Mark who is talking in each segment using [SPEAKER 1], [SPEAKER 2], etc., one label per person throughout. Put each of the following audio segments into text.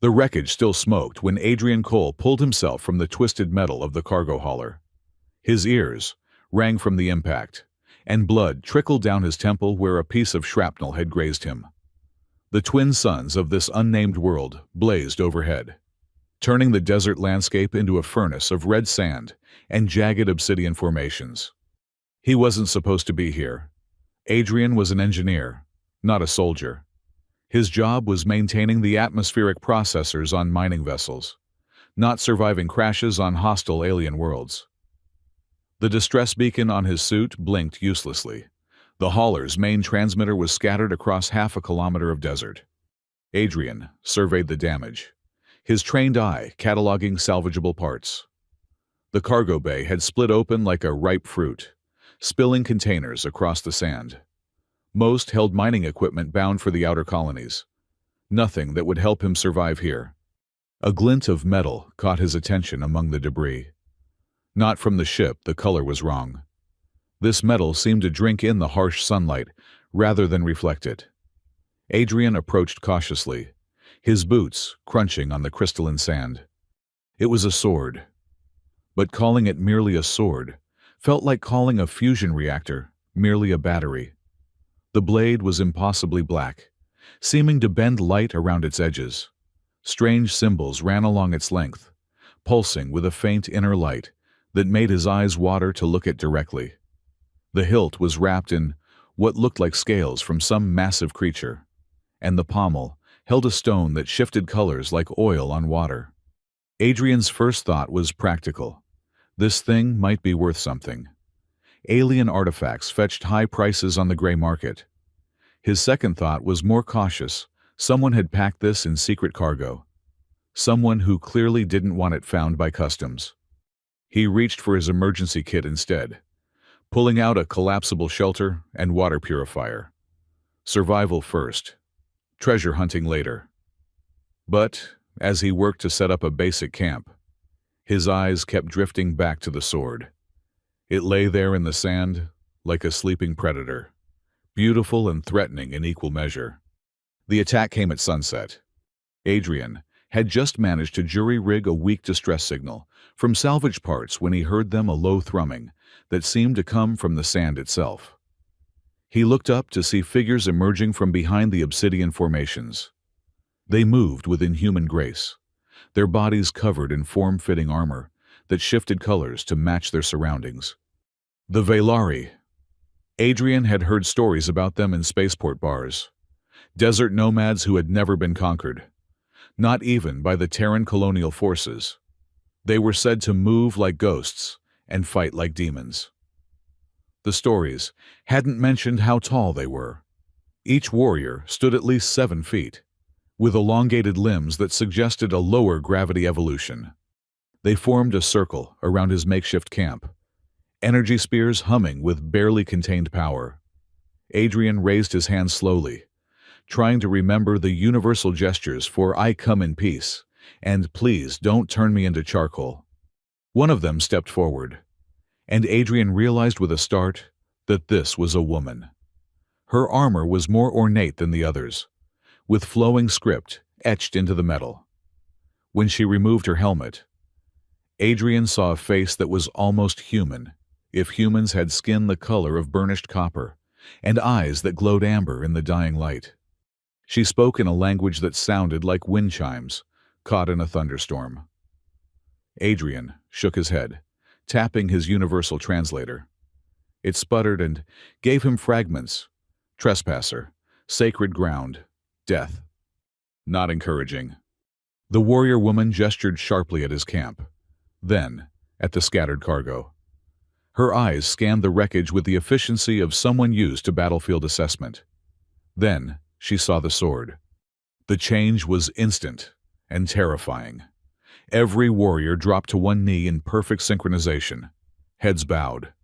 [SPEAKER 1] The wreckage still smoked when Adrian Cole pulled himself from the twisted metal of the cargo hauler. His ears rang from the impact, and blood trickled down his temple where a piece of shrapnel had grazed him. The twin suns of this unnamed world blazed overhead, turning the desert landscape into a furnace of red sand and jagged obsidian formations. He wasn't supposed to be here. Adrian was an engineer, not a soldier. His job was maintaining the atmospheric processors on mining vessels, not surviving crashes on hostile alien worlds. The distress beacon on his suit blinked uselessly. The hauler's main transmitter was scattered across half a kilometer of desert. Adrian surveyed the damage, his trained eye cataloging salvageable parts. The cargo bay had split open like a ripe fruit, spilling containers across the sand. Most held mining equipment bound for the outer colonies. Nothing that would help him survive here. A glint of metal caught his attention among the debris. Not from the ship, the color was wrong. This metal seemed to drink in the harsh sunlight rather than reflect it. Adrian approached cautiously, his boots crunching on the crystalline sand. It was a sword. But calling it merely a sword felt like calling a fusion reactor merely a battery. The blade was impossibly black, seeming to bend light around its edges. Strange symbols ran along its length, pulsing with a faint inner light that made his eyes water to look at directly. The hilt was wrapped in what looked like scales from some massive creature, and the pommel held a stone that shifted colors like oil on water. Adrian's first thought was practical. This thing might be worth something. Alien artifacts fetched high prices on the gray market. His second thought was more cautious. Someone had packed this in secret cargo. Someone who clearly didn't want it found by customs. He reached for his emergency kit instead, pulling out a collapsible shelter and water purifier. Survival first, treasure hunting later. But as he worked to set up a basic camp, his eyes kept drifting back to the sword. It lay there in the sand like a sleeping predator, beautiful and threatening in equal measure. The attack came at sunset. Adrian had just managed to jury-rig a weak distress signal from salvage parts when he heard them a low thrumming that seemed to come from the sand itself. He looked up to see figures emerging from behind the obsidian formations. They moved with inhuman grace, their bodies covered in form-fitting armor that shifted colors to match their surroundings. The Velari. Adrian had heard stories about them in spaceport bars. Desert nomads who had never been conquered, not even by the Terran colonial forces. They were said to move like ghosts and fight like demons. The stories hadn't mentioned how tall they were. Each warrior stood at least 7 feet, with elongated limbs that suggested a lower gravity evolution. They formed a circle around his makeshift camp, energy spears humming with barely contained power. Adrian raised his hands slowly, trying to remember the universal gestures for "I come in peace" and "Please don't turn me into charcoal." One of them stepped forward, and Adrian realized with a start that this was a woman. Her armor was more ornate than the others, with flowing script etched into the metal. When she removed her helmet, Adrian saw a face that was almost human, if humans had skin the color of burnished copper, and eyes that glowed amber in the dying light. She spoke in a language that sounded like wind chimes, caught in a thunderstorm. Adrian shook his head, tapping his universal translator. It sputtered and gave him fragments. Trespasser, sacred ground, death. Not encouraging. The warrior woman gestured sharply at his camp, then at the scattered cargo. Her eyes scanned the wreckage with the efficiency of someone used to battlefield assessment. Then she saw the sword. The change was instant and terrifying. Every warrior dropped to one knee in perfect synchronization, heads bowed.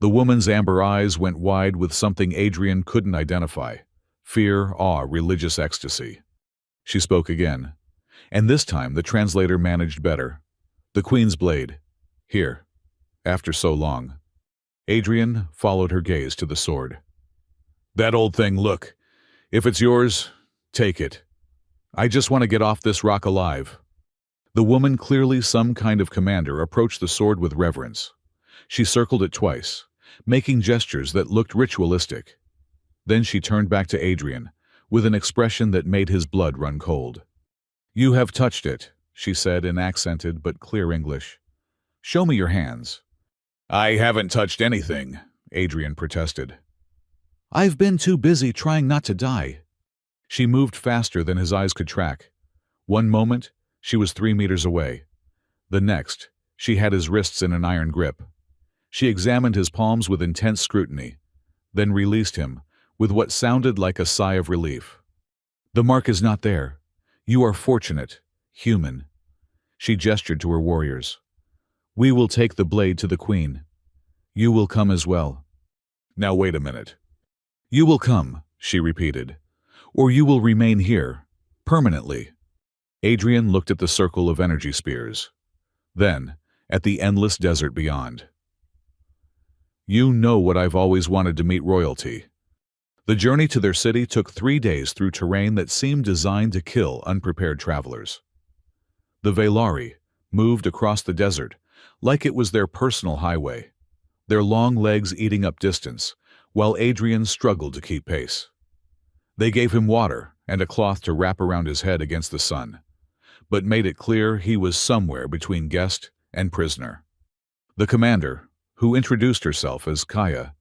[SPEAKER 1] The woman's amber eyes went wide with something Adrian couldn't identify: fear, awe, religious ecstasy. She spoke again, and this time the translator managed better. "The Queen's blade. Here. After so long." Adrian followed her gaze to the sword. "That old thing, look. If it's yours, take it. I just want to get off this rock alive." The woman, clearly some kind of commander, approached the sword with reverence. She circled it twice, making gestures that looked ritualistic. Then she turned back to Adrian, with an expression that made his blood run cold. "You have touched it," she said in accented but clear English. "Show me your hands." "I haven't touched anything," Adrian protested. "I've been too busy trying not to die." She moved faster than his eyes could track. One moment, she was 3 meters away. The next, she had his wrists in an iron grip. She examined his palms with intense scrutiny, then released him, with what sounded like a sigh of relief. "The mark is not there. You are fortunate, human." She gestured to her warriors. "We will take the blade to the queen. You will come as well." "Now wait a minute." "You will come," she repeated, "or you will remain here, permanently." Adrian looked at the circle of energy spears, then at the endless desert beyond. "You know what I've always wanted to meet royalty." The journey to their city took 3 days through terrain that seemed designed to kill unprepared travelers. The Velari moved across the desert like it was their personal highway, their long legs eating up distance, while Adrian struggled to keep pace. They gave him water and a cloth to wrap around his head against the sun, but made it clear he was somewhere between guest and prisoner. The commander, who introduced herself as Kaya,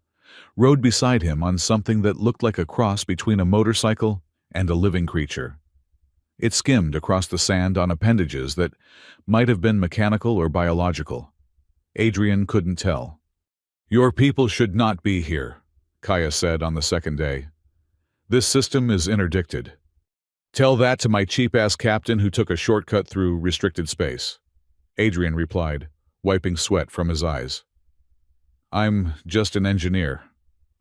[SPEAKER 1] rode beside him on something that looked like a cross between a motorcycle and a living creature. It skimmed across the sand on appendages that might have been mechanical or biological. Adrian couldn't tell. "Your people should not be here," Kaya said on the second day. "This system is interdicted. Tell that to my cheap-ass captain who took a shortcut through restricted space." Adrian replied, wiping sweat from his eyes. "I'm just an engineer.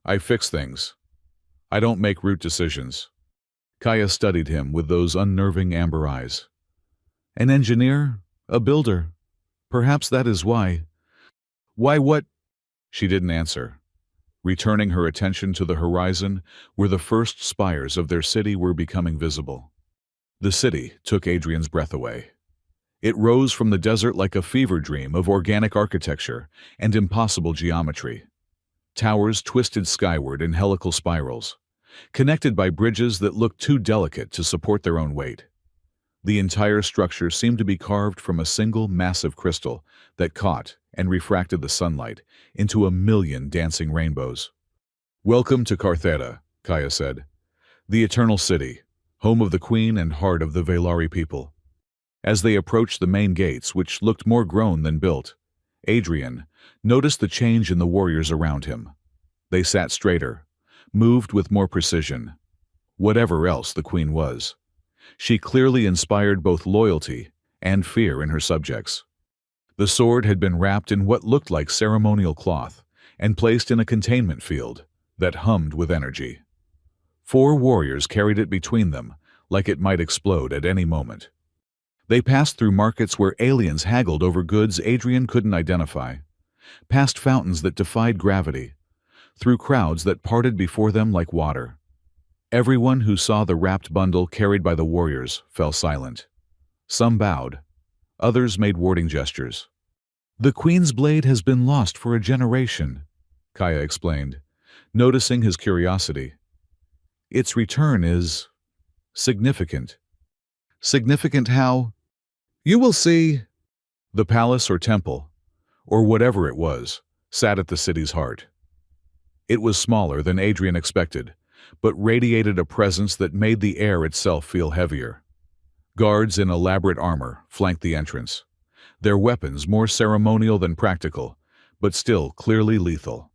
[SPEAKER 1] I fix things. I don't make route decisions." Kaya studied him with those unnerving amber eyes. "An engineer? A builder? Perhaps that is why." "Why what?" She didn't answer, returning her attention to the horizon where the first spires of their city were becoming visible. The city took Adrian's breath away. It rose from the desert like a fever dream of organic architecture and impossible geometry. Towers twisted skyward in helical spirals, connected by bridges that looked too delicate to support their own weight. The entire structure seemed to be carved from a single massive crystal that caught and refracted the sunlight into a million dancing rainbows. "Welcome to Cartheda," Kaya said. "The Eternal City, home of the Queen and heart of the Velari people." As they approached the main gates, which looked more grown than built, Adrian noticed the change in the warriors around him. They sat straighter, moved with more precision. Whatever else the Queen was, she clearly inspired both loyalty and fear in her subjects. The sword had been wrapped in what looked like ceremonial cloth and placed in a containment field that hummed with energy. 4 warriors carried it between them like it might explode at any moment. They passed through markets where aliens haggled over goods Adrian couldn't identify, past fountains that defied gravity, through crowds that parted before them like water. Everyone who saw the wrapped bundle carried by the warriors fell silent. Some bowed, others made warding gestures. "The Queen's blade has been lost for a generation," Kaya explained, noticing his curiosity. "Its return is significant." "Significant how?" "You will see." The palace or temple, or whatever it was, sat at the city's heart. It was smaller than Adrian expected, but radiated a presence that made the air itself feel heavier. Guards in elaborate armor flanked the entrance, their weapons more ceremonial than practical, but still clearly lethal.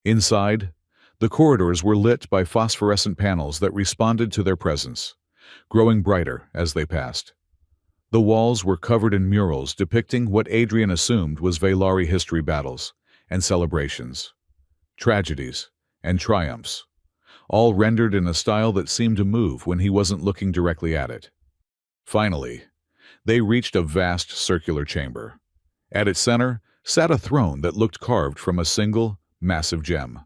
[SPEAKER 1] Inside, the corridors were lit by phosphorescent panels that responded to their presence, growing brighter as they passed. The walls were covered in murals depicting what Adrian assumed was Velari history battles and celebrations, tragedies and triumphs, all rendered in a style that seemed to move when he wasn't looking directly at it. Finally, they reached a vast circular chamber. At its center sat a throne that looked carved from a single, massive gem.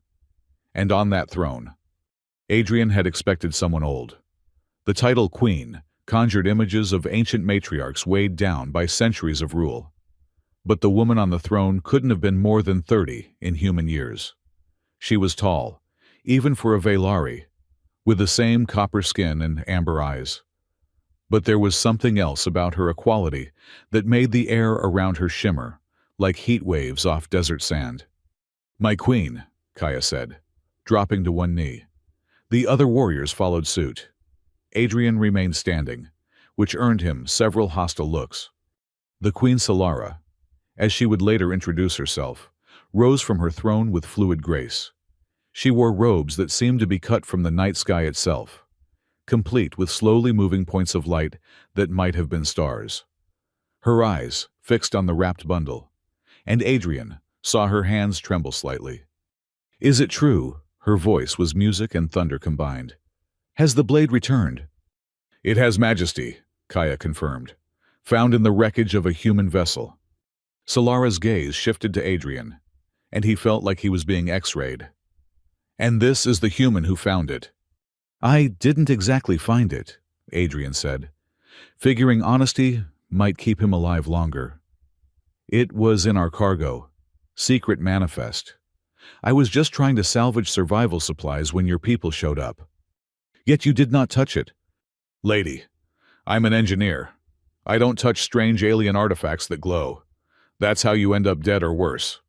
[SPEAKER 1] And on that throne, Adrian had expected someone old. The title Queen conjured images of ancient matriarchs weighed down by centuries of rule. But the woman on the throne couldn't have been more than 30 in human years. She was tall, even for a Vaylari, with the same copper skin and amber eyes. But there was something else about her equality that made the air around her shimmer, like heat waves off desert sand. "My queen," Kaya said, dropping to one knee. The other warriors followed suit. Adrian remained standing, which earned him several hostile looks. The Queen Solara, as she would later introduce herself, rose from her throne with fluid grace. She wore robes that seemed to be cut from the night sky itself, complete with slowly moving points of light that might have been stars. Her eyes fixed on the wrapped bundle, and Adrian saw her hands tremble slightly. "Is it true?" Her voice was music and thunder combined. "Has the blade returned?" "It has, Majesty," Kaya confirmed, "found in the wreckage of a human vessel." Solara's gaze shifted to Adrian, and he felt like he was being X-rayed. "And this is the human who found it." "I didn't exactly find it," Adrian said, figuring honesty might keep him alive longer. "It was in our cargo. Secret manifest. I was just trying to salvage survival supplies when your people showed up. Yet you did not touch it." "Lady, I'm an engineer. I don't touch strange alien artifacts that glow. That's how you end up dead or worse."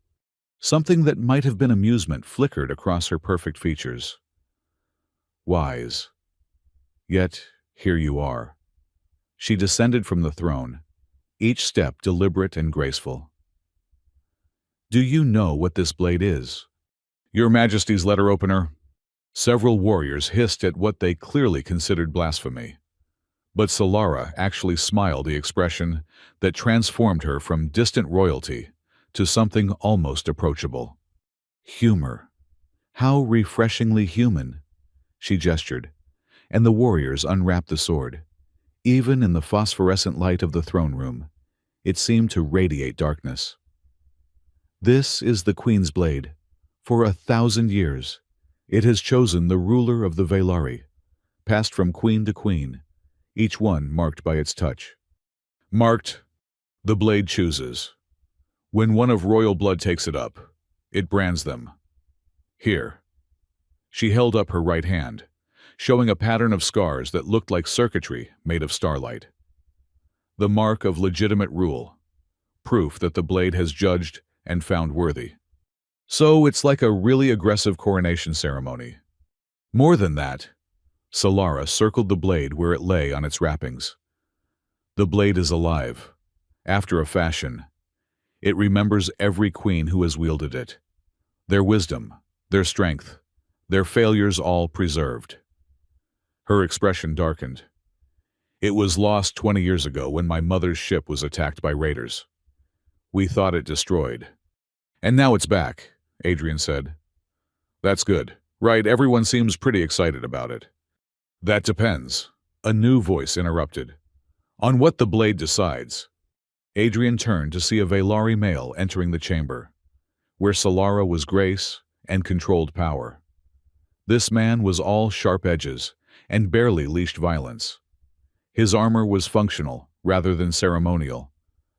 [SPEAKER 1] Something that might have been amusement flickered across her perfect features. Wise. Yet here you are. She descended from the throne, each step deliberate and graceful. "Do you know what this blade is?" "Your Majesty's letter opener." Several warriors hissed at what they clearly considered blasphemy. But Solara actually smiled, the expression that transformed her from distant royalty to something almost approachable. "Humor. How refreshingly human." She gestured, and the warriors unwrapped the sword. Even in the phosphorescent light of the throne room, it seemed to radiate darkness. "This is the Queen's blade. For 1,000 years, it has chosen the ruler of the Vaylari, passed from queen to queen, each one marked by its touch." "Marked, the blade chooses. When one of royal blood takes it up, it brands them. Here." She held up her right hand, showing a pattern of scars that looked like circuitry made of starlight. "The mark of legitimate rule, proof that the blade has judged and found worthy. So it's like a really aggressive coronation ceremony." "More than that." Solara circled the blade where it lay on its wrappings. "The blade is alive, after a fashion. It remembers every queen who has wielded it. Their wisdom, their strength, their failures all preserved." Her expression darkened. "It was lost 20 years ago when my mother's ship was attacked by raiders. We thought it destroyed. And now it's back," Adrian said. "That's good, right? Everyone seems pretty excited about it." "That depends," a new voice interrupted. "On what the blade decides." Adrian turned to see a Vaylari male entering the chamber, where Solara was grace and controlled power. This man was all sharp edges and barely leashed violence. His armor was functional rather than ceremonial,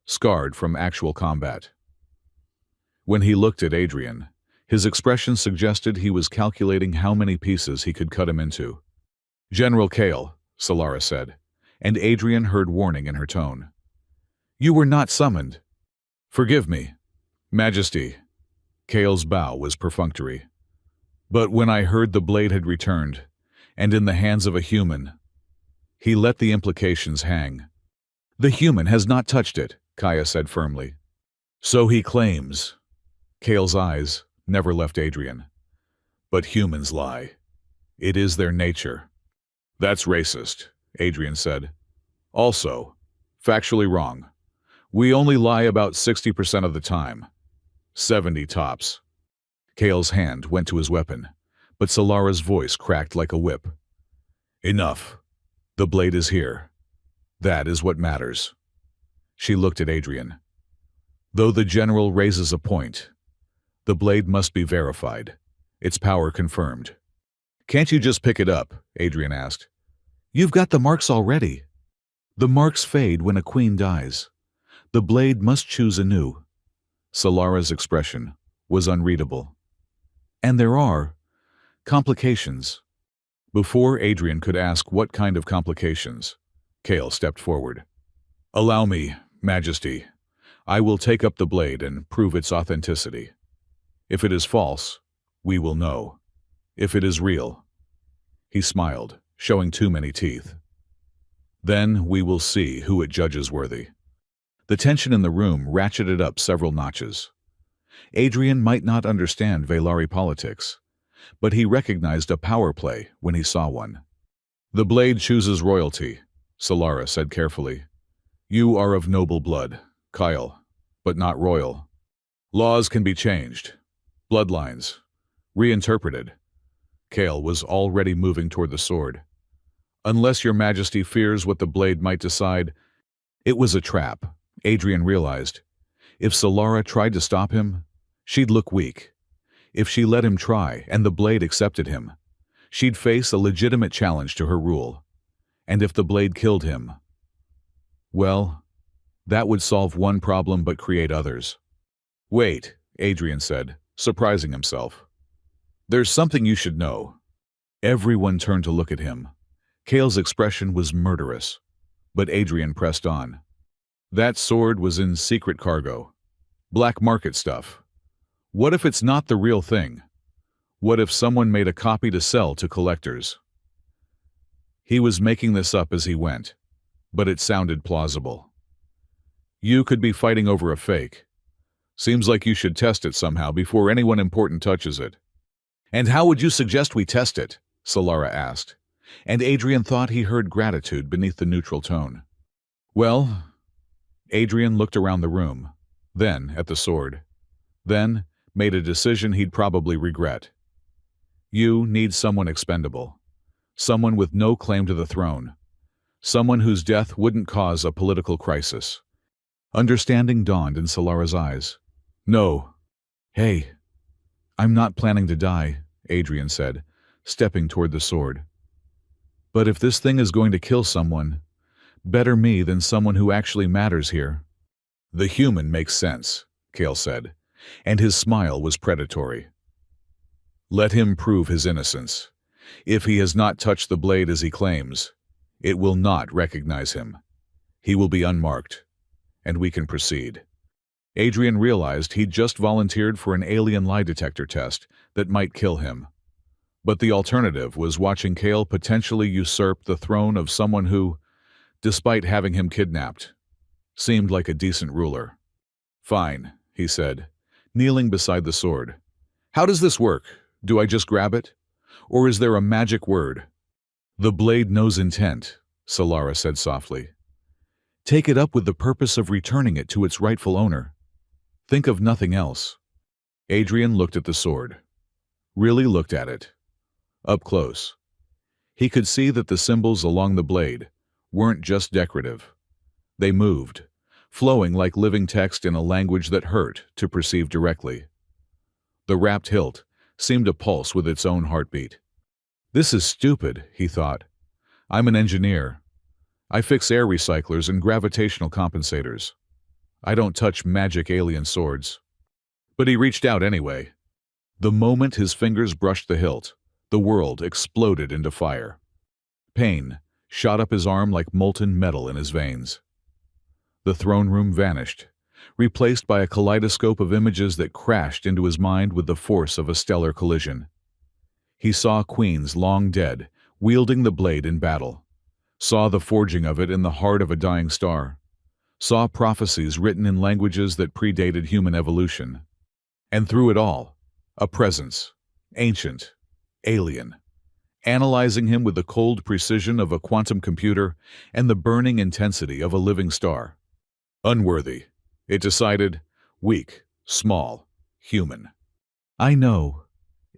[SPEAKER 1] scarred from actual combat. When he looked at Adrian, his expression suggested he was calculating how many pieces he could cut him into. "General Kale," Solara said, and Adrian heard warning in her tone. "You were not summoned." "Forgive me, Majesty." Kale's bow was perfunctory. "But when I heard the blade had returned, and in the hands of a human..." He let the implications hang. "The human has not touched it," Kaya said firmly. "So he claims." Kale's eyes never left Adrian. "But humans lie. It is their nature." "That's racist," Adrian said. "Also, factually wrong. We only lie about 60% of the time. 70 tops." Kale's hand went to his weapon, but Solara's voice cracked like a whip. "Enough. The blade is here. That is what matters." She looked at Adrian. "Though the general raises a point, the blade must be verified, its power confirmed." "Can't you just pick it up?" Adrian asked. "You've got the marks already." The marks fade when a queen dies. The blade must choose anew. Solara's expression was unreadable. And there are complications. Before Adrian could ask what kind of complications, Kale stepped forward. Allow me, Majesty. I will take up the blade and prove its authenticity. If it is false, we will know. If it is real. He smiled, showing too many teeth. Then we will see who it judges worthy. The tension in the room ratcheted up several notches. Adrian might not understand Velari politics, but he recognized a power play when he saw one. The blade chooses royalty, Solara said carefully. You are of noble blood, Kyle, but not royal. Laws can be changed. Bloodlines. Reinterpreted. Kale was already moving toward the sword. Unless your Majesty fears what the blade might decide, it was a trap, Adrian realized. If Solara tried to stop him, she'd look weak. If she let him try and the blade accepted him, she'd face a legitimate challenge to her rule. And if the blade killed him, well, that would solve one problem but create others. Wait, Adrian said, surprising himself. There's something you should know. Everyone turned to look at him. Kale's expression was murderous, but Adrian pressed on. That sword was in secret cargo. Black market stuff. What if it's not the real thing? What if someone made a copy to sell to collectors? He was making this up as he went, but it sounded plausible. You could be fighting over a fake. Seems like you should test it somehow before anyone important touches it. And how would you suggest we test it? Solara asked, and Adrian thought he heard gratitude beneath the neutral tone. Well, Adrian looked around the room, then at the sword, then made a decision he'd probably regret. You need someone expendable, someone with no claim to the throne, someone whose death wouldn't cause a political crisis. Understanding dawned in Solara's eyes. No. Hey, I'm not planning to die, Adrian said, stepping toward the sword. But if this thing is going to kill someone, better me than someone who actually matters here. The human makes sense, Kale said, and his smile was predatory. Let him prove his innocence. If he has not touched the blade as he claims, it will not recognize him. He will be unmarked, and we can proceed. Adrian realized he'd just volunteered for an alien lie detector test that might kill him. But the alternative was watching Kale potentially usurp the throne of someone who, despite having him kidnapped, seemed like a decent ruler. Fine, he said, kneeling beside the sword. How does this work? Do I just grab it? Or is there a magic word? The blade knows intent, Solara said softly. Take it up with the purpose of returning it to its rightful owner. Think of nothing else. Adrian looked at the sword. Really looked at it. Up close. He could see that the symbols along the blade weren't just decorative. They moved, flowing like living text in a language that hurt to perceive directly. The wrapped hilt seemed to pulse with its own heartbeat. This is stupid, he thought. I'm an engineer. I fix air recyclers and gravitational compensators. I don't touch magic alien swords. But he reached out anyway. The moment his fingers brushed the hilt, the world exploded into fire. Pain shot up his arm like molten metal in his veins. The throne room vanished, replaced by a kaleidoscope of images that crashed into his mind with the force of a stellar collision. He saw queens long dead, wielding the blade in battle, saw the forging of it in the heart of a dying star, saw prophecies written in languages that predated human evolution. And through it all, a presence, ancient, alien, analyzing him with the cold precision of a quantum computer and the burning intensity of a living star. Unworthy, it decided, weak, small, human. I know,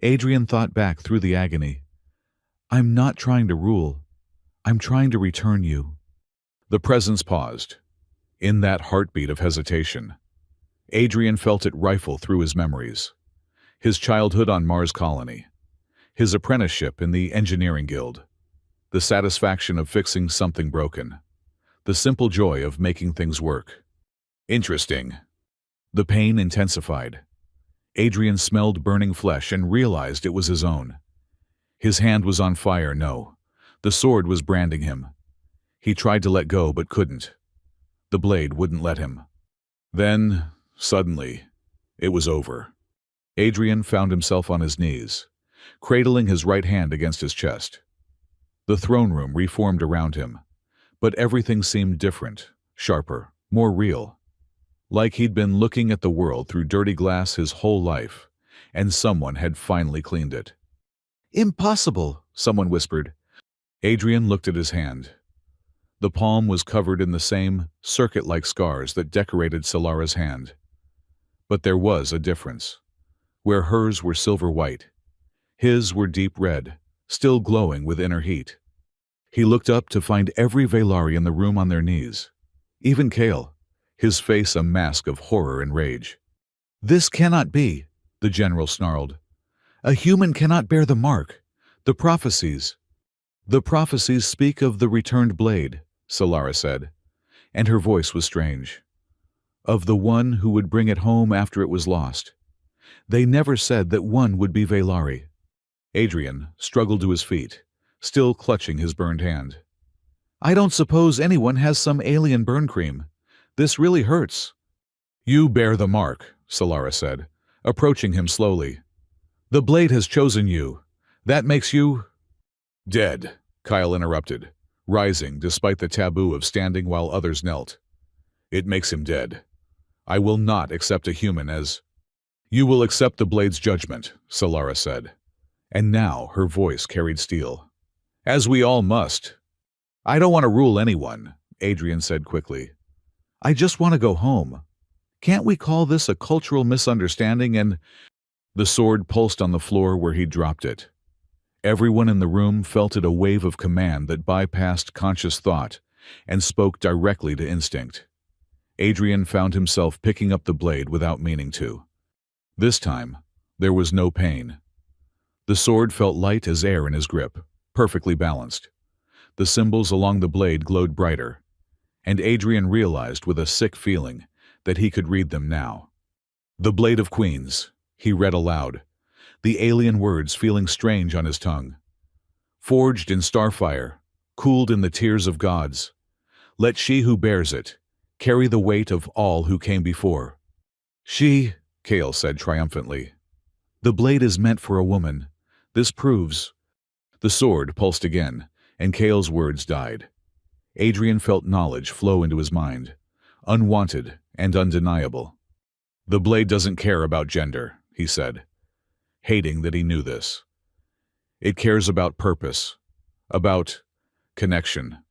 [SPEAKER 1] Adrian thought back through the agony. I'm not trying to rule. I'm trying to return you. The presence paused. In that heartbeat of hesitation, Adrian felt it rifle through his memories. His childhood on Mars Colony, his apprenticeship in the engineering guild, the satisfaction of fixing something broken, The simple joy of making things work. Interesting. The pain intensified. Adrian smelled burning flesh and realized it was his own. His hand was on fire, no. The sword was branding him. He tried to let go but couldn't. The blade wouldn't let him. Then, suddenly, it was over. Adrian found himself on his knees, cradling his right hand against his chest. The throne room reformed around him, but everything seemed different, sharper, more real. Like he'd been looking at the world through dirty glass his whole life, and someone had finally cleaned it. "Impossible," someone whispered. Adrian looked at his hand. The palm was covered in the same circuit-like scars that decorated Solara's hand. But there was a difference. Where hers were silver white, his were deep red, still glowing with inner heat. He looked up to find every Velari in the room on their knees. Even Kale, his face a mask of horror and rage. "This cannot be," the general snarled. "A human cannot bear the mark. The prophecies." "The prophecies speak of the returned blade," Solara said, and her voice was strange. "Of the one who would bring it home after it was lost. They never said that one would be Velari." Adrian struggled to his feet, still clutching his burned hand. "I don't suppose anyone has some alien burn cream. This really hurts." "You bear the mark," Solara said, approaching him slowly. "The blade has chosen you. That makes you—" "Dead," Kyle interrupted, rising despite the taboo of standing while others knelt. "It makes him dead. I will not accept a human as—" "You will accept the blade's judgment," Solara said, and now her voice carried steel. "As we all must." "I don't want to rule anyone," Adrian said quickly. "I just want to go home. Can't we call this a cultural misunderstanding and—" The sword pulsed on the floor where he'd dropped it. Everyone in the room felt it, a wave of command that bypassed conscious thought and spoke directly to instinct. Adrian found himself picking up the blade without meaning to. This time, there was no pain. The sword felt light as air in his grip, perfectly balanced. The symbols along the blade glowed brighter, and Adrian realized with a sick feeling that he could read them now. "The Blade of Queens," he read aloud, the alien words feeling strange on his tongue. "Forged in starfire, cooled in the tears of gods. Let she who bears it carry the weight of all who came before." "She," Kale said triumphantly. "The blade is meant for a woman. This proves—" The sword pulsed again, and Kale's words died. Adrian felt knowledge flow into his mind, unwanted and undeniable. "The blade doesn't care about gender," he said, hating that he knew this. "It cares about purpose, about connection."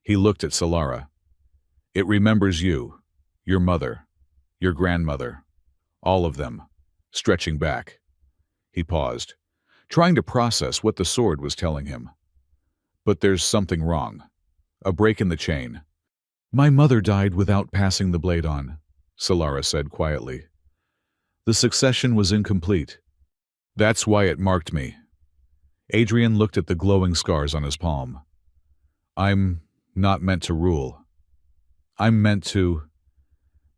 [SPEAKER 1] He looked at Solara. "It remembers you, your mother, your grandmother, all of them," stretching back. He paused, trying to process what the sword was telling him. "But there's something wrong. A break in the chain." "My mother died without passing the blade on," Solara said quietly. "The succession was incomplete. That's why it marked me." Adrian looked at the glowing scars on his palm. "I'm not meant to rule. I'm meant to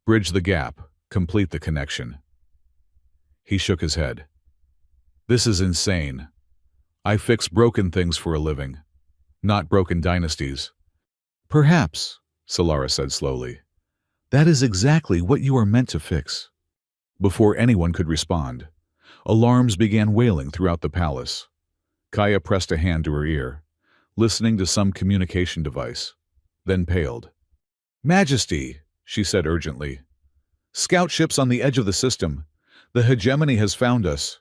[SPEAKER 1] bridge the gap, complete the connection." He shook his head. "This is insane. I fix broken things for a living, not broken dynasties." "Perhaps," Solara said slowly, "that is exactly what you are meant to fix." Before anyone could respond, alarms began wailing throughout the palace. Kaya pressed a hand to her ear, listening to some communication device, then paled. "Majesty," she said urgently. "Scout ships on the edge of the system. The hegemony has found us."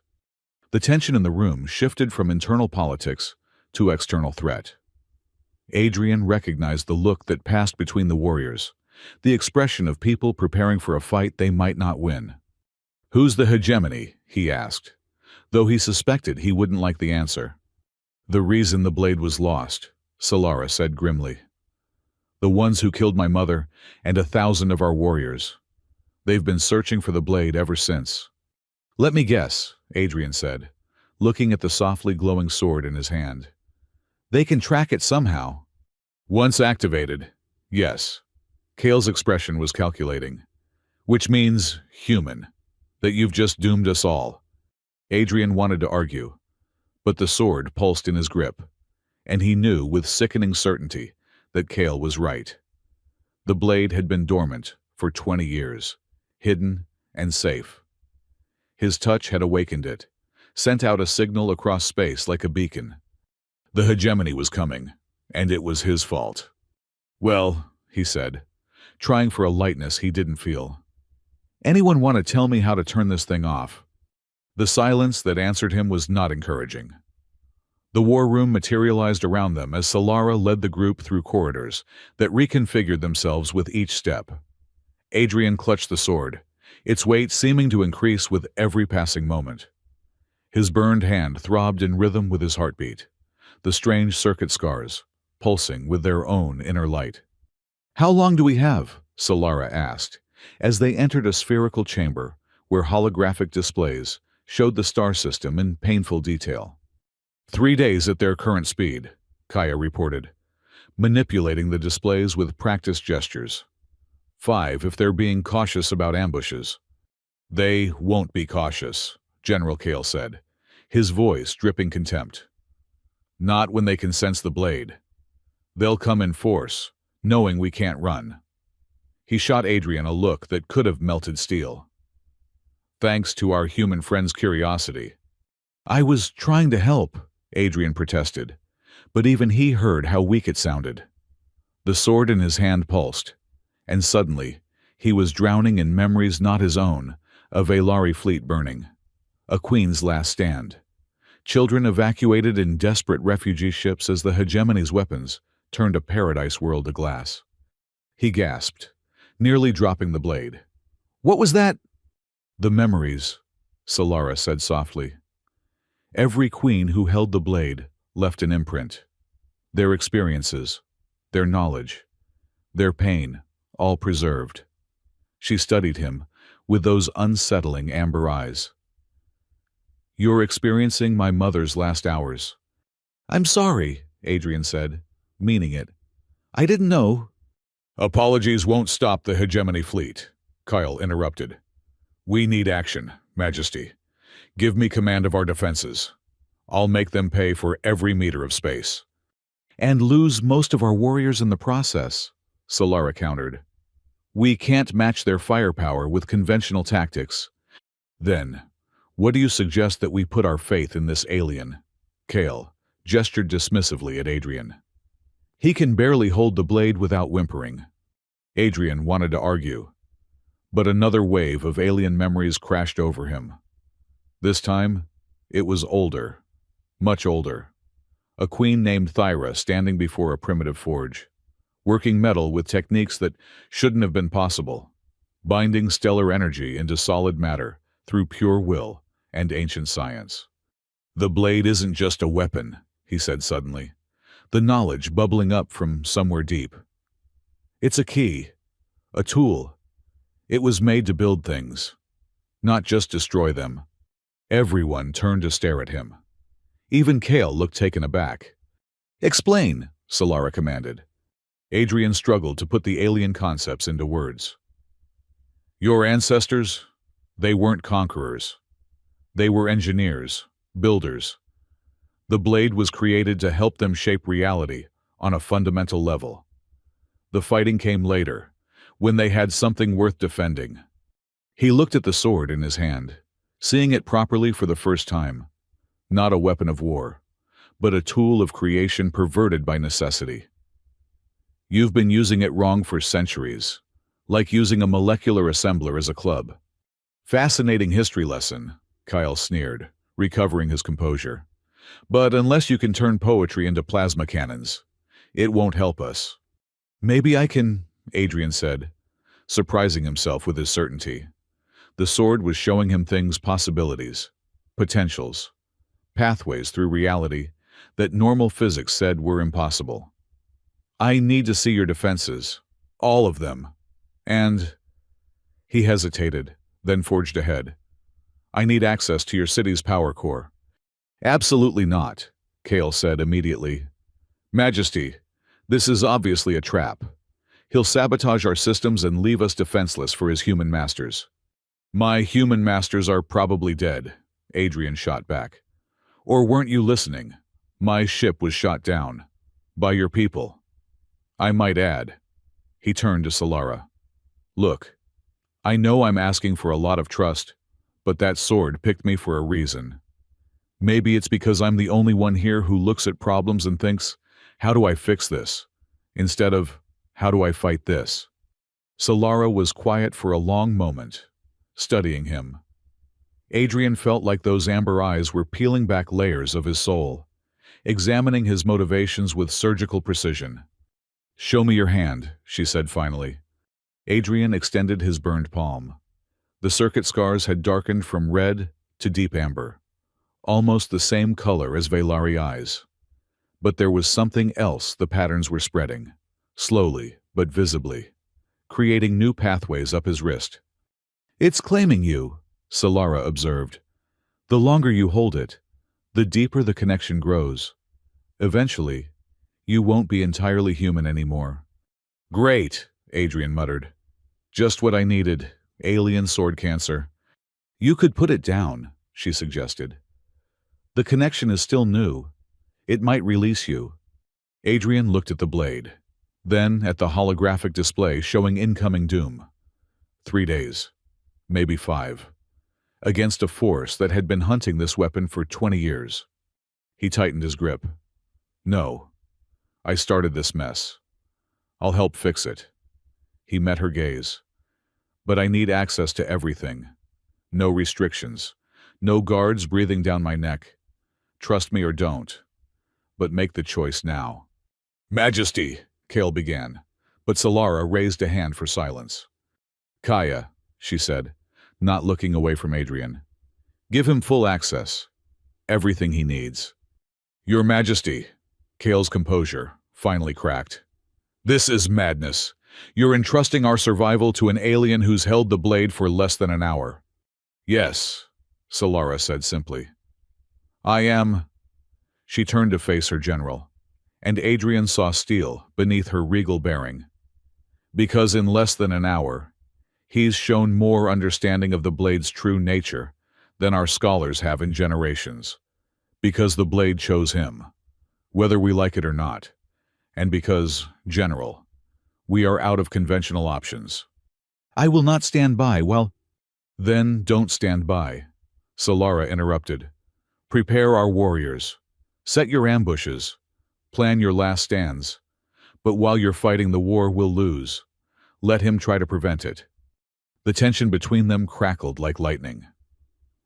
[SPEAKER 1] The tension in the room shifted from internal politics to external threat. Adrian recognized the look that passed between the warriors, the expression of people preparing for a fight they might not win. "Who's the hegemony?" he asked, though he suspected he wouldn't like the answer. "The reason the blade was lost," Solara said grimly. "The ones who killed my mother and 1,000 of our warriors. They've been searching for the blade ever since." "Let me guess," Adrian said, looking at the softly glowing sword in his hand. "They can track it somehow." "Once activated, Yes. Kale's expression was calculating. Which means human. That you've just doomed us all. Adrian wanted to argue, but the sword pulsed in his grip, and he knew with sickening certainty that Kale was right. The blade had been dormant for 20 years, hidden and safe. His touch had awakened it, sent out a signal across space like a beacon. The hegemony was coming, and it was his fault. Well, he said, trying for a lightness he didn't feel. Anyone want to tell me how to turn this thing off? The silence that answered him was not encouraging. The war room materialized around them as Solara led the group through corridors that reconfigured themselves with each step. Adrian clutched the sword, its weight seeming to increase with every passing moment. His burned hand throbbed in rhythm with his heartbeat, the strange circuit scars pulsing with their own inner light. "How long do we have?" Solara asked, as they entered a spherical chamber where holographic displays showed the star system in painful detail. 3 days at their current speed, Kaya reported, manipulating the displays with practiced gestures. 5 if they're being cautious about ambushes. They won't be cautious, General Kale said, his voice dripping contempt. Not when they can sense the blade. They'll come in force, knowing we can't run. He shot Adrian a look that could have melted steel. Thanks to our human friend's curiosity. I was trying to help, Adrian protested, but even he heard how weak it sounded. The sword in his hand pulsed, and suddenly he was drowning in memories not his own, a Velari fleet burning, a queen's last stand, children evacuated in desperate refugee ships as the hegemony's weapons turned a paradise world to glass. He gasped, nearly dropping the blade. What was that? The memories, Solara said softly. Every queen who held the blade left an imprint. Their experiences, their knowledge, their pain, all preserved. She studied him with those unsettling amber eyes. You're experiencing my mother's last hours. I'm sorry, Adrian said, meaning it. I didn't know. Apologies won't stop the hegemony fleet, Kyle interrupted. We need action, Majesty. Give me command of our defenses. I'll make them pay for every meter of space. And lose most of our warriors in the process, Solara countered. We can't match their firepower with conventional tactics. Then, what do you suggest that we put our faith in this alien? Kale gestured dismissively at Adrian. He can barely hold the blade without whimpering. Adrian wanted to argue, but another wave of alien memories crashed over him. This time, it was older, much older. A queen named Thyra standing before a primitive forge, working metal with techniques that shouldn't have been possible, binding stellar energy into solid matter through pure will and ancient science. The blade isn't just a weapon, he said suddenly, the knowledge bubbling up from somewhere deep. It's a key, a tool. It was made to build things, not just destroy them. Everyone turned to stare at him. Even Kale looked taken aback. Explain, Solara commanded. Adrian struggled to put the alien concepts into words. Your ancestors, they weren't conquerors. They were engineers, builders. The blade was created to help them shape reality on a fundamental level. The fighting came later, when they had something worth defending. He looked at the sword in his hand, seeing it properly for the first time. Not a weapon of war, but a tool of creation perverted by necessity. You've been using it wrong for centuries, like using a molecular assembler as a club. Fascinating history lesson, Kyle sneered, recovering his composure. But unless you can turn poetry into plasma cannons, it won't help us. Maybe I can, Adrian said, surprising himself with his certainty. The sword was showing him things, possibilities, potentials, pathways through reality that normal physics said were impossible. I need to see your defenses, all of them. And... He hesitated, then forged ahead. I need access to your city's power core. Absolutely not, Kale said immediately. Majesty, this is obviously a trap. He'll sabotage our systems and leave us defenseless for his human masters. My human masters are probably dead, Adrian shot back. Or weren't you listening? My ship was shot down. By your people. I might add. He turned to Solara. Look, I know I'm asking for a lot of trust, but that sword picked me for a reason. Maybe it's because I'm the only one here who looks at problems and thinks, how do I fix this? Instead of, how do I fight this? Solara was quiet for a long moment, studying him. Adrian felt like those amber eyes were peeling back layers of his soul, examining his motivations with surgical precision. Show me your hand, she said finally. Adrian extended his burned palm. The circuit scars had darkened from red to deep amber, almost the same color as Velari eyes. But there was something else the patterns were spreading, slowly but visibly, creating new pathways up his wrist. It's claiming you, Solara observed. The longer you hold it, the deeper the connection grows. Eventually, you won't be entirely human anymore. Great, Adrian muttered. Just what I needed, alien sword cancer. You could put it down, she suggested. The connection is still new. It might release you. Adrian looked at the blade, then at the holographic display showing incoming doom. 3 days, maybe 5, against a force that had been hunting this weapon for 20 years. He tightened his grip. No, I started this mess. I'll help fix it. He met her gaze. But I need access to everything. No restrictions. No guards breathing down my neck. Trust me or don't. But make the choice now. Majesty, Kale began, but Solara raised a hand for silence. Kaya, she said, not looking away from Adrian. Give him full access. Everything he needs. Your Majesty, Kale's composure finally cracked. This is madness. You're entrusting our survival to an alien who's held the blade for less than an hour. Yes, Solara said simply. I am. She turned to face her general, and Adrian saw steel beneath her regal bearing. Because in less than an hour, he's shown more understanding of the blade's true nature than our scholars have in generations. Because the blade chose him, whether we like it or not, and because, General, we are out of conventional options. I will not stand by while... Then don't stand by, Solara interrupted. Prepare our warriors. Set your ambushes. Plan your last stands. But while you're fighting the war we'll lose, let him try to prevent it. The tension between them crackled like lightning.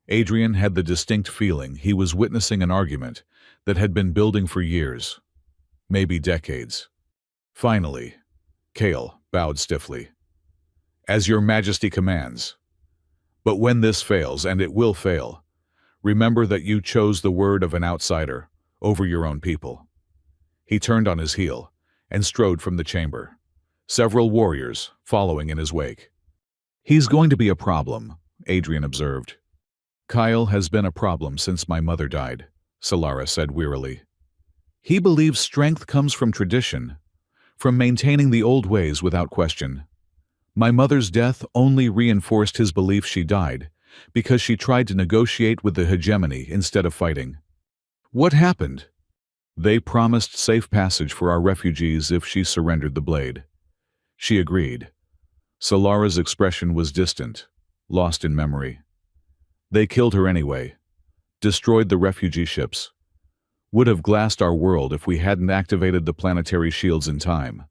[SPEAKER 1] Adrian had the distinct feeling he was witnessing an argument that had been building for years, maybe decades. Finally, Kale bowed stiffly. As your Majesty commands. But when this fails, and it will fail, remember that you chose the word of an outsider over your own people. He turned on his heel and strode from the chamber, several warriors following in his wake. He's going to be a problem, Adrian observed. Kyle has been a problem since my mother died, Solara said wearily. He believes strength comes from tradition, from maintaining the old ways without question. My mother's death only reinforced his belief she died because she tried to negotiate with the hegemony instead of fighting. What happened? They promised safe passage for our refugees if she surrendered the blade. She agreed. Solara's expression was distant, lost in memory. They killed her anyway, destroyed the refugee ships, would have glassed our world if we hadn't activated the planetary shields in time.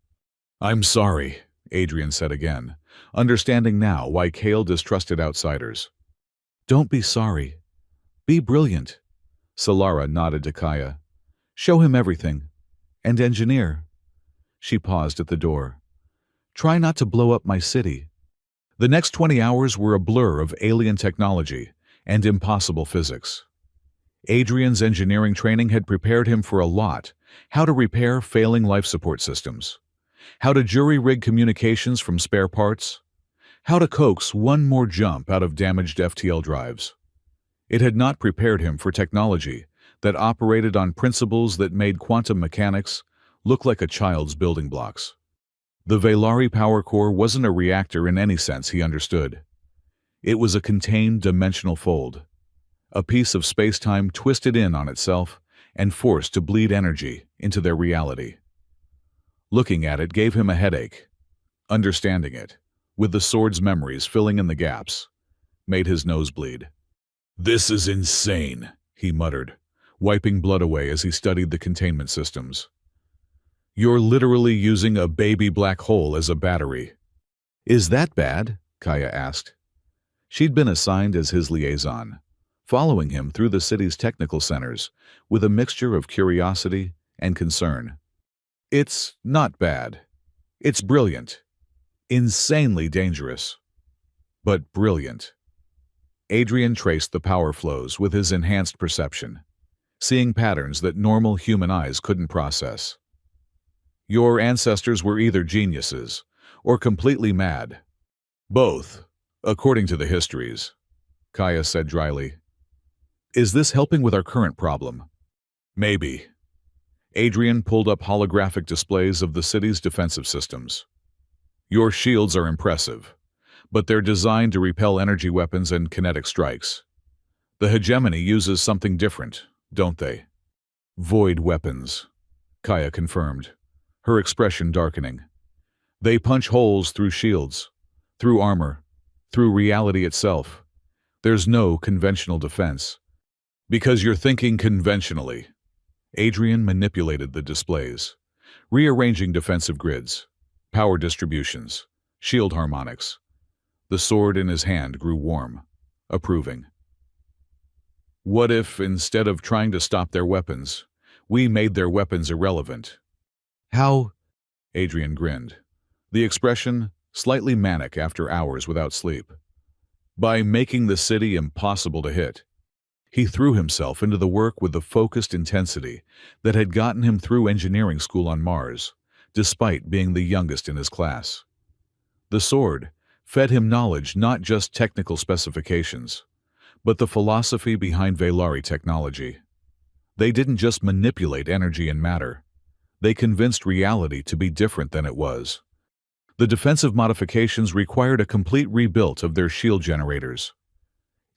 [SPEAKER 1] I'm sorry, Adrian said again, understanding now why Kale distrusted outsiders. Don't be sorry. Be brilliant. Solara nodded to Kaya. Show him everything. And engineer. She paused at the door. Try not to blow up my city. The next 20 hours were a blur of alien technology and impossible physics. Adrian's engineering training had prepared him for a lot: how to repair failing life support systems, how to jury-rig communications from spare parts, how to coax one more jump out of damaged FTL drives. It had not prepared him for technology that operated on principles that made quantum mechanics look like a child's building blocks. The Velari power core wasn't a reactor in any sense he understood. It was a contained dimensional fold, a piece of space-time twisted in on itself and forced to bleed energy into their reality. Looking at it gave him a headache. Understanding it, with the sword's memories filling in the gaps, made his nose bleed. "This is insane," he muttered, wiping blood away as he studied the containment systems. "You're literally using a baby black hole as a battery." "Is that bad?" Kaya asked. She'd been assigned as his liaison, following him through the city's technical centers with a mixture of curiosity and concern. "It's not bad. It's brilliant. Insanely dangerous. But brilliant." Adrian traced the power flows with his enhanced perception, seeing patterns that normal human eyes couldn't process. "Your ancestors were either geniuses or completely mad. Both, according to the histories," Kaya said dryly. "Is this helping with our current problem?" "Maybe." Adrian pulled up holographic displays of the city's defensive systems. "Your shields are impressive, but they're designed to repel energy weapons and kinetic strikes. The hegemony uses something different, don't they?" "Void weapons," Kaya confirmed, her expression darkening. "They punch holes through shields, through armor, through reality itself. There's no conventional defense." "Because you're thinking conventionally." Adrian manipulated the displays, rearranging defensive grids, power distributions, shield harmonics. The sword in his hand grew warm, approving. "What if, instead of trying to stop their weapons, we made their weapons irrelevant?" "How?" Adrian grinned, the expression slightly manic after hours without sleep. "By making the city impossible to hit." He threw himself into the work with the focused intensity that had gotten him through engineering school on Mars, despite being the youngest in his class. The sword fed him knowledge, not just technical specifications, but the philosophy behind Velari technology. They didn't just manipulate energy and matter. They convinced reality to be different than it was. The defensive modifications required a complete rebuild of their shield generators.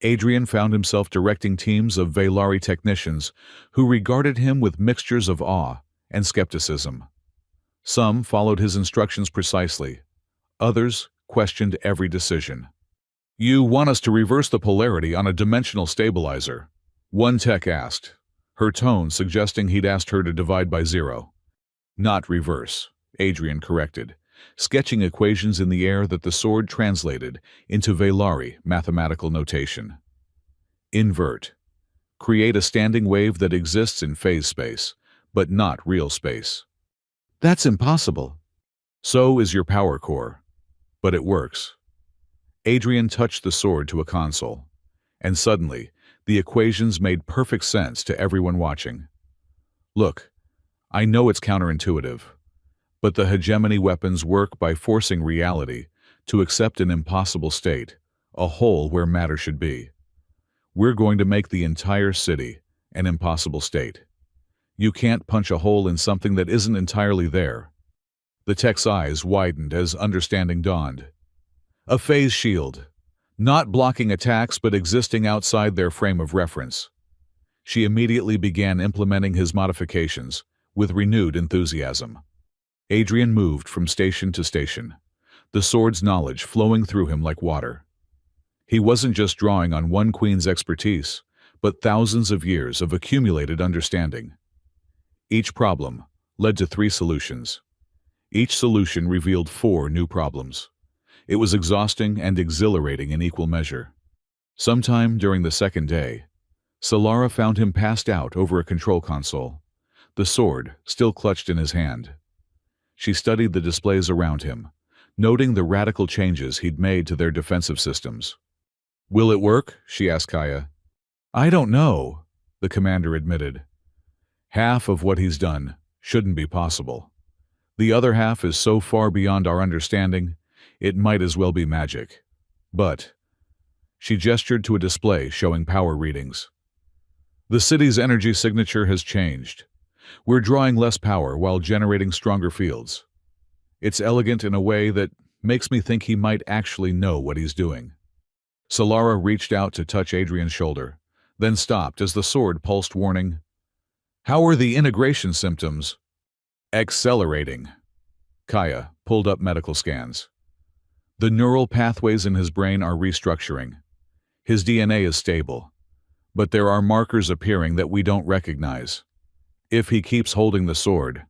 [SPEAKER 1] Adrian found himself directing teams of Velari technicians who regarded him with mixtures of awe and skepticism. Some followed his instructions precisely. Others questioned every decision. "You want us to reverse the polarity on a dimensional stabilizer?" one tech asked, her tone suggesting he'd asked her to divide by zero. "Not reverse," Adrian corrected, sketching equations in the air that the sword translated into Velari mathematical notation. "Invert. Create a standing wave that exists in phase space, but not real space." "That's impossible." "So is your power core. But it works." Adrian touched the sword to a console, and suddenly the equations made perfect sense to everyone watching. "Look, I know it's counterintuitive, but the hegemony weapons work by forcing reality to accept an impossible state, a hole where matter should be. We're going to make the entire city an impossible state. You can't punch a hole in something that isn't entirely there." The tech's eyes widened as understanding dawned. "A phase shield, not blocking attacks but existing outside their frame of reference." She immediately began implementing his modifications with renewed enthusiasm. Adrian moved from station to station, the sword's knowledge flowing through him like water. He wasn't just drawing on one queen's expertise, but thousands of years of accumulated understanding. Each problem led to 3 solutions. Each solution revealed 4 new problems. It was exhausting and exhilarating in equal measure. Sometime during the second day, Solara found him passed out over a control console, the sword still clutched in his hand. She studied the displays around him, noting the radical changes he'd made to their defensive systems. "Will it work?" she asked Kaya. "I don't know," the commander admitted. "Half of what he's done shouldn't be possible. The other half is so far beyond our understanding, it might as well be magic. But..." She gestured to a display showing power readings. "The city's energy signature has changed. We're drawing less power while generating stronger fields." It's elegant in a way that makes me think he might actually know what he's doing. Solara reached out to touch Adrian's shoulder, then stopped as the sword pulsed, warning, "How are the integration symptoms?" "Accelerating." Kaya pulled up medical scans. The neural pathways in his brain are restructuring. His DNA is stable, but there are markers appearing that we don't recognize. If he keeps holding the sword,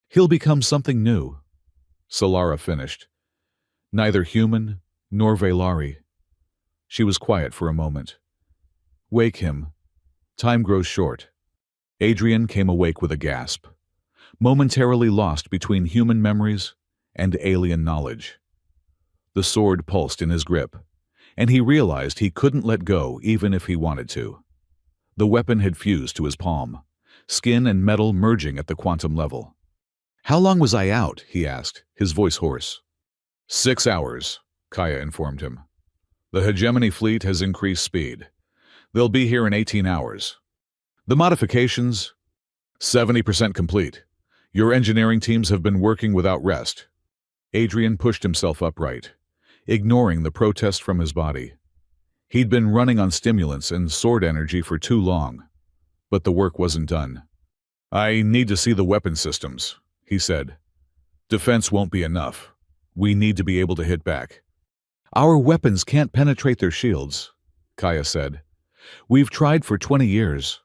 [SPEAKER 1] he'll become something new. Solara finished. Neither human nor Velari. She was quiet for a moment. Wake him. Time grows short. Adrian came awake with a gasp, momentarily lost between human memories and alien knowledge. The sword pulsed in his grip, and he realized he couldn't let go even if he wanted to. The weapon had fused to his palm, skin and metal merging at the quantum level. "How long was I out?" he asked, his voice hoarse. 6 hours, Kaya informed him. "The hegemony fleet has increased speed. They'll be here in 18 hours. The modifications, 70% complete. Your engineering teams have been working without rest." Adrian pushed himself upright, ignoring the protest from his body. He'd been running on stimulants and sword energy for too long, but the work wasn't done. "I need to see the weapon systems," he said. "Defense won't be enough. We need to be able to hit back." "Our weapons can't penetrate their shields," Kaya said. "We've tried for 20 years.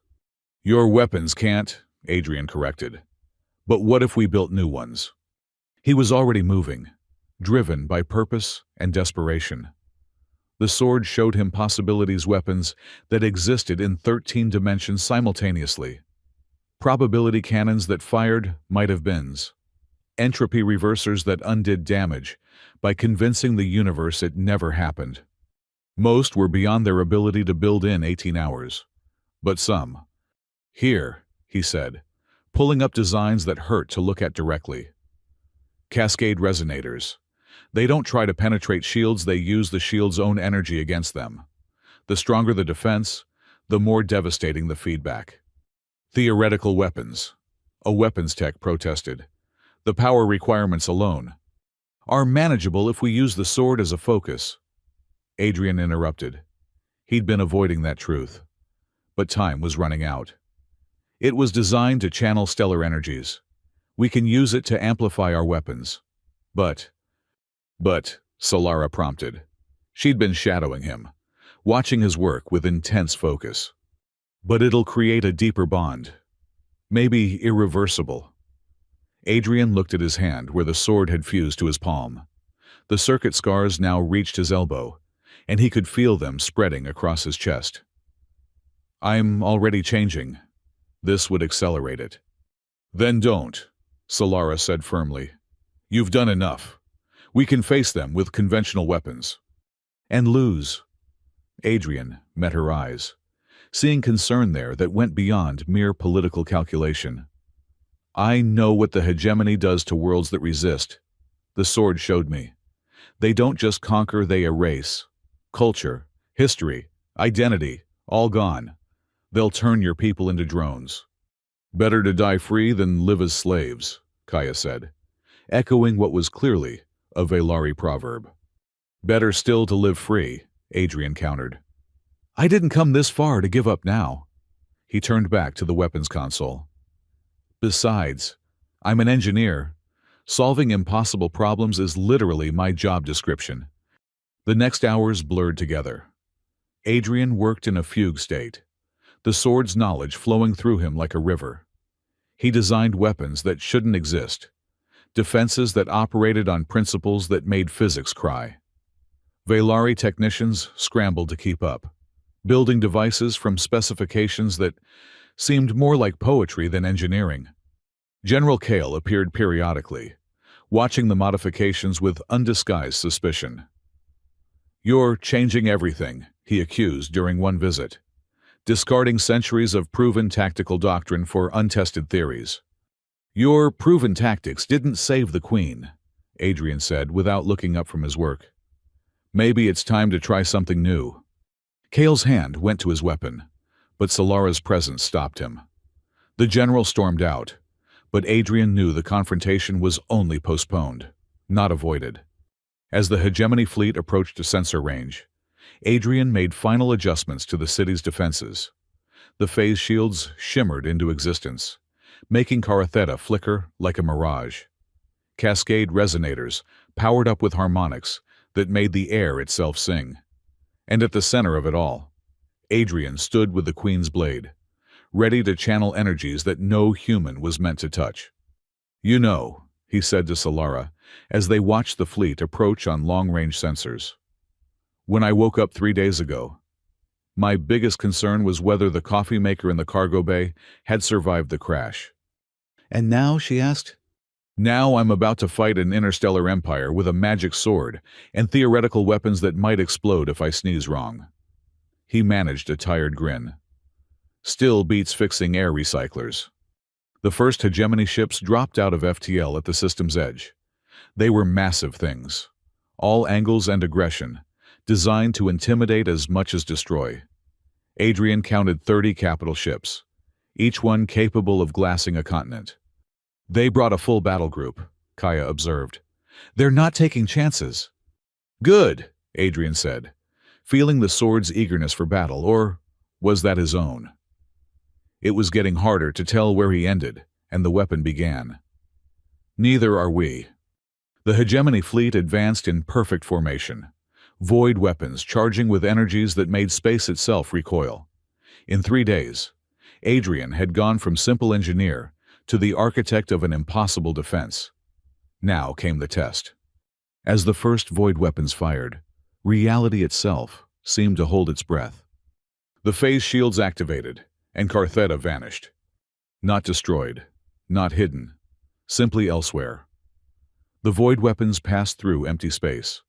[SPEAKER 1] "Your weapons can't," Adrian corrected. "But what if we built new ones?" He was already moving, driven by purpose and desperation. The sword showed him possibilities, weapons that existed in 13 dimensions simultaneously. Probability cannons that fired might-have-beens. Entropy reversers that undid damage by convincing the universe it never happened. Most were beyond their ability to build in 18 hours. But some. "Here," he said, pulling up designs that hurt to look at directly. Cascade resonators. They don't try to penetrate shields, they use the shield's own energy against them. The stronger the defense, the more devastating the feedback. Theoretical weapons. A weapons tech protested. "The power requirements alone are manageable if we use the sword as a focus." Adrian interrupted. He'd been avoiding that truth. But time was running out. "It was designed to channel stellar energies. We can use it to amplify our weapons." But, Solara prompted. She'd been shadowing him, watching his work with intense focus. "But it'll create a deeper bond. Maybe irreversible." Adrian looked at his hand where the sword had fused to his palm. The circuit scars now reached his elbow, and he could feel them spreading across his chest. "I'm already changing. This would accelerate it." "Then don't," Solara said firmly. "You've done enough. We can face them with conventional weapons." "And lose." Adrian met her eyes, seeing concern there that went beyond mere political calculation. "I know what the hegemony does to worlds that resist. The sword showed me. They don't just conquer, they erase. Culture, history, identity, all gone. They'll turn your people into drones." "Better to die free than live as slaves," Kaya said, echoing what was clearly a Velari proverb. "Better still to live free," Adrian countered. "I didn't come this far to give up now." He turned back to the weapons console. "Besides, I'm an engineer. Solving impossible problems is literally my job description." The next hours blurred together. Adrian worked in a fugue state, the sword's knowledge flowing through him like a river. He designed weapons that shouldn't exist, defenses that operated on principles that made physics cry. Velari technicians scrambled to keep up, building devices from specifications that seemed more like poetry than engineering. General Kale appeared periodically, watching the modifications with undisguised suspicion. "You're changing everything," he accused during one visit, discarding centuries of proven tactical doctrine for untested theories. "Your proven tactics didn't save the Queen," Adrian said without looking up from his work. "Maybe it's time to try something new." Kale's hand went to his weapon, but Solara's presence stopped him. The general stormed out, But Adrian knew the confrontation was only postponed, not avoided. As the hegemony fleet approached a sensor range, Adrian made final adjustments to the city's defenses. The phase shields shimmered into existence, making Cartheta flicker like a mirage. Cascade resonators powered up with harmonics that made the air itself sing. And at the center of it all, Adrian stood with the Queen's blade, ready to channel energies that no human was meant to touch. "You know," he said to Solara, as they watched the fleet approach on long-range sensors. "When I woke up 3 days ago, my biggest concern was whether the coffee maker in the cargo bay had survived the crash." "And now?" she asked. "Now I'm about to fight an interstellar empire with a magic sword and theoretical weapons that might explode if I sneeze wrong." He managed a tired grin. "Still beats fixing air recyclers." The first hegemony ships dropped out of FTL at the system's edge. They were massive things, all angles and aggression, designed to intimidate as much as destroy. Adrian counted 30 capital ships, each one capable of glassing a continent. "They brought a full battle group," Kaya observed. "They're not taking chances." "Good," Adrian said, feeling the sword's eagerness for battle, or was that his own? It was getting harder to tell where he ended and the weapon began. "Neither are we." The hegemony fleet advanced in perfect formation, void weapons charging with energies that made space itself recoil. In 3 days, Adrian had gone from simple engineer to the architect of an impossible defense. Now came the test. As the first void weapons fired, reality itself seemed to hold its breath. The phase shields activated, and Cartheta vanished. Not destroyed, not hidden, simply elsewhere. The void weapons passed through empty space,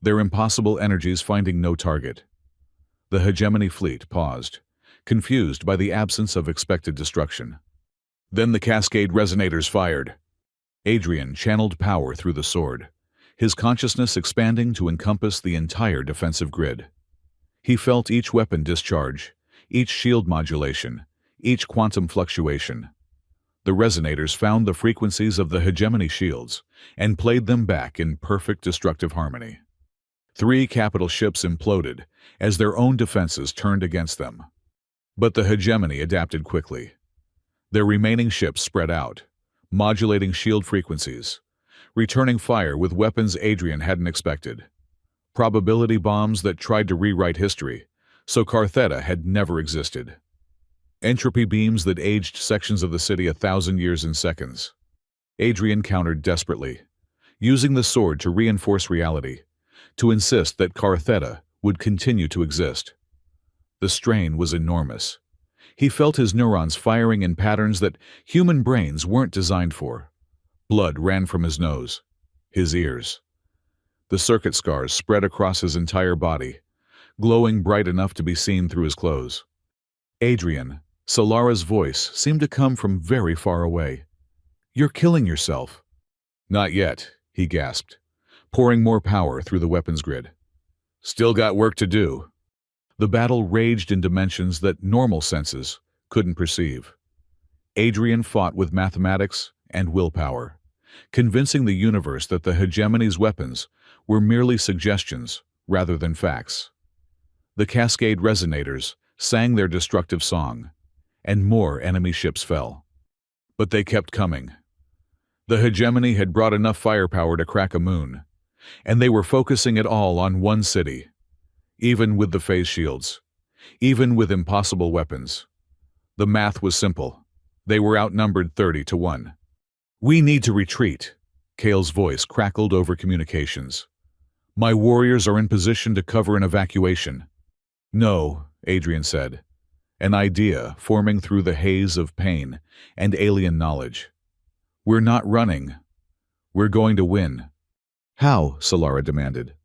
[SPEAKER 1] their impossible energies finding no target. The hegemony fleet paused, confused by the absence of expected destruction. Then the cascade resonators fired. Adrian channeled power through the sword, his consciousness expanding to encompass the entire defensive grid. He felt each weapon discharge, each shield modulation, each quantum fluctuation. The resonators found the frequencies of the hegemony shields and played them back in perfect destructive harmony. 3 capital ships imploded as their own defenses turned against them. But the hegemony adapted quickly. Their remaining ships spread out, modulating shield frequencies, returning fire with weapons Adrian hadn't expected. Probability bombs that tried to rewrite history, so Cartheta had never existed. Entropy beams that aged sections of the city 1,000 years in seconds. Adrian countered desperately, using the sword to reinforce reality, to insist that Cartheta would continue to exist. The strain was enormous. He felt his neurons firing in patterns that human brains weren't designed for. Blood ran from his nose, his ears. The circuit scars spread across his entire body, glowing bright enough to be seen through his clothes. "Adrian," Solara's voice seemed to come from very far away. "You're killing yourself." "Not yet," he gasped, pouring more power through the weapons grid. "Still got work to do." The battle raged in dimensions that normal senses couldn't perceive. Adrian fought with mathematics and willpower, convincing the universe that the hegemony's weapons were merely suggestions rather than facts. The cascade resonators sang their destructive song, and more enemy ships fell. But they kept coming. The hegemony had brought enough firepower to crack a moon, and they were focusing it all on one city. Even with the phase shields, even with impossible weapons. The math was simple. They were outnumbered 30-1. "We need to retreat," Kale's voice crackled over communications. "My warriors are in position to cover an evacuation." "No," Adrian said, an idea forming through the haze of pain and alien knowledge. "We're not running. We're going to win." "How?" Solara demanded.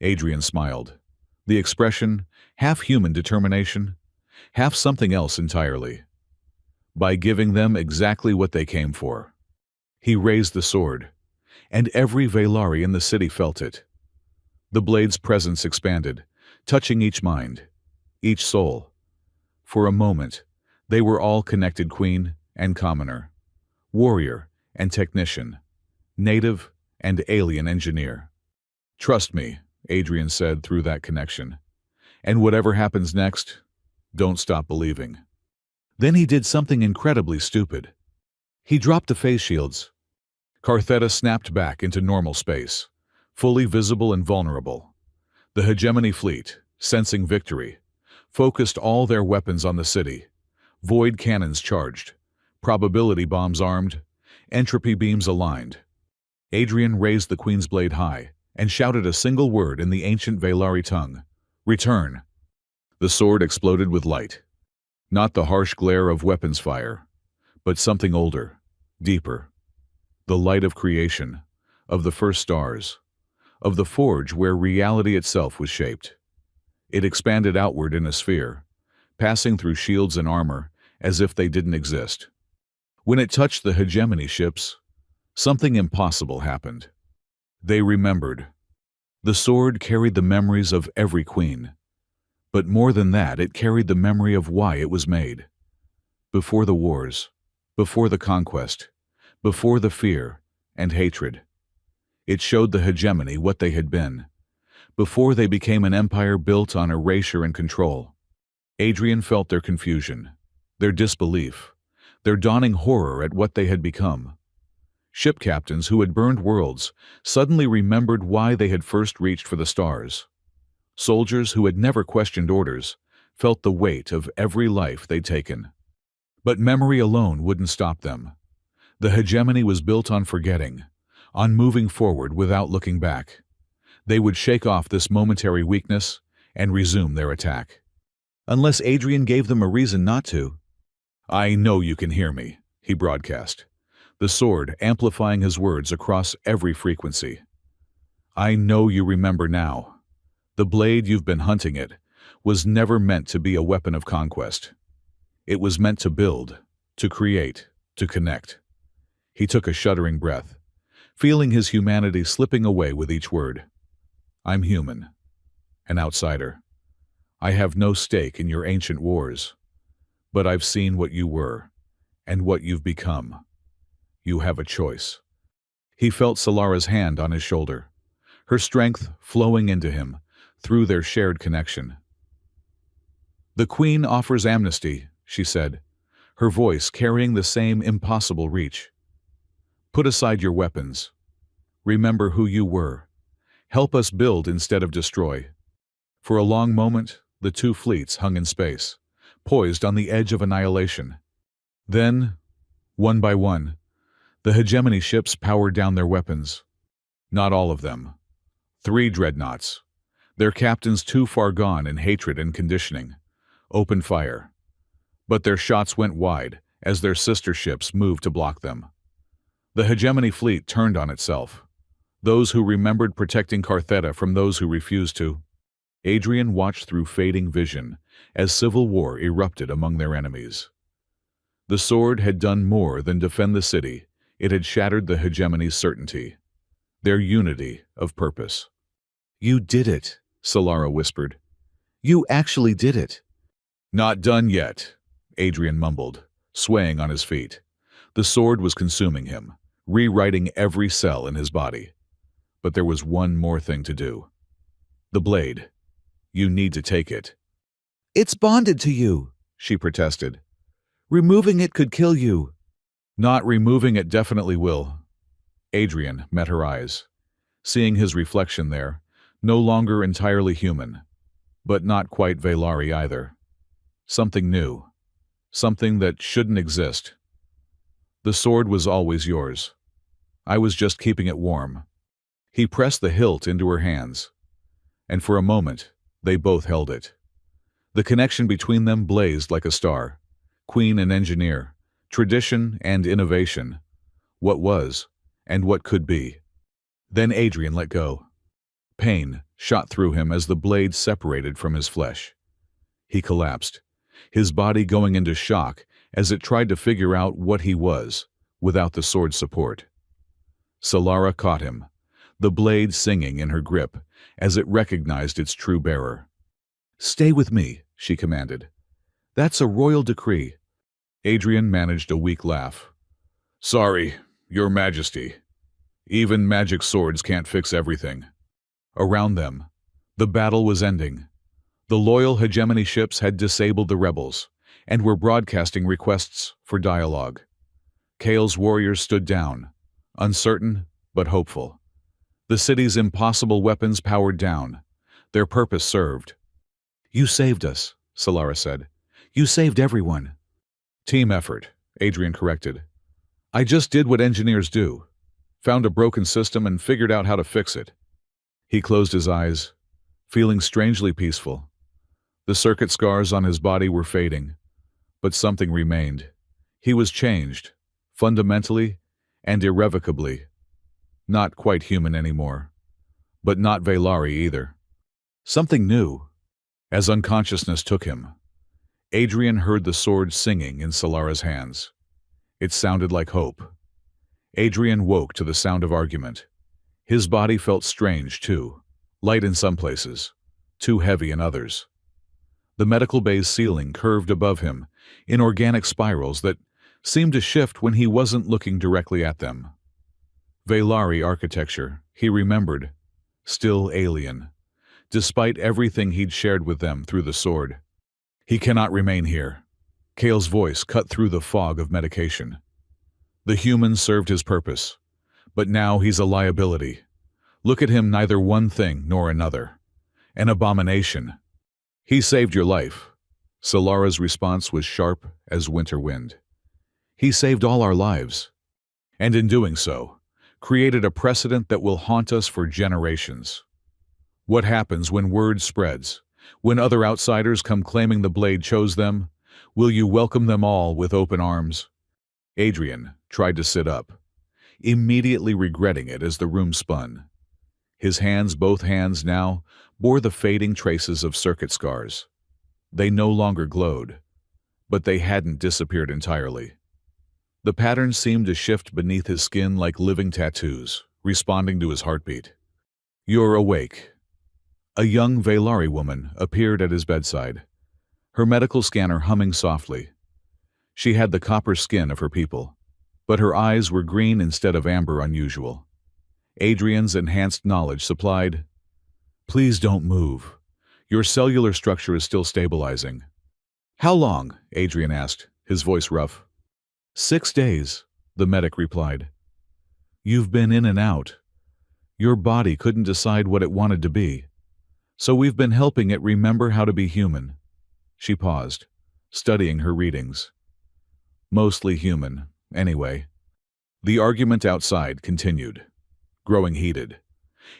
[SPEAKER 1] Adrian smiled. The expression, half human determination, half something else entirely. "By giving them exactly what they came for." He raised the sword, and every Velari in the city felt it. The blade's presence expanded, touching each mind, each soul. For a moment, they were all connected, queen and commoner. warrior and technician, native and alien engineer. Trust me, Adrian said through that connection. And whatever happens next, don't stop believing. Then he did something incredibly stupid. He dropped the phase shields. Cartheta snapped back into normal space, fully visible and vulnerable. The hegemony fleet, sensing victory, focused all their weapons on the city. Void cannons charged, probability bombs armed, entropy beams aligned. Adrian raised the Queen's blade high and shouted a single word in the ancient Velari tongue. Return. The sword exploded with light. Not the harsh glare of weapons fire, but something older, deeper. The light of creation, of the first stars, of the forge where reality itself was shaped. It expanded outward in a sphere, passing through shields and armor as if they didn't exist. When it touched the hegemony ships, something impossible happened. They remembered. The sword carried the memories of every queen. But more than that, it carried the memory of why it was made. Before the wars, before the conquest, before the fear and hatred. It showed the hegemony what they had been, before they became an empire built on erasure and control. Adrian felt their confusion, their disbelief, their dawning horror at what they had become. Ship captains who had burned worlds suddenly remembered why they had first reached for the stars. Soldiers who had never questioned orders felt the weight of every life they'd taken. But memory alone wouldn't stop them. The hegemony was built on forgetting, on moving forward without looking back. They would shake off this momentary weakness and resume their attack. Unless Adrian gave them a reason not to. I know you can hear me, he broadcast, the sword amplifying his words across every frequency. I know you remember now. The blade you've been hunting it was never meant to be a weapon of conquest. It was meant to build, to create, to connect. He took a shuddering breath, feeling his humanity slipping away with each word. I'm human, an outsider. I have no stake in your ancient wars, but I've seen what you were and what you've become. You have a choice. He felt Solara's hand on his shoulder, her strength flowing into him through their shared connection. The Queen offers amnesty, she said, her voice carrying the same impossible reach. Put aside your weapons. Remember who you were. Help us build instead of destroy. For a long moment, the two fleets hung in space, poised on the edge of annihilation. Then, one by one, the hegemony ships powered down their weapons. Not all of them. 3 dreadnoughts, their captains too far gone in hatred and conditioning, opened fire. But their shots went wide as their sister ships moved to block them. The hegemony fleet turned on itself. Those who remembered protecting Cartheta from those who refused to. Adrian watched through fading vision as civil war erupted among their enemies. The sword had done more than defend the city. It had shattered the hegemony's certainty, their unity of purpose. You did it, Solara whispered. You actually did it. Not done yet, Adrian mumbled, swaying on his feet. The sword was consuming him, rewriting every cell in his body. But there was one more thing to do. The blade. You need to take it. It's bonded to you, she protested. Removing it could kill you. Not removing it definitely will. Adrian met her eyes, seeing his reflection there, no longer entirely human, but not quite Velari either. Something new. Something that shouldn't exist. The sword was always yours. I was just keeping it warm. He pressed the hilt into her hands, and for a moment, they both held it. The connection between them blazed like a star. Queen and engineer, tradition and innovation, what was and what could be. Then Adrian let go. Pain shot through him as the blade separated from his flesh. He collapsed, his body going into shock as it tried to figure out what he was without the sword's support. Solara caught him, the blade singing in her grip as it recognized its true bearer. Stay with me, she commanded. That's a royal decree. Adrian managed a weak laugh. Sorry, Your Majesty. Even magic swords can't fix everything. Around them, the battle was ending. The loyal hegemony ships had disabled the rebels and were broadcasting requests for dialogue. Kale's warriors stood down, uncertain but hopeful. The city's impossible weapons powered down. Their purpose served. "You saved us," Solara said. "You saved everyone." "Team effort," Adrian corrected. "I just did what engineers do. Found a broken system and figured out how to fix it." He closed his eyes, feeling strangely peaceful. The circuit scars on his body were fading, but something remained. He was changed, fundamentally and irrevocably. Not quite human anymore, but not Velari either. Something new. As unconsciousness took him, Adrian heard the sword singing in Solara's hands. It sounded like hope. Adrian woke to the sound of argument. His body felt strange, too, light in some places, too heavy in others. The medical bay's ceiling curved above him in organic spirals that seemed to shift when he wasn't looking directly at them. Velari architecture, he remembered, still alien, despite everything he'd shared with them through the sword. "He cannot remain here." Kale's voice cut through the fog of medication. "The human served his purpose, but now he's a liability. Look at him, neither one thing nor another. An abomination." "He saved your life." Solara's response was sharp as winter wind. "He saved all our lives. And in doing so, created a precedent that will haunt us for generations. What happens when word spreads? When other outsiders come claiming the blade chose them? Will you welcome them all with open arms?" Adrian tried to sit up, immediately regretting it as the room spun. His hands, both hands now, bore the fading traces of circuit scars. They no longer glowed, but they hadn't disappeared entirely. The patterns seemed to shift beneath his skin like living tattoos, responding to his heartbeat. "You're awake." A young Velari woman appeared at his bedside, her medical scanner humming softly. She had the copper skin of her people, but her eyes were green instead of amber unusual. Adrian's enhanced knowledge supplied, "Please don't move. Your cellular structure is still stabilizing." "How long?" Adrian asked, his voice rough. 6 days, the medic replied. "You've been in and out. Your body couldn't decide what it wanted to be. So we've been helping it remember how to be human." She paused, studying her readings. Mostly human, anyway. The argument outside continued, growing heated.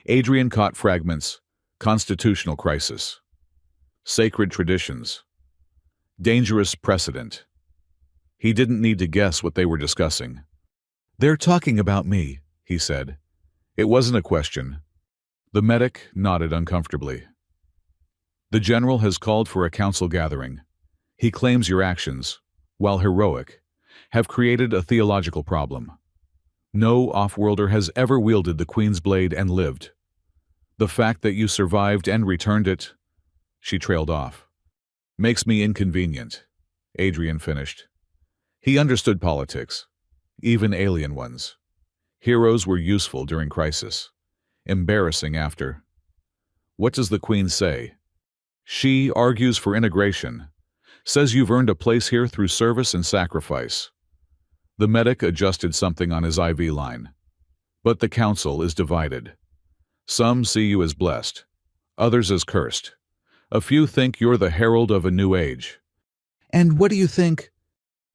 [SPEAKER 1] Adrian caught fragments: constitutional crisis, sacred traditions, dangerous precedent. He didn't need to guess what they were discussing. "They're talking about me," he said. It wasn't a question. The medic nodded uncomfortably. "The general has called for a council gathering. He claims your actions, while heroic, have created a theological problem. No off-worlder has ever wielded the Queen's blade and lived. The fact that you survived and returned it," she trailed off, "makes me inconvenient," Adrian finished. He understood politics, even alien ones. Heroes were useful during crisis, embarrassing after. "What does the Queen say?" "She argues for integration, says you've earned a place here through service and sacrifice." The medic adjusted something on his IV line. "But the council is divided. Some see you as blessed, others as cursed. A few think you're the herald of a new age." "And what do you think?"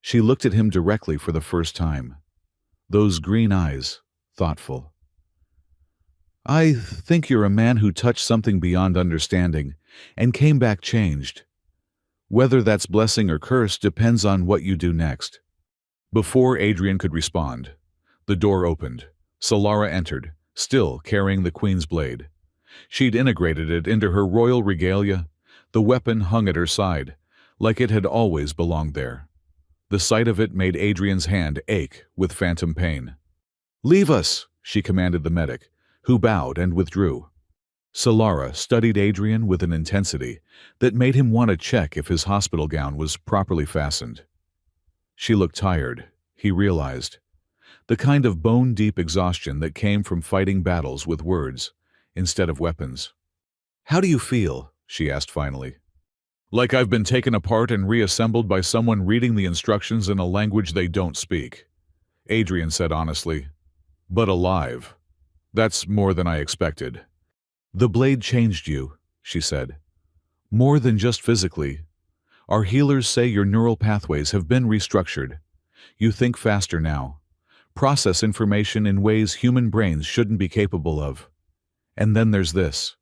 [SPEAKER 1] She looked at him directly for the first time. Those green eyes, thoughtful. "I think you're a man who touched something beyond understanding and came back changed. Whether that's blessing or curse depends on what you do next." Before Adrian could respond, the door opened. Solara entered, still carrying the Queen's blade. She'd integrated it into her royal regalia. The weapon hung at her side, like it had always belonged there. The sight of it made Adrian's hand ache with phantom pain. "Leave us," she commanded the medic, who bowed and withdrew. Solara studied Adrian with an intensity that made him want to check if his hospital gown was properly fastened. She looked tired, he realized, the kind of bone-deep exhaustion that came from fighting battles with words instead of weapons. "How do you feel?" she asked finally. "Like I've been taken apart and reassembled by someone reading the instructions in a language they don't speak," Adrian said honestly. "But alive. That's more than I expected." "The blade changed you," she said. "More than just physically. Our healers say your neural pathways have been restructured. You think faster now, process information in ways human brains shouldn't be capable of. And then there's this."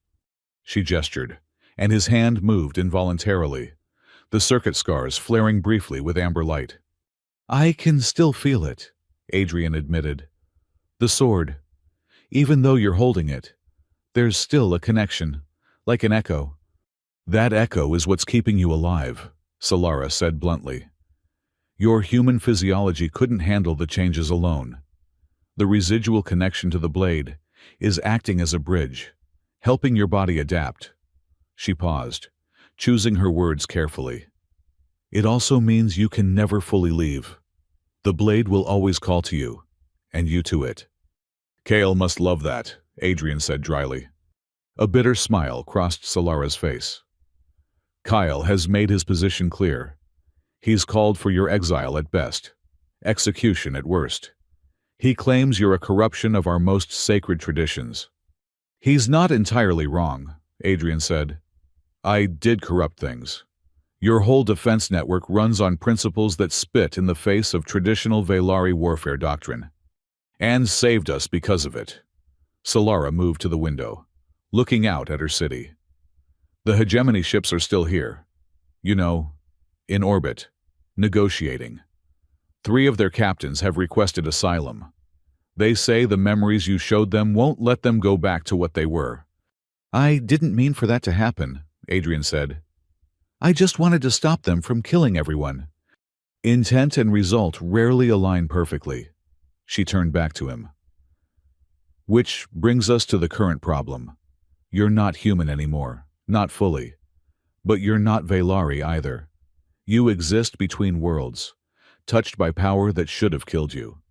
[SPEAKER 1] She gestured, and his hand moved involuntarily, the circuit scars flaring briefly with amber light. "I can still feel it," Adrian admitted. "The sword. Even though you're holding it, there's still a connection, like an echo." "That echo is what's keeping you alive," Solara said bluntly. "Your human physiology couldn't handle the changes alone. The residual connection to the blade is acting as a bridge, helping your body adapt." She paused, choosing her words carefully. "It also means you can never fully leave. The blade will always call to you, and you to it." "Kale must love that," Adrian said dryly. A bitter smile crossed Solara's face. "Kyle has made his position clear. He's called for your exile at best, execution at worst. He claims you're a corruption of our most sacred traditions." "He's not entirely wrong," Adrian said. "I did corrupt things. Your whole defense network runs on principles that spit in the face of traditional Velari warfare doctrine. And saved us because of it." Solara moved to the window, looking out at her city. "The hegemony ships are still here. You know, in orbit, negotiating. 3 of their captains have requested asylum. They say the memories you showed them won't let them go back to what they were." "I didn't mean for that to happen," Adrian said. "I just wanted to stop them from killing everyone." "Intent and result rarely align perfectly." She turned back to him. "Which brings us to the current problem. You're not human anymore, not fully. But you're not Velari either. You exist between worlds, touched by power that should have killed you.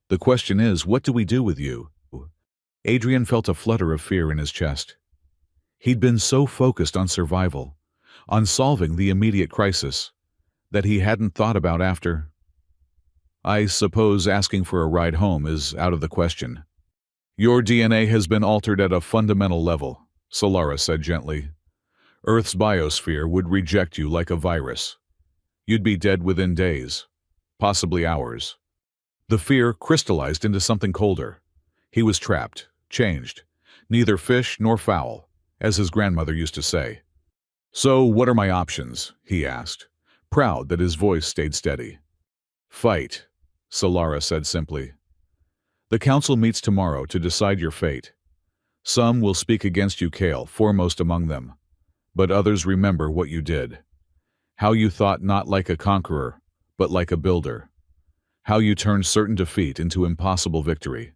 [SPEAKER 1] The question is, what do we do with you?" Adrian felt a flutter of fear in his chest. He'd been so focused on survival, on solving the immediate crisis, that he hadn't thought about after. "I suppose asking for a ride home is out of the question." "Your DNA has been altered at a fundamental level," Solara said gently. "Earth's biosphere would reject you like a virus. You'd be dead within days, possibly hours." The fear crystallized into something colder. He was trapped, changed, neither fish nor fowl, as his grandmother used to say. "So what are my options?" he asked, proud that his voice stayed steady. "Fight," Solara said simply. "The council meets tomorrow to decide your fate. Some will speak against you, Kale, foremost among them. But others remember what you did. How you thought not like a conqueror, but like a builder. How you turned certain defeat into impossible victory."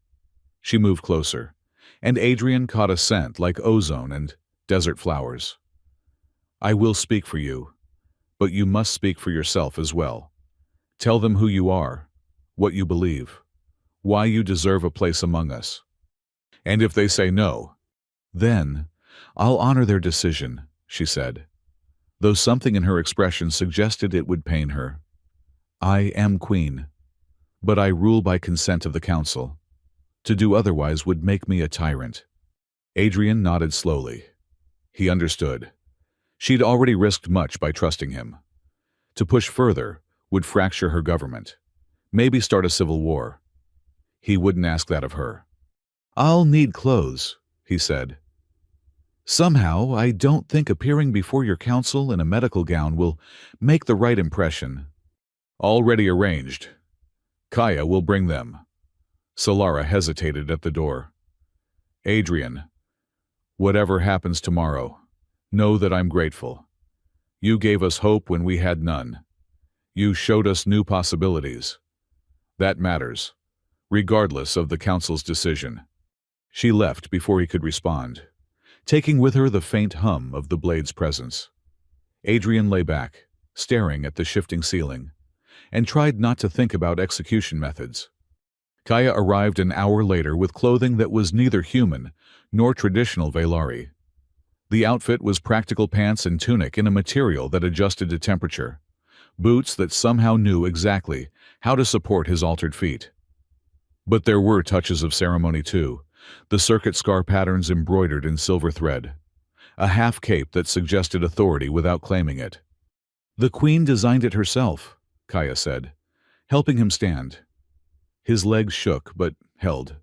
[SPEAKER 1] She moved closer, and Adrian caught a scent like ozone and desert flowers. "I will speak for you, but you must speak for yourself as well. Tell them who you are, what you believe, why you deserve a place among us. And if they say no, then I'll honor their decision," she said, though something in her expression suggested it would pain her. "I am queen, but I rule by consent of the council. To do otherwise would make me a tyrant." Adrian nodded slowly. He understood. She'd already risked much by trusting him. To push further would fracture her government, maybe start a civil war. He wouldn't ask that of her. "I'll need clothes," he said. "Somehow, I don't think appearing before your council in a medical gown will make the right impression." "Already arranged. Kaya will bring them." Solara hesitated at the door. "Adrian, whatever happens tomorrow, know that I'm grateful. You gave us hope when we had none. You showed us new possibilities. That matters, regardless of the council's decision." She left before he could respond, taking with her the faint hum of the blade's presence. Adrian lay back, staring at the shifting ceiling, and tried not to think about execution methods. Kaya arrived an hour later with clothing that was neither human nor traditional Velari. The outfit was practical pants and tunic in a material that adjusted to temperature, boots that somehow knew exactly how to support his altered feet. But there were touches of ceremony too, the circuit scar patterns embroidered in silver thread, a half cape that suggested authority without claiming it. "The queen designed it herself," Kaya said, helping him stand. His legs shook but held.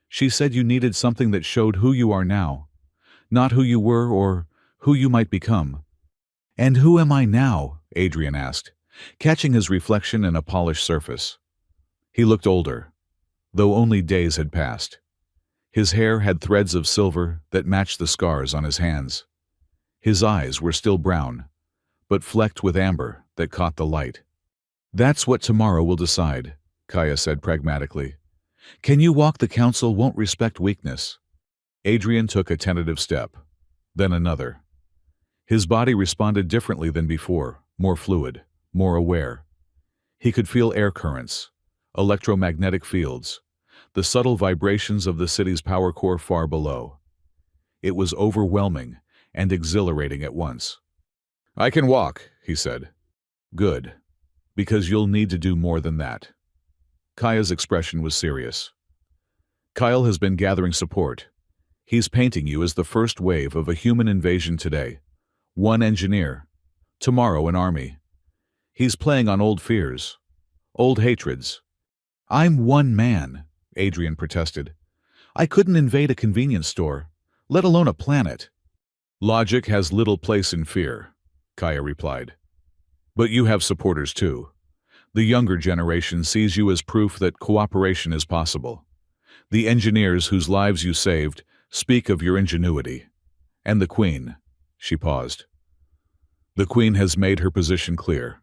[SPEAKER 1] "She said you needed something that showed who you are now, not who you were or who you might become." "And who am I now?" Adrian asked, catching his reflection in a polished surface. He looked older, though only days had passed. His hair had threads of silver that matched the scars on his hands. His eyes were still brown, but flecked with amber that caught the light. "That's what tomorrow will decide," Kaya said pragmatically. "Can you walk? The council won't respect weakness." Adrian took a tentative step, then another. His body responded differently than before, more fluid, more aware. He could feel air currents, electromagnetic fields, the subtle vibrations of the city's power core far below. It was overwhelming and exhilarating at once. "I can walk," he said. "Good, because you'll need to do more than that." Kaya's expression was serious. "Kyle has been gathering support. He's painting you as the first wave of a human invasion today. One engineer. Tomorrow an army. He's playing on old fears, old hatreds." "I'm one man," Adrian protested. "I couldn't invade a convenience store, let alone a planet." "Logic has little place in fear," Kaya replied. "But you have supporters too. The younger generation sees you as proof that cooperation is possible. The engineers whose lives you saved speak of your ingenuity. And the Queen," she paused. "The Queen has made her position clear."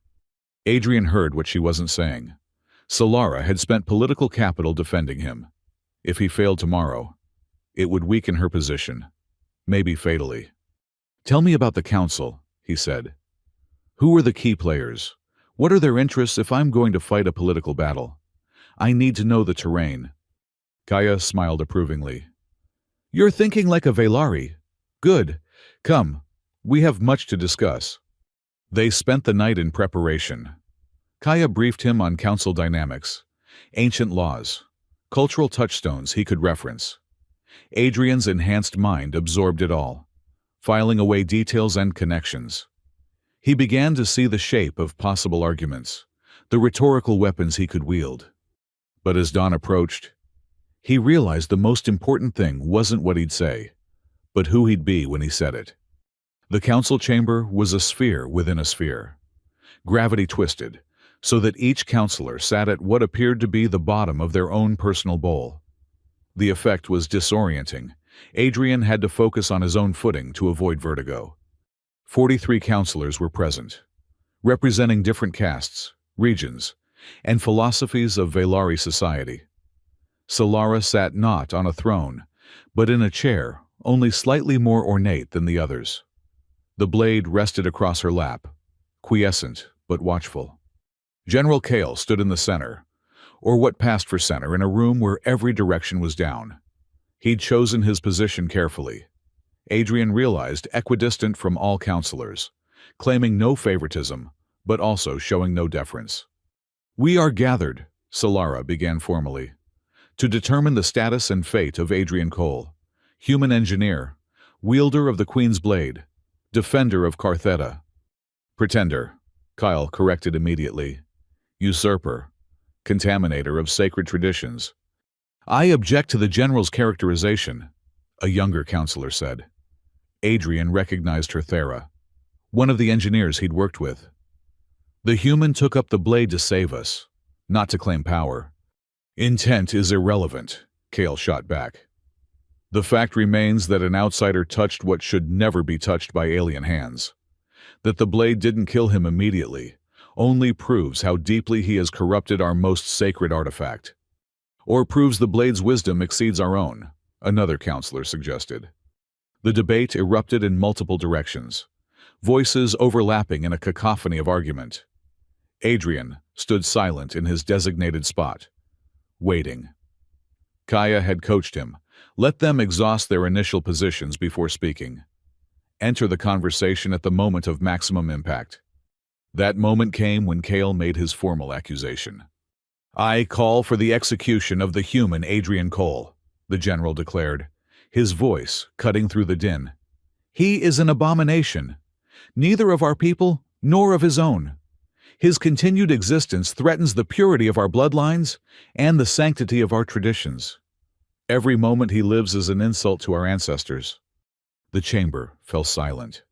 [SPEAKER 1] Adrian heard what she wasn't saying. Solara had spent political capital defending him. If he failed tomorrow, it would weaken her position, maybe fatally. "Tell me about the council," he said. "Who are the key players? What are their interests if I'm going to fight a political battle? I need to know the terrain." Kaya smiled approvingly. "You're thinking like a Velari. Good. Come, we have much to discuss." They spent the night in preparation. Kaya briefed him on council dynamics, ancient laws, cultural touchstones he could reference. Adrian's enhanced mind absorbed it all, filing away details and connections. He began to see the shape of possible arguments, the rhetorical weapons he could wield. But as dawn approached, he realized the most important thing wasn't what he'd say, but who he'd be when he said it. The council chamber was a sphere within a sphere. Gravity twisted, so that each counselor sat at what appeared to be the bottom of their own personal bowl. The effect was disorienting. Adrian had to focus on his own footing to avoid vertigo. 43 counselors were present, representing different castes, regions, and philosophies of Velari society. Solara sat not on a throne, but in a chair only slightly more ornate than the others. The blade rested across her lap, quiescent but watchful. General Kale stood in the center, or what passed for center, in a room where every direction was down. He'd chosen his position carefully. Adrian realized equidistant from all counselors, claiming no favoritism, but also showing no deference. "We are gathered," Solara began formally, "to determine the status and fate of Adrian Cole, human engineer, wielder of the Queen's blade, defender of Cartheta." "Pretender," Kyle corrected immediately. "Usurper, contaminator of sacred traditions." "I object to the general's characterization," a younger counselor said. Adrian recognized her Thera, one of the engineers he'd worked with. "The human took up the blade to save us, not to claim power." "Intent is irrelevant," Kale shot back. "The fact remains that an outsider touched what should never be touched by alien hands. That the blade didn't kill him immediately only proves how deeply he has corrupted our most sacred artifact. Or proves the blade's wisdom exceeds our own," another counselor suggested. The debate erupted in multiple directions, voices overlapping in a cacophony of argument. Adrian stood silent in his designated spot, waiting. Kaya had coached him. Let them exhaust their initial positions before speaking. Enter the conversation at the moment of maximum impact. That moment came when Kale made his formal accusation. "I call for the execution of the human Adrian Cole," the general declared, his voice cutting through the din. "He is an abomination, neither of our people nor of his own. His continued existence threatens the purity of our bloodlines and the sanctity of our traditions. Every moment he lives is an insult to our ancestors." The chamber fell silent.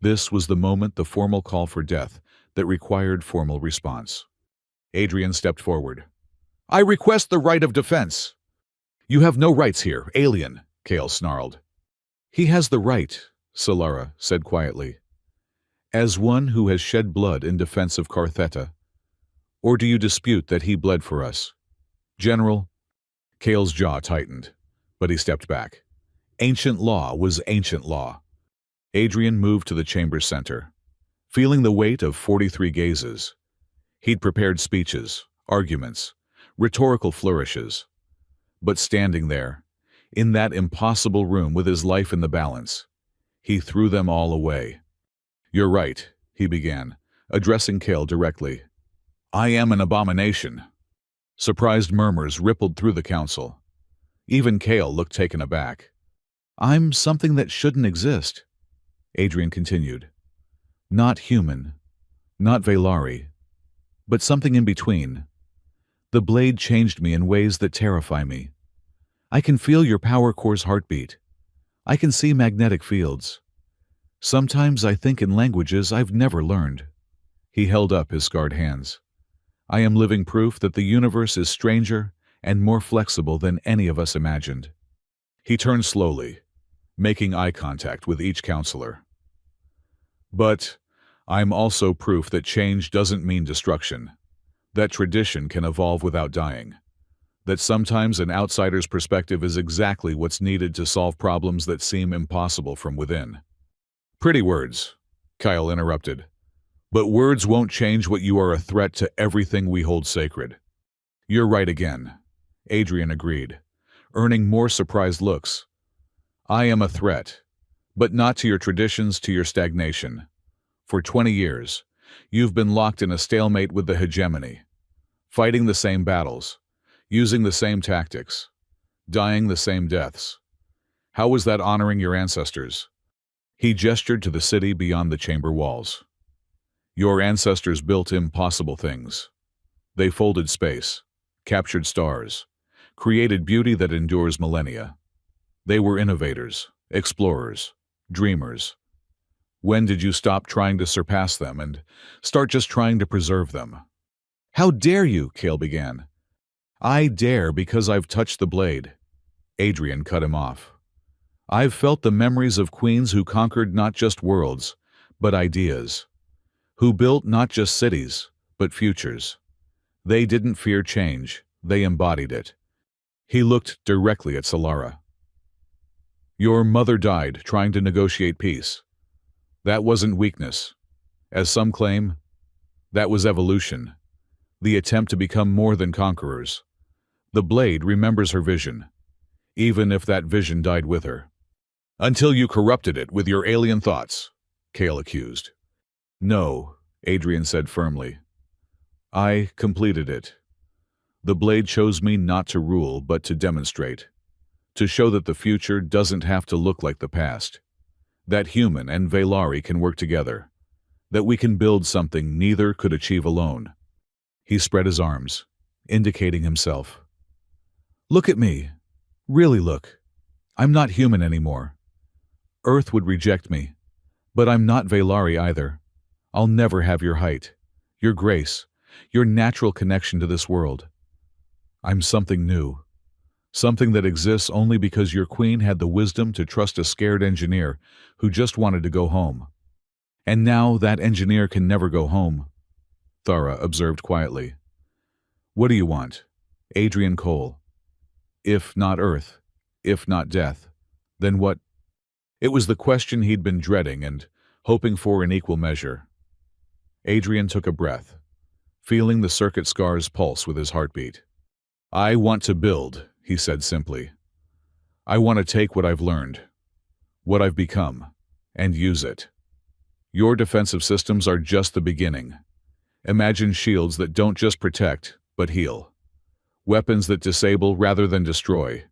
[SPEAKER 1] This was the moment, the formal call for death, that required formal response. Adrian stepped forward. "I request the right of defense." "You have no rights here, alien," Kale snarled. "He has the right," Solara said quietly. "As one who has shed blood in defense of Cartheta. Or do you dispute that he bled for us?" "General." Kale's jaw tightened, but he stepped back. Ancient law was ancient law. Adrian moved to the chamber's center, feeling the weight of 43 gazes. He'd prepared speeches, arguments, rhetorical flourishes. But standing there, in that impossible room with his life in the balance, he threw them all away. "You're right," he began, addressing Kale directly. "I am an abomination." Surprised murmurs rippled through the council. Even Kale looked taken aback. "I'm something that shouldn't exist," Adrian continued. "Not human, not Velari, but something in between. The blade changed me in ways that terrify me. I can feel your power core's heartbeat. I can see magnetic fields. Sometimes I think in languages I've never learned." He held up his scarred hands. "I am living proof that the universe is stranger and more flexible than any of us imagined." He turned slowly, making eye contact with each counselor. "But I'm also proof that change doesn't mean destruction, that tradition can evolve without dying, that sometimes an outsider's perspective is exactly what's needed to solve problems that seem impossible from within." "Pretty words," Kyle interrupted. "But words won't change what you are, a threat to everything we hold sacred." "You're right again," Adrian agreed, earning more surprised looks. "I am a threat, but not to your traditions, to your stagnation. For 20 years, you've been locked in a stalemate with the hegemony, fighting the same battles, using the same tactics, dying the same deaths. How was that honoring your ancestors?" He gestured to the city beyond the chamber walls. "Your ancestors built impossible things. They folded space, captured stars, created beauty that endures millennia. They were innovators, explorers, dreamers. When did you stop trying to surpass them and start just trying to preserve them?" "How dare you?" Kale began. "I dare because I've touched the blade." Adrian cut him off. "I've felt the memories of queens who conquered not just worlds, but ideas. Who built not just cities, but futures. They didn't fear change, they embodied it." He looked directly at Solara. "Your mother died trying to negotiate peace. That wasn't weakness. As some claim, that was evolution, the attempt to become more than conquerors. The blade remembers her vision, even if that vision died with her." "Until you corrupted it with your alien thoughts," Kale accused. "No," Adrian said firmly. "I completed it. The blade chose me not to rule, but to demonstrate, to show that the future doesn't have to look like the past, that human and Velari can work together, that we can build something neither could achieve alone." He spread his arms, indicating himself. "Look at me. Really look. I'm not human anymore. Earth would reject me, but I'm not Velari either. I'll never have your height, your grace, your natural connection to this world. I'm something new, something that exists only because your queen had the wisdom to trust a scared engineer who just wanted to go home. And now that engineer can never go home," Thara observed quietly. "What do you want, Adrian Cole? If not Earth, if not death, then what?" It was the question he'd been dreading and hoping for in equal measure. Adrian took a breath, feeling the circuit scars pulse with his heartbeat. "I want to build," he said simply. I want to take what I've learned, what I've become, and use it. Your defensive systems are just the beginning. Imagine shields that don't just protect, but heal. Weapons that disable rather than destroy.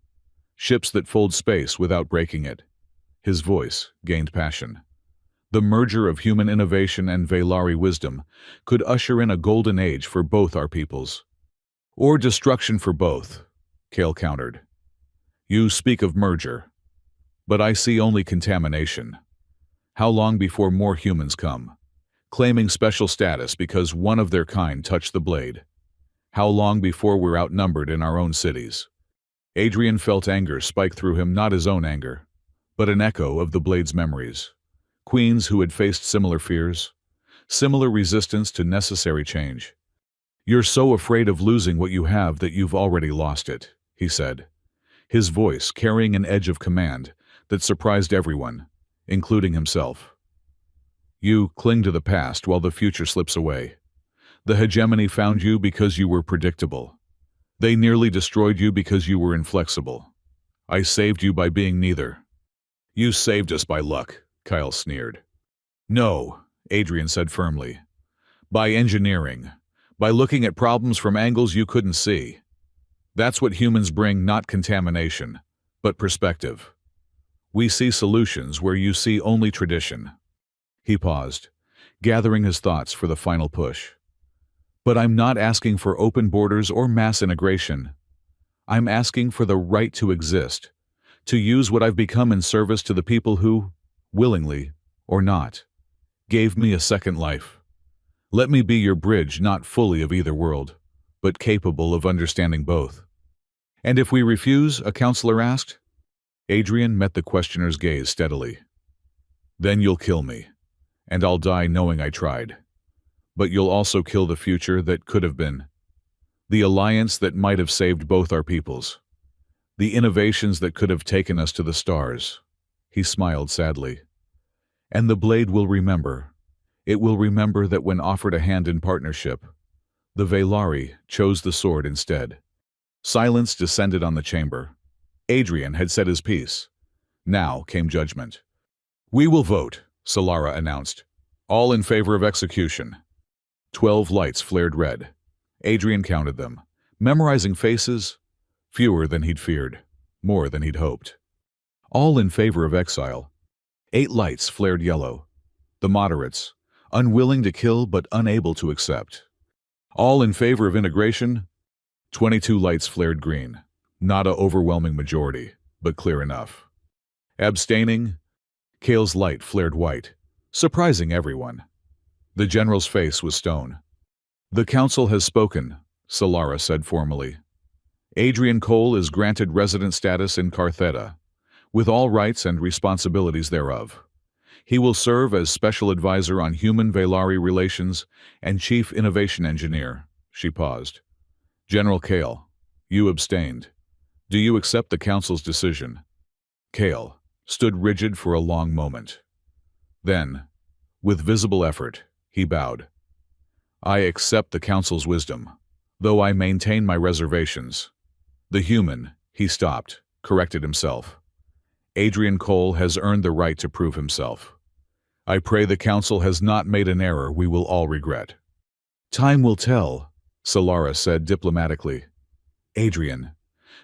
[SPEAKER 1] Ships that fold space without breaking it. His voice gained passion. The merger of human innovation and Veilari wisdom could usher in a golden age for both our peoples. Or destruction for both, Kale countered. You speak of merger, but I see only contamination. How long before more humans come, claiming special status because one of their kind touched the blade? How long before we're outnumbered in our own cities? Adrian felt anger spike through him, not his own anger, but an echo of the blade's memories. Queens who had faced similar fears, similar resistance to necessary change. You're so afraid of losing what you have that you've already lost it, he said, his voice carrying an edge of command that surprised everyone, including himself. You cling to the past while the future slips away. The hegemony found you because you were predictable. They nearly destroyed you because you were inflexible. I saved you by being neither. You saved us by luck, Kyle sneered. No, Adrian said firmly. By engineering. By looking at problems from angles you couldn't see. That's what humans bring, not contamination, but perspective. We see solutions where you see only tradition. He paused, gathering his thoughts for the final push. But I'm not asking for open borders or mass integration. I'm asking for the right to exist, to use what I've become in service to the people who, willingly or not, gave me a second life. Let me be your bridge, not fully of either world, but capable of understanding both. And if we refuse, a counselor asked. Adrian met the questioner's gaze steadily. Then you'll kill me, and I'll die knowing I tried. But you'll also kill the future that could have been. The alliance that might have saved both our peoples. The innovations that could have taken us to the stars. He smiled sadly. And the blade will remember. It will remember that when offered a hand in partnership, the Veilari chose the sword instead. Silence descended on the chamber. Adrian had said his piece. Now came judgment. We will vote, Solara announced. All in favor of execution. 12 lights flared red. Adrian counted them, memorizing faces, fewer than he'd feared, more than he'd hoped. All in favor of exile. 8 lights flared yellow. The moderates, unwilling to kill but unable to accept. All in favor of integration. 22 lights flared green. Not an overwhelming majority, but clear enough. Abstaining. Kale's light flared white, surprising everyone. The general's face was stone. The council has spoken, Solara said formally. Adrian Cole is granted resident status in Cartheta, with all rights and responsibilities thereof. He will serve as special advisor on human Veilari relations and chief innovation engineer. She paused. General Kale, you abstained. Do you accept the council's decision? Kale stood rigid for a long moment. Then, with visible effort, he bowed. I accept the council's wisdom, though I maintain my reservations. The human, he stopped, corrected himself. Adrian Cole has earned the right to prove himself. I pray the council has not made an error we will all regret. Time will tell, Solara said diplomatically. Adrian,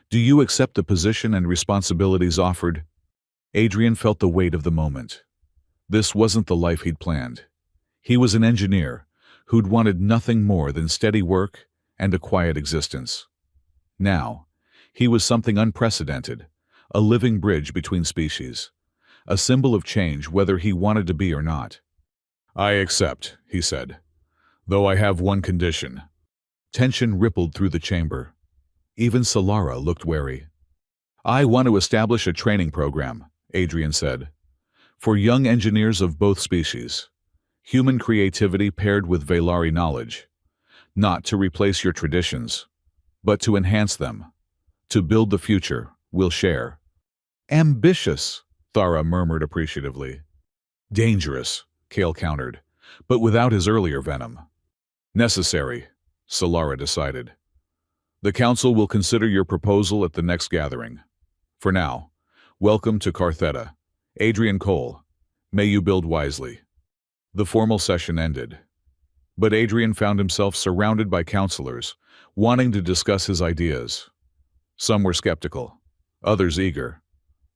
[SPEAKER 1] do you accept the position and responsibilities offered? Adrian felt the weight of the moment. This wasn't the life he'd planned. He was an engineer who'd wanted nothing more than steady work and a quiet existence. Now, he was something unprecedented, a living bridge between species, a symbol of change whether he wanted to be or not. I accept, he said, though I have one condition. Tension rippled through the chamber. Even Solara looked wary. I want to establish a training program, Adrian said, for young engineers of both species. Human creativity paired with Veilari knowledge, not to replace your traditions, but to enhance them, to build the future we'll share. Ambitious, Thara murmured appreciatively. Dangerous, Kale countered, but without his earlier venom. Necessary, Solara decided. The council will consider your proposal at the next gathering. For now, welcome to Cartheta. Adrian Cole, may you build wisely." The formal session ended, but Adrian found himself surrounded by counselors, wanting to discuss his ideas. Some were skeptical, others eager,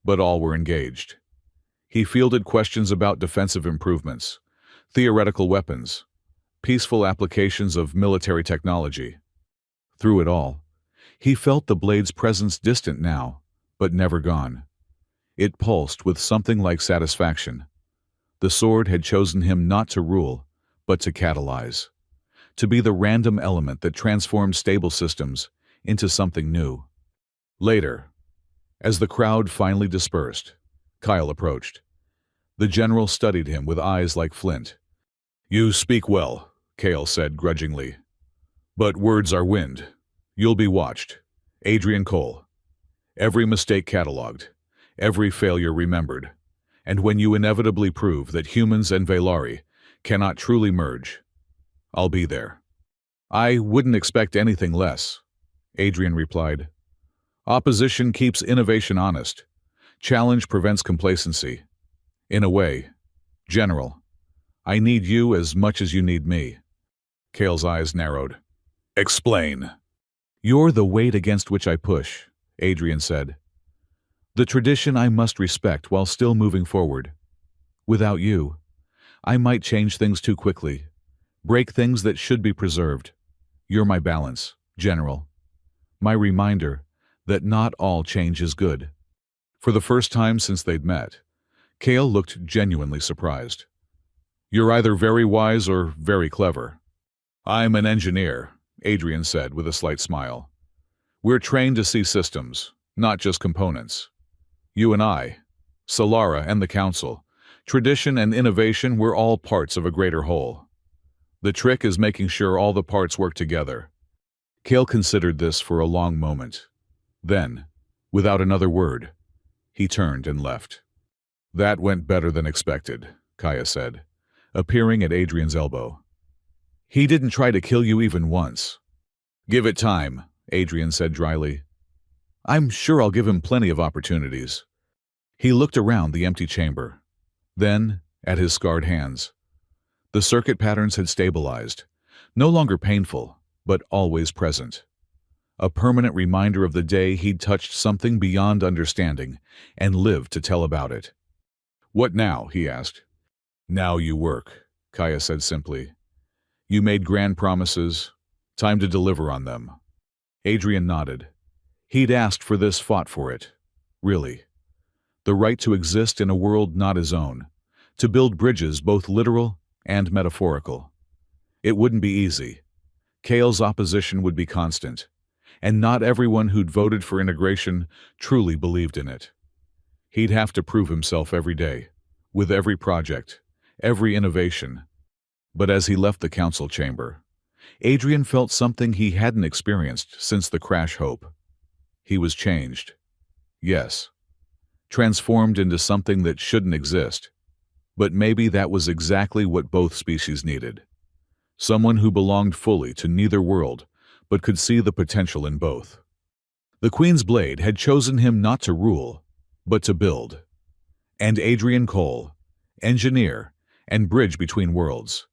[SPEAKER 1] but all were engaged. He fielded questions about defensive improvements, theoretical weapons, peaceful applications of military technology. Through it all, he felt the blade's presence distant now, but never gone. It pulsed with something like satisfaction. The sword had chosen him not to rule, but to catalyze, to be the random element that transformed stable systems into something new. Later, as the crowd finally dispersed, Kyle approached. The general studied him with eyes like flint. "You speak well," Kyle said grudgingly. "But words are wind. You'll be watched. Adrian Cole. Every mistake catalogued, every failure remembered. And when you inevitably prove that humans and Velari cannot truly merge, I'll be there." "I wouldn't expect anything less," Adrian replied. "Opposition keeps innovation honest. Challenge prevents complacency. In a way, General, I need you as much as you need me." Kale's eyes narrowed. "Explain." "You're the weight against which I push," Adrian said. "The tradition I must respect while still moving forward. Without you, I might change things too quickly, break things that should be preserved. You're my balance, General. My reminder that not all change is good." For the first time since they'd met, Kale looked genuinely surprised. "You're either very wise or very clever." "I'm an engineer," Adrian said with a slight smile. "We're trained to see systems, not just components. You and I, Solara and the Council, tradition and innovation, we're all parts of a greater whole. The trick is making sure all the parts work together." Kale considered this for a long moment. Then, without another word, he turned and left. "That went better than expected," Kaya said, appearing at Adrian's elbow. "He didn't try to kill you even once." "Give it time," Adrian said dryly. "I'm sure I'll give him plenty of opportunities." He looked around the empty chamber, then at his scarred hands. The circuit patterns had stabilized, no longer painful, but always present. A permanent reminder of the day he'd touched something beyond understanding and lived to tell about it. "What now?" he asked. "Now you work," Kaya said simply. "You made grand promises. Time to deliver on them." Adrian nodded. He'd asked for this, fought for it. Really. The right to exist in a world not his own, to build bridges both literal and metaphorical. It wouldn't be easy. Kale's opposition would be constant, and not everyone who'd voted for integration truly believed in it. He'd have to prove himself every day, with every project, every innovation. But as he left the council chamber, Adrian felt something he hadn't experienced since the crash hope. He was changed. Yes. Transformed into something that shouldn't exist. But maybe that was exactly what both species needed. Someone who belonged fully to neither world, but could see the potential in both. The Queen's Blade had chosen him not to rule, but to build. And Adrian Cole, engineer and bridge between worlds,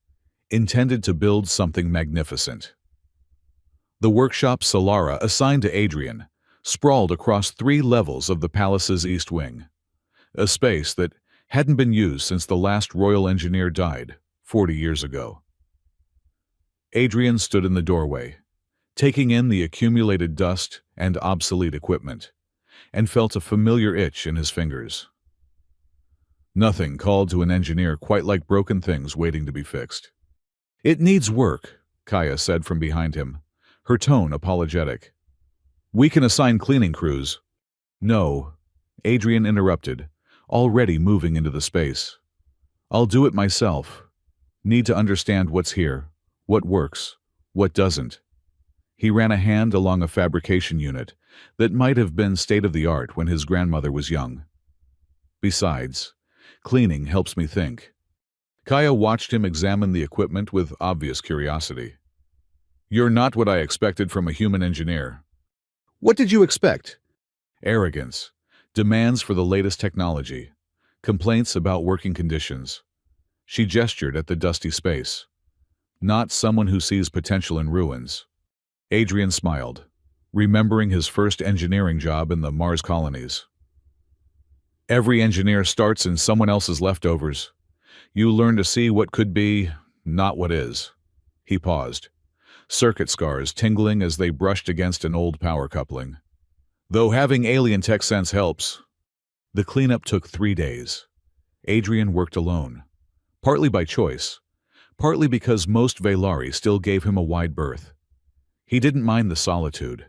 [SPEAKER 1] intended to build something magnificent. The workshop Solara assigned to Adrian sprawled across 3 levels of the palace's east wing, a space that hadn't been used since the last royal engineer died 40 years ago. Adrian stood in the doorway, taking in the accumulated dust and obsolete equipment, and felt a familiar itch in his fingers. Nothing called to an engineer quite like broken things waiting to be fixed. "It needs work," Kaya said from behind him, her tone apologetic. "We can assign cleaning crews." "No," Adrian interrupted, already moving into the space. "I'll do it myself. Need to understand what's here, what works, what doesn't." He ran a hand along a fabrication unit that might have been state-of-the-art when his grandmother was young. "Besides, cleaning helps me think." Kaya watched him examine the equipment with obvious curiosity. You're not what I expected from a human engineer. What did you expect? Arrogance, demands for the latest technology, complaints about working conditions. She gestured at the dusty space. Not someone who sees potential in ruins. Adrian smiled, remembering his first engineering job in the Mars colonies. Every engineer starts in someone else's leftovers. You learn to see what could be, not what is. He paused, circuit scars tingling as they brushed against an old power coupling. Though having alien tech sense helps. The cleanup took 3 days. Adrian worked alone, partly by choice, partly because most Velari still gave him a wide berth. He didn't mind the solitude.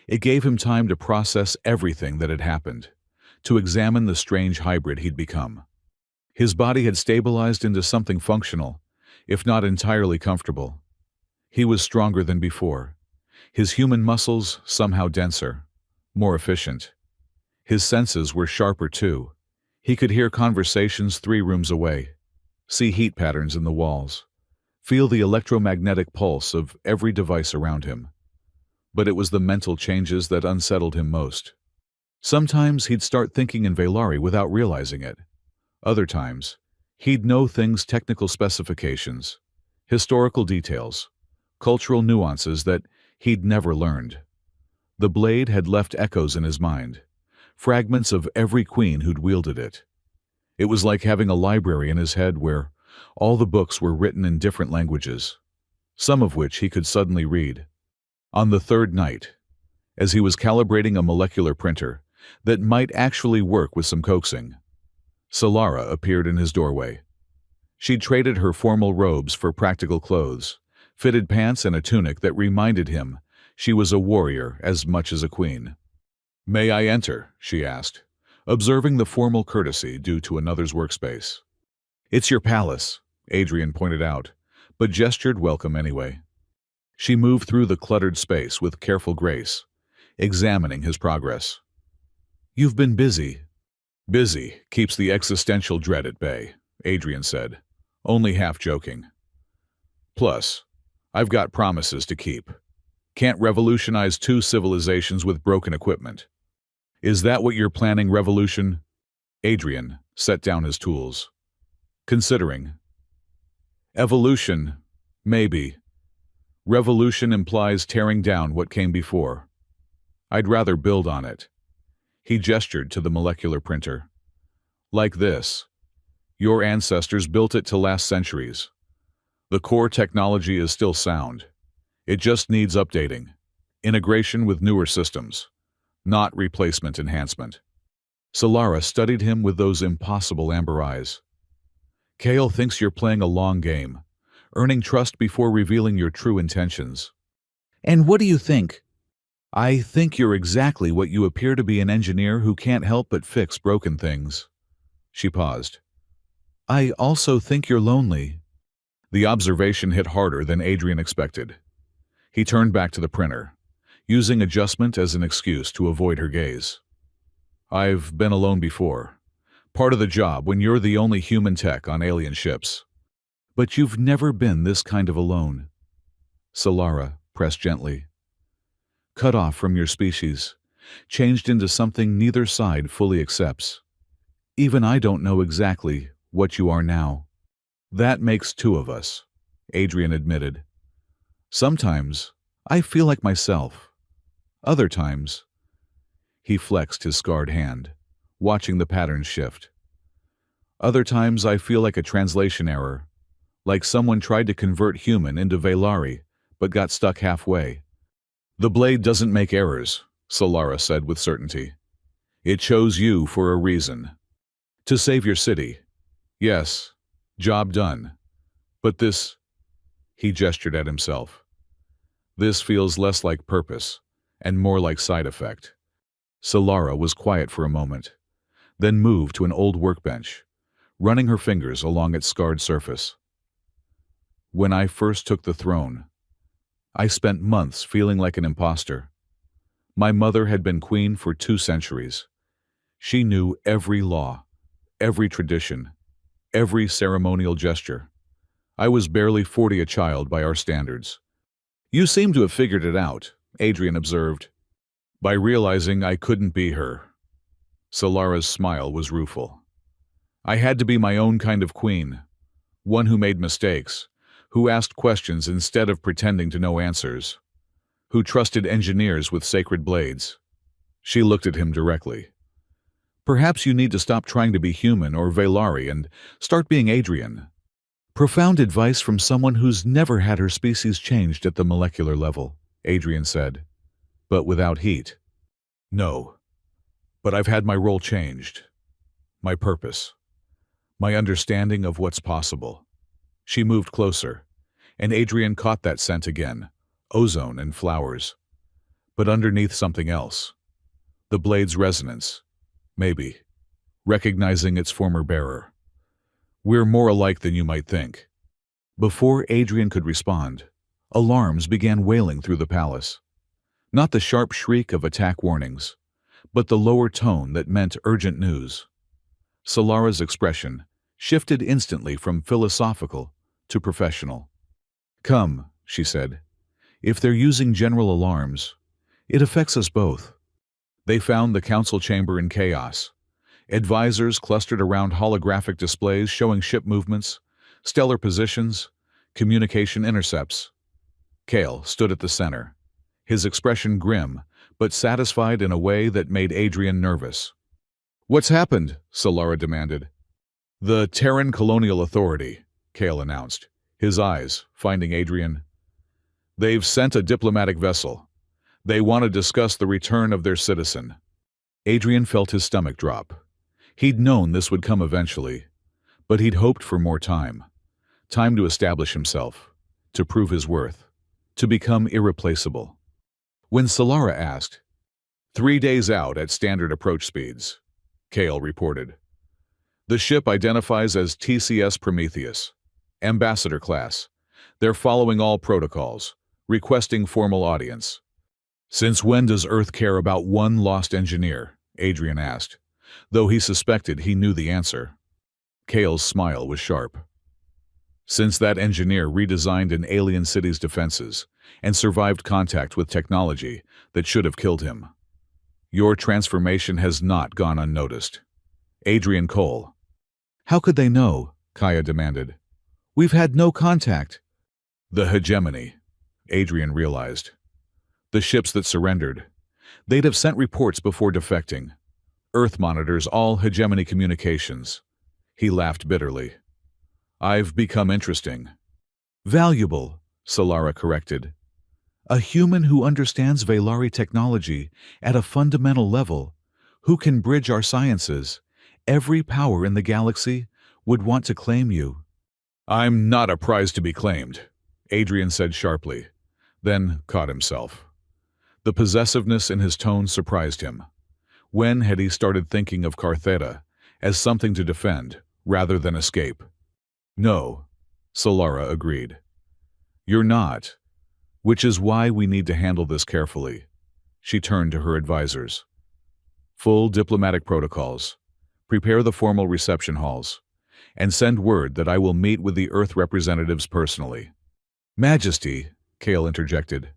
[SPEAKER 1] It gave him time to process everything that had happened, to examine the strange hybrid he'd become. His body had stabilized into something functional, if not entirely comfortable. He was stronger than before. His human muscles somehow denser, more efficient. His senses were sharper too. He could hear conversations 3 rooms away, see heat patterns in the walls, feel the electromagnetic pulse of every device around him. But it was the mental changes that unsettled him most. Sometimes he'd start thinking in Velari without realizing it. Other times, he'd know things, technical specifications, historical details, cultural nuances that he'd never learned. The blade had left echoes in his mind, fragments of every queen who'd wielded it. It was like having a library in his head where all the books were written in different languages, some of which he could suddenly read. On the 3rd night, as he was calibrating a molecular printer that might actually work with some coaxing, Solara appeared in his doorway. She'd traded her formal robes for practical clothes, fitted pants and a tunic that reminded him she was a warrior as much as a queen. "May I enter?" she asked, observing the formal courtesy due to another's workspace. "It's your palace," Adrian pointed out, but gestured welcome anyway. She moved through the cluttered space with careful grace, examining his progress. "You've been busy." "Busy keeps the existential dread at bay," Adrian said, only half joking. "Plus, I've got promises to keep. Can't revolutionize 2 civilizations with broken equipment." "Is that what you're planning, revolution?" Adrian set down his tools. "Considering. Evolution, maybe. Revolution implies tearing down what came before. I'd rather build on it." He gestured to the molecular printer. "Like this. Your ancestors built it to last centuries. The core technology is still sound. It just needs updating, integration with newer systems, not replacement enhancement." Solara studied him with those impossible amber eyes. "Kale thinks you're playing a long game, earning trust before revealing your true intentions." "And what do you think?" "I think you're exactly what you appear to be, an engineer who can't help but fix broken things." She paused. "I also think you're lonely." The observation hit harder than Adrian expected. He turned back to the printer, using adjustment as an excuse to avoid her gaze. "I've been alone before. Part of the job when you're the only human tech on alien ships. But you've never been this kind of alone." Solara pressed gently. "Cut off from your species, changed into something neither side fully accepts. Even I don't know exactly what you are now." "That makes 2 of us," Adrian admitted. "Sometimes I feel like myself. Other times—" He flexed his scarred hand, watching the patterns shift. "Other times I feel like a translation error, like someone tried to convert human into Velari, but got stuck halfway." "The blade doesn't make errors," Solara said with certainty. "It chose you for a reason. To save your city. Yes, job done. But this—" he gestured at himself. "This feels less like purpose and more like side effect." Solara was quiet for a moment, then moved to an old workbench, running her fingers along its scarred surface. "When I first took the throne, I spent months feeling like an imposter. My mother had been queen for 2 centuries. She knew every law, every tradition, every ceremonial gesture. I was barely 40, a child by our standards. You seem to have figured it out, Adrian observed. By realizing I couldn't be her. Solara's smile was rueful. I had to be my own kind of queen, one who made mistakes, who asked questions instead of pretending to know answers, who trusted engineers with sacred blades. She looked at him directly. Perhaps you need to stop trying to be human or Velari and start being Adrian. Profound advice from someone who's never had her species changed at the molecular level, Adrian said, but without heat. No, but I've had my role changed. My purpose. My understanding of what's possible. She moved closer, and Adrian caught that scent again, ozone and flowers. But underneath something else. The blade's resonance. Maybe. Recognizing its former bearer. We're more alike than you might think. Before Adrian could respond, alarms began wailing through the palace. Not the sharp shriek of attack warnings, but the lower tone that meant urgent news. Solara's expression shifted instantly from philosophical to professional. Come, she said. If they're using general alarms, it affects us both. They found the council chamber in chaos. Advisors clustered around holographic displays showing ship movements, stellar positions, communication intercepts. Kale stood at the center, his expression grim, but satisfied in a way that made Adrian nervous. What's happened? Solara demanded. The Terran Colonial Authority, Kale announced, his eyes finding Adrian. They've sent a diplomatic vessel. They want to discuss the return of their citizen. Adrian felt his stomach drop. He'd known this would come eventually, but he'd hoped for more time. Time to establish himself, to prove his worth, to become irreplaceable. When Solara asked, 3 days out at standard approach speeds, Kale reported. The ship identifies as TCS Prometheus, Ambassador class. They're following all protocols, requesting formal audience. Since when does Earth care about one lost engineer? Adrian asked, though he suspected he knew the answer. Kale's smile was sharp. Since that engineer redesigned an alien city's defenses and survived contact with technology that should have killed him. Your transformation has not gone unnoticed. Adrian Cole. How could they know? Kaya demanded. We've had no contact. The hegemony, Adrian realized. The ships that surrendered. They'd have sent reports before defecting. Earth monitors all hegemony communications. He laughed bitterly. I've become interesting. Valuable, Solara corrected. A human who understands Velari technology at a fundamental level, who can bridge our sciences. Every power in the galaxy would want to claim you. I'm not a prize to be claimed, Adrian said sharply, then caught himself. The possessiveness in his tone surprised him. When had he started thinking of Cartheta as something to defend rather than escape? No, Solara agreed. You're not, which is why we need to handle this carefully. She turned to her advisors. Full diplomatic protocols. Prepare the formal reception halls, and send word that I will meet with the Earth representatives personally. Majesty, Kale interjected.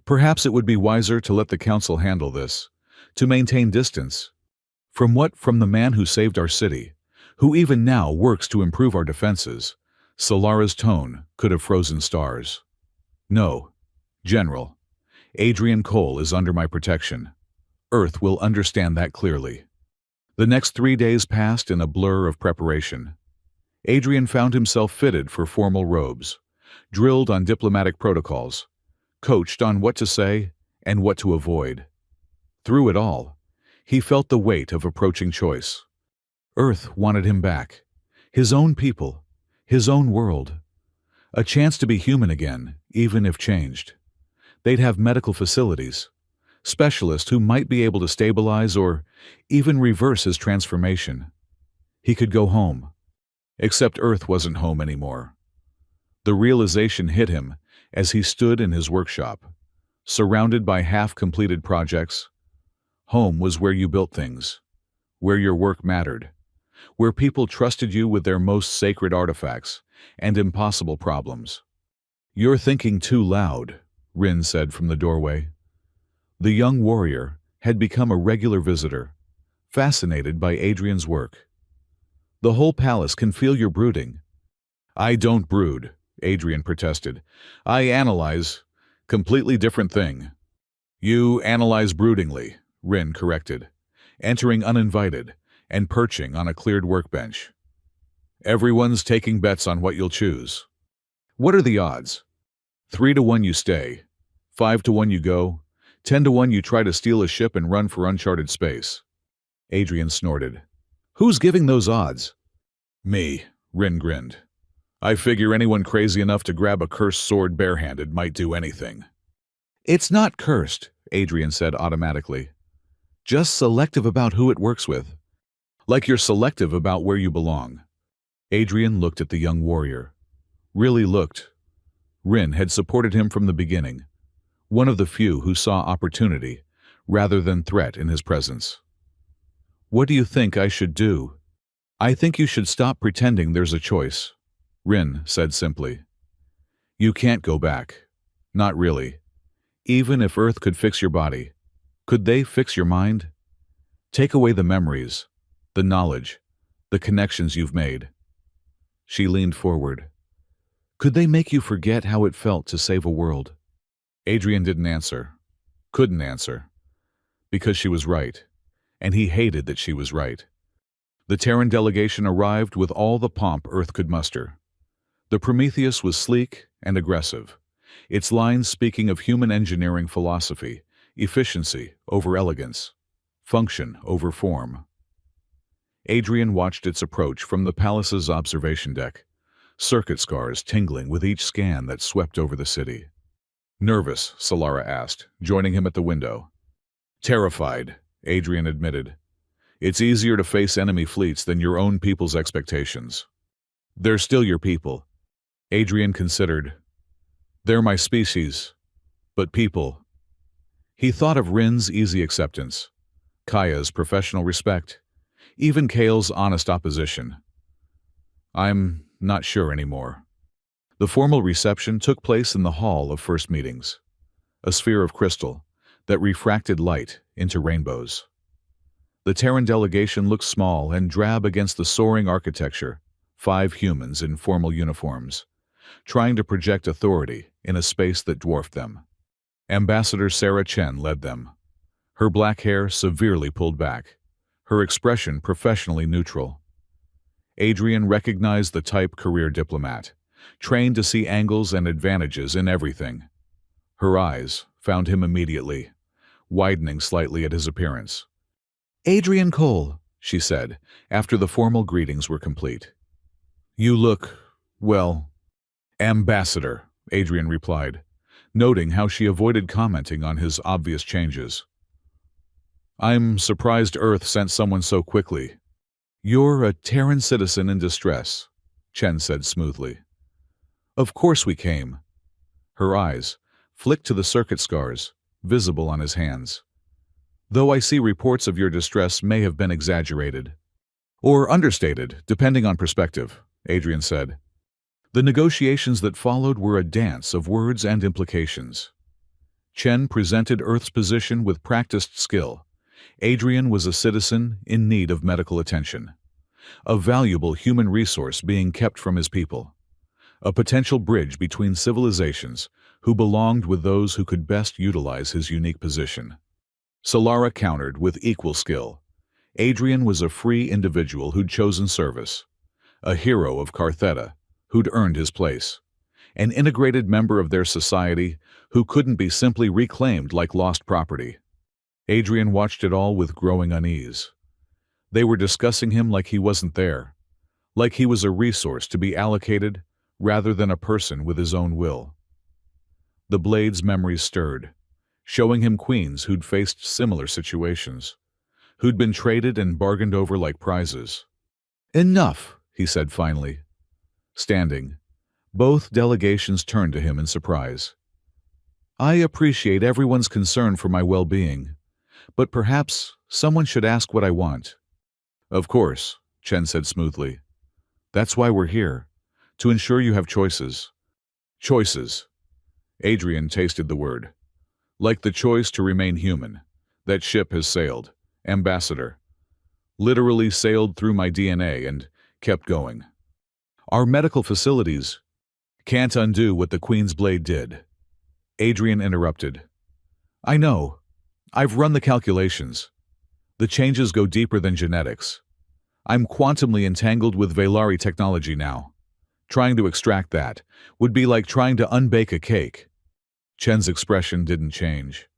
[SPEAKER 1] Perhaps it would be wiser to let the Council handle this, to maintain distance. From the man who saved our city, who even now works to improve our defenses. Solara's tone could have frozen stars. No, General. Adrian Cole is under my protection. Earth will understand that clearly. The next 3 days passed in a blur of preparation. Adrian found himself fitted for formal robes, drilled on diplomatic protocols, coached on what to say and what to avoid. Through it all, he felt the weight of approaching choice. Earth wanted him back, his own people, his own world. A chance to be human again, even if changed. They'd have medical facilities, specialists who might be able to stabilize or even reverse his transformation. He could go home. Except Earth wasn't home anymore. The realization hit him as he stood in his workshop, surrounded by half-completed projects. Home was where you built things, where your work mattered, where people trusted you with their most sacred artifacts and impossible problems. You're thinking too loud, Rin said from the doorway. The young warrior had become a regular visitor, fascinated by Adrian's work. The whole palace can feel your brooding. I don't brood, Adrian protested. I analyze. Completely different thing. You analyze broodingly, Rin corrected, entering uninvited and perching on a cleared workbench. Everyone's taking bets on what you'll choose. What are the odds? 3-1 you stay, 5-1 you go, 10-1 you try to steal a ship and run for uncharted space. Adrian snorted. Who's giving those odds? Me, Rin grinned. I figure anyone crazy enough to grab a cursed sword barehanded might do anything. It's not cursed, Adrian said automatically. Just selective about who it works with. Like you're selective about where you belong. Adrian looked at the young warrior. Really looked. Rin had supported him from the beginning, one of the few who saw opportunity rather than threat in his presence. What do you think I should do? I think you should stop pretending there's a choice, Rin said simply. You can't go back. Not really. Even if Earth could fix your body, could they fix your mind? Take away the memories, the knowledge, the connections you've made. She leaned forward. Could they make you forget how it felt to save a world? Adrian didn't answer. Couldn't answer. Because she was right. And he hated that she was right. The Terran delegation arrived with all the pomp Earth could muster. The Prometheus was sleek and aggressive, its lines speaking of human engineering philosophy, efficiency over elegance, function over form. Adrian watched its approach from the palace's observation deck, circuit scars tingling with each scan that swept over the city. Nervous, Solara asked, joining him at the window. Terrified, Adrian admitted. It's easier to face enemy fleets than your own people's expectations. They're still your people. Adrian considered. They're my species. But people. He thought of Rin's easy acceptance, Kaya's professional respect, even Kale's honest opposition. I'm not sure anymore. The formal reception took place in the hall of first meetings, a sphere of crystal that refracted light into rainbows. The Terran delegation looked small and drab against the soaring architecture, 5 humans in formal uniforms, trying to project authority in a space that dwarfed them. Ambassador Sarah Chen led them, her black hair severely pulled back, her expression professionally neutral. Adrian recognized the type career diplomat, trained to see angles and advantages in everything. Her eyes found him immediately, widening slightly at his appearance. Adrian Cole, she said, after the formal greetings were complete. You look, well, Ambassador, Adrian replied, noting how she avoided commenting on his obvious changes. I'm surprised Earth sent someone so quickly. You're a Terran citizen in distress, Chen said smoothly. Of course we came. Her eyes flicked to the circuit scars, visible on his hands. Though I see reports of your distress may have been exaggerated. Or understated, depending on perspective, Adrian said. The negotiations that followed were a dance of words and implications. Chen presented Earth's position with practiced skill. Adrian was a citizen in need of medical attention, a valuable human resource being kept from his people, a potential bridge between civilizations who belonged with those who could best utilize his unique position. Solara countered with equal skill. Adrian was a free individual who'd chosen service, a hero of Cartheta who'd earned his place, an integrated member of their society who couldn't be simply reclaimed like lost property. Adrian watched it all with growing unease. They were discussing him like he wasn't there, like he was a resource to be allocated rather than a person with his own will. The Blade's memories stirred, showing him queens who'd faced similar situations, who'd been traded and bargained over like prizes. Enough, he said finally. Standing, both delegations turned to him in surprise. I appreciate everyone's concern for my well-being, but perhaps someone should ask what I want. Of course, Chen said smoothly. That's why we're here, to ensure you have choices. Choices. Adrian tasted the word. Like the choice to remain human. That ship has sailed. Ambassador. Literally sailed through my DNA and kept going. Our medical facilities can't undo what the Queen's blade did. Adrian interrupted. I know. I've run the calculations. The changes go deeper than genetics. I'm quantumly entangled with Velari technology now. Trying to extract that would be like trying to unbake a cake. Chen's expression didn't change.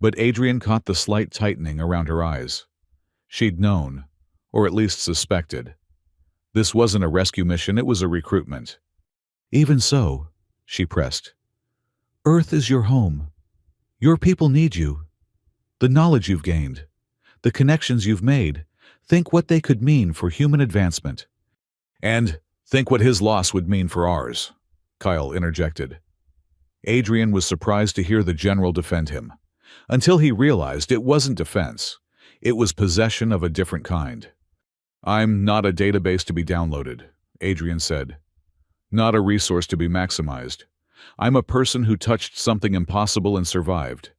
[SPEAKER 1] But Adrian caught the slight tightening around her eyes. She'd known, or at least suspected. This wasn't a rescue mission, it was a recruitment. Even so, she pressed. Earth is your home. Your people need you. The knowledge you've gained, the connections you've made, think what they could mean for human advancement. And think what his loss would mean for ours, Kyle interjected. Adrian was surprised to hear the general defend him, until he realized it wasn't defense. It was possession of a different kind. I'm not a database to be downloaded, Adrian said. Not a resource to be maximized. I'm a person who touched something impossible and survived.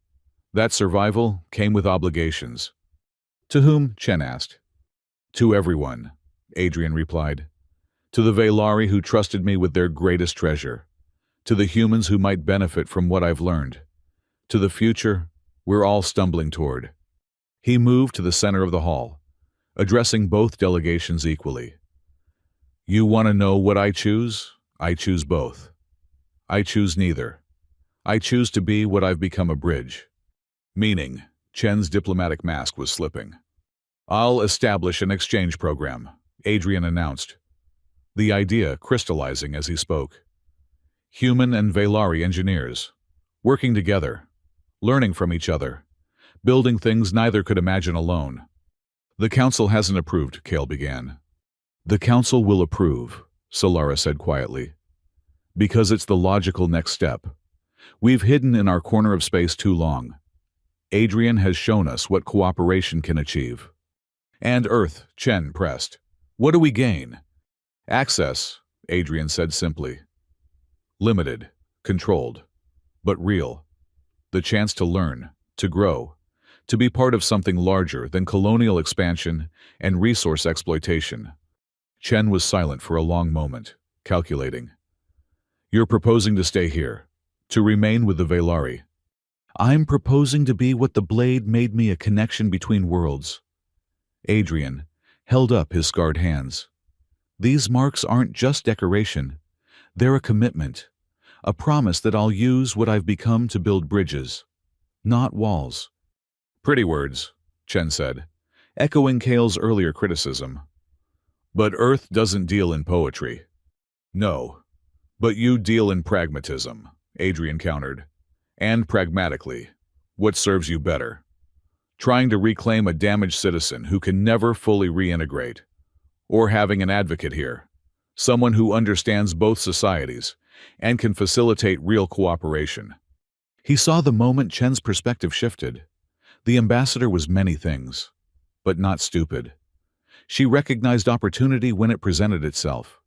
[SPEAKER 1] That survival came with obligations. To whom? Chen asked. To everyone, Adrian replied. To the Velari who trusted me with their greatest treasure. To the humans who might benefit from what I've learned. To the future we're all stumbling toward. He moved to the center of the hall, addressing both delegations equally. You want to know what I choose? I choose both. I choose neither. I choose to be what I've become, a bridge. Meaning, Chen's diplomatic mask was slipping. I'll establish an exchange program, Adrian announced, the idea crystallizing as he spoke. Human and Velari engineers, working together, learning from each other, building things neither could imagine alone. The council hasn't approved, Kale began. The council will approve, Solara said quietly. Because it's the logical next step. We've hidden in our corner of space too long. Adrian has shown us what cooperation can achieve. And Earth, Chen pressed. What do we gain? Access, Adrian said simply. Limited, controlled, but real. The chance to learn, to grow, to be part of something larger than colonial expansion and resource exploitation. Chen was silent for a long moment, calculating. You're proposing to stay here, to remain with the Velari. I'm proposing to be what the blade made me, a connection between worlds. Adrian held up his scarred hands. These marks aren't just decoration. They're a commitment, a promise that I'll use what I've become to build bridges, not walls. Pretty words, Chen said, echoing Kale's earlier criticism. But Earth doesn't deal in poetry. No, but you deal in pragmatism, Adrian countered. And pragmatically, what serves you better? Trying to reclaim a damaged citizen who can never fully reintegrate. Or having an advocate here, someone who understands both societies and can facilitate real cooperation. He saw the moment Chen's perspective shifted. The ambassador was many things, but not stupid. She recognized opportunity when it presented itself.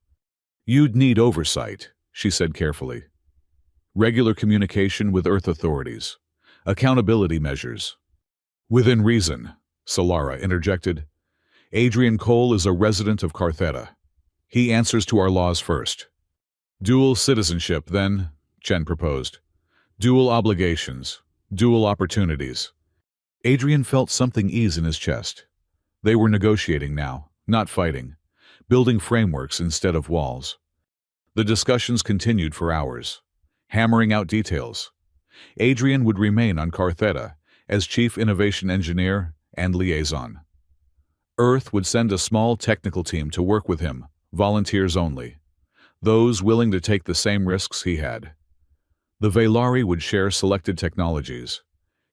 [SPEAKER 1] You'd need oversight, she said carefully. Regular communication with Earth authorities. Accountability measures. Within reason, Solara interjected. Adrian Cole is a resident of Cartheta. He answers to our laws first. Dual citizenship, then, Chen proposed. Dual obligations, dual opportunities. Adrian felt something ease in his chest. They were negotiating now, not fighting, building frameworks instead of walls. The discussions continued for hours, hammering out details. Adrian would remain on Cartheta as chief innovation engineer and liaison. Earth would send a small technical team to work with him, volunteers only, those willing to take the same risks he had. The Velari would share selected technologies,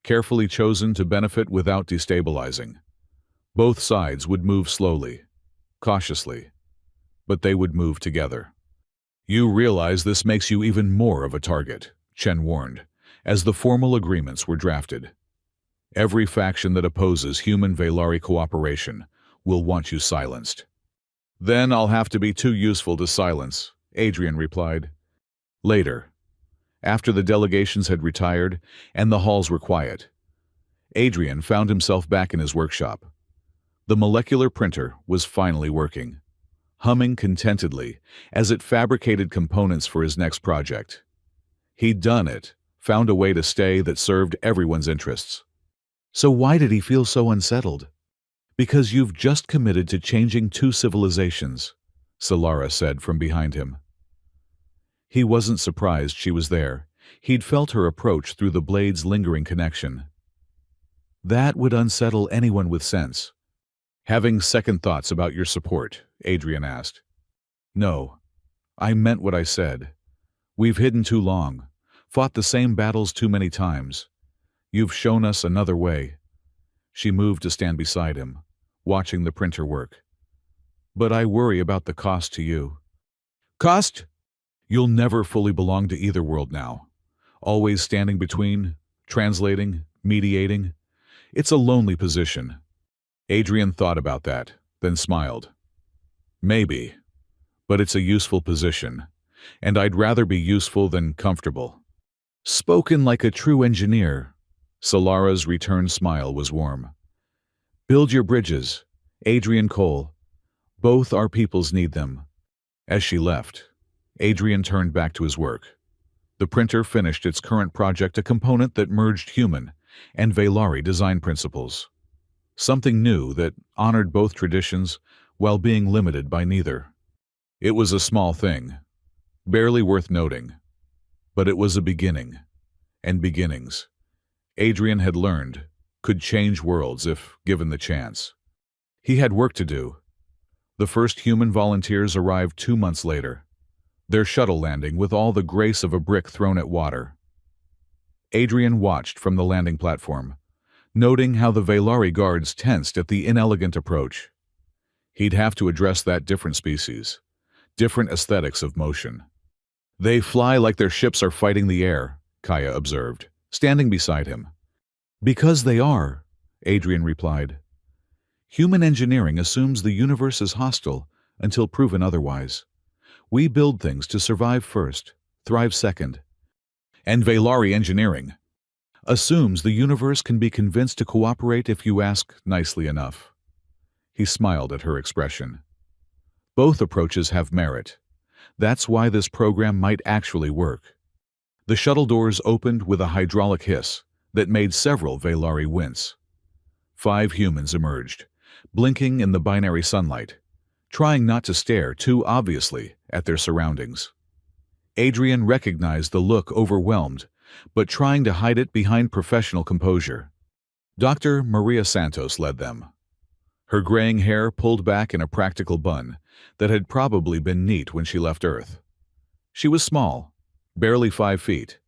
[SPEAKER 1] carefully chosen to benefit without destabilizing. Both sides would move slowly, cautiously, but they would move together. You realize this makes you even more of a target, Chen warned, as the formal agreements were drafted. Every faction that opposes human Velari cooperation will want you silenced. Then I'll have to be too useful to silence, Adrian replied. Later. After the delegations had retired and the halls were quiet, Adrian found himself back in his workshop. The molecular printer was finally working, humming contentedly as it fabricated components for his next project. He'd done it, found a way to stay that served everyone's interests. So why did he feel so unsettled? Because you've just committed to changing two civilizations, Solara said from behind him. He wasn't surprised she was there. He'd felt her approach through the blade's lingering connection. That would unsettle anyone with sense. Having second thoughts about your support, Adrian asked. No, I meant what I said. We've hidden too long, fought the same battles too many times. You've shown us another way. She moved to stand beside him, watching the printer work. But I worry about the cost to you. Cost? You'll never fully belong to either world now. Always standing between, translating, mediating. It's a lonely position. Adrian thought about that, then smiled. Maybe, but it's a useful position, and I'd rather be useful than comfortable. Spoken like a true engineer. Solara's returned smile was warm. Build your bridges, Adrian Cole. Both our peoples need them. As she left, Adrian turned back to his work. The printer finished its current project, a component that merged human and Veilari design principles. Something new that honored both traditions while being limited by neither. It was a small thing, barely worth noting, but it was a beginning, and beginnings, Adrian had learned, could change worlds if given the chance. He had work to do. The first human volunteers arrived 2 months later, their shuttle landing with all the grace of a brick thrown at water. Adrian watched from the landing platform, noting how the Veilari guards tensed at the inelegant approach. He'd have to address that different species, different aesthetics of motion. They fly like their ships are fighting the air, Kaya observed, standing beside him. Because they are, Adrian replied. Human engineering assumes the universe is hostile until proven otherwise. We build things to survive first, thrive second. And Veilari engineering assumes the universe can be convinced to cooperate if you ask nicely enough. He smiled at her expression. Both approaches have merit. That's why this program might actually work. The shuttle doors opened with a hydraulic hiss that made several Veilari wince. 5 humans emerged, blinking in the binary sunlight, trying not to stare too obviously at their surroundings. Adrian recognized the look, overwhelmed, but trying to hide it behind professional composure. Dr. Maria Santos led them. Her graying hair pulled back in a practical bun that had probably been neat when she left Earth. She was small, barely 5 feet,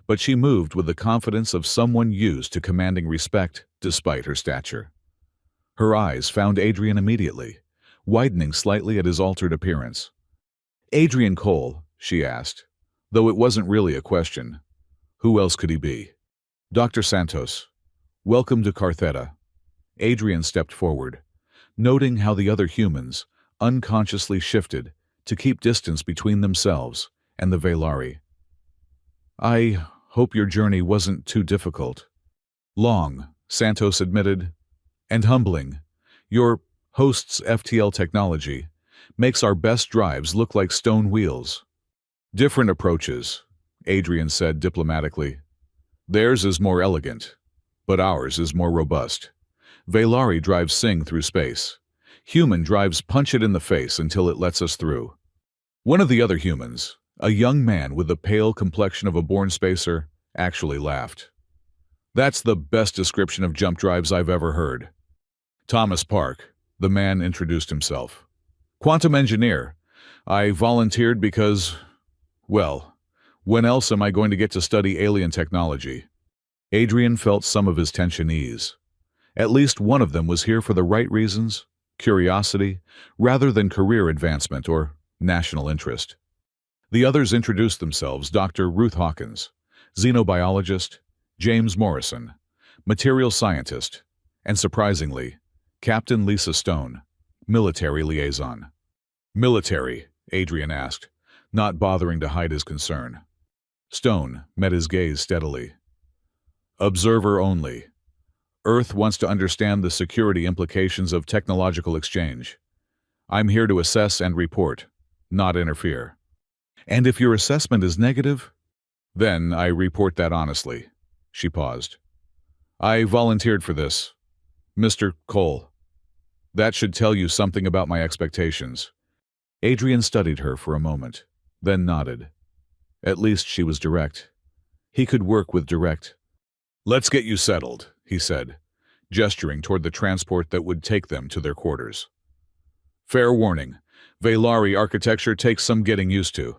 [SPEAKER 1] but she moved with the confidence of someone used to commanding respect despite her stature. Her eyes found Adrian immediately, widening slightly at his altered appearance. Adrian Cole, she asked, though it wasn't really a question. Who else could he be? Dr. Santos, welcome to Cartheta. Adrian stepped forward, noting how the other humans unconsciously shifted to keep distance between themselves and the Veilari. I hope your journey wasn't too difficult. Long, Santos admitted, and humbling. Your host's FTL technology makes our best drives look like stone wheels. Different approaches, Adrian said diplomatically. Theirs is more elegant, but ours is more robust. Veilari drives sing through space. Human drives punch it in the face until it lets us through. One of the other humans, a young man with the pale complexion of a born spacer, actually laughed. That's the best description of jump drives I've ever heard. Thomas Park, the man introduced himself. Quantum engineer. I volunteered because, well, when else am I going to get to study alien technology? Adrian felt some of his tension ease. At least one of them was here for the right reasons, curiosity, rather than career advancement or national interest. The others introduced themselves: Dr. Ruth Hawkins, xenobiologist, James Morrison, material scientist, and surprisingly, Captain Lisa Stone, military liaison. Military, Adrian asked, not bothering to hide his concern. Stone met his gaze steadily. Observer only. Earth wants to understand the security implications of technological exchange. I'm here to assess and report, not interfere. And if your assessment is negative, then I report that honestly. She paused. I volunteered for this. Mr. Cole. That should tell you something about my expectations. Adrian studied her for a moment, then nodded. At least she was direct. He could work with direct. Let's get you settled, he said, gesturing toward the transport that would take them to their quarters. Fair warning, Velari architecture takes some getting used to.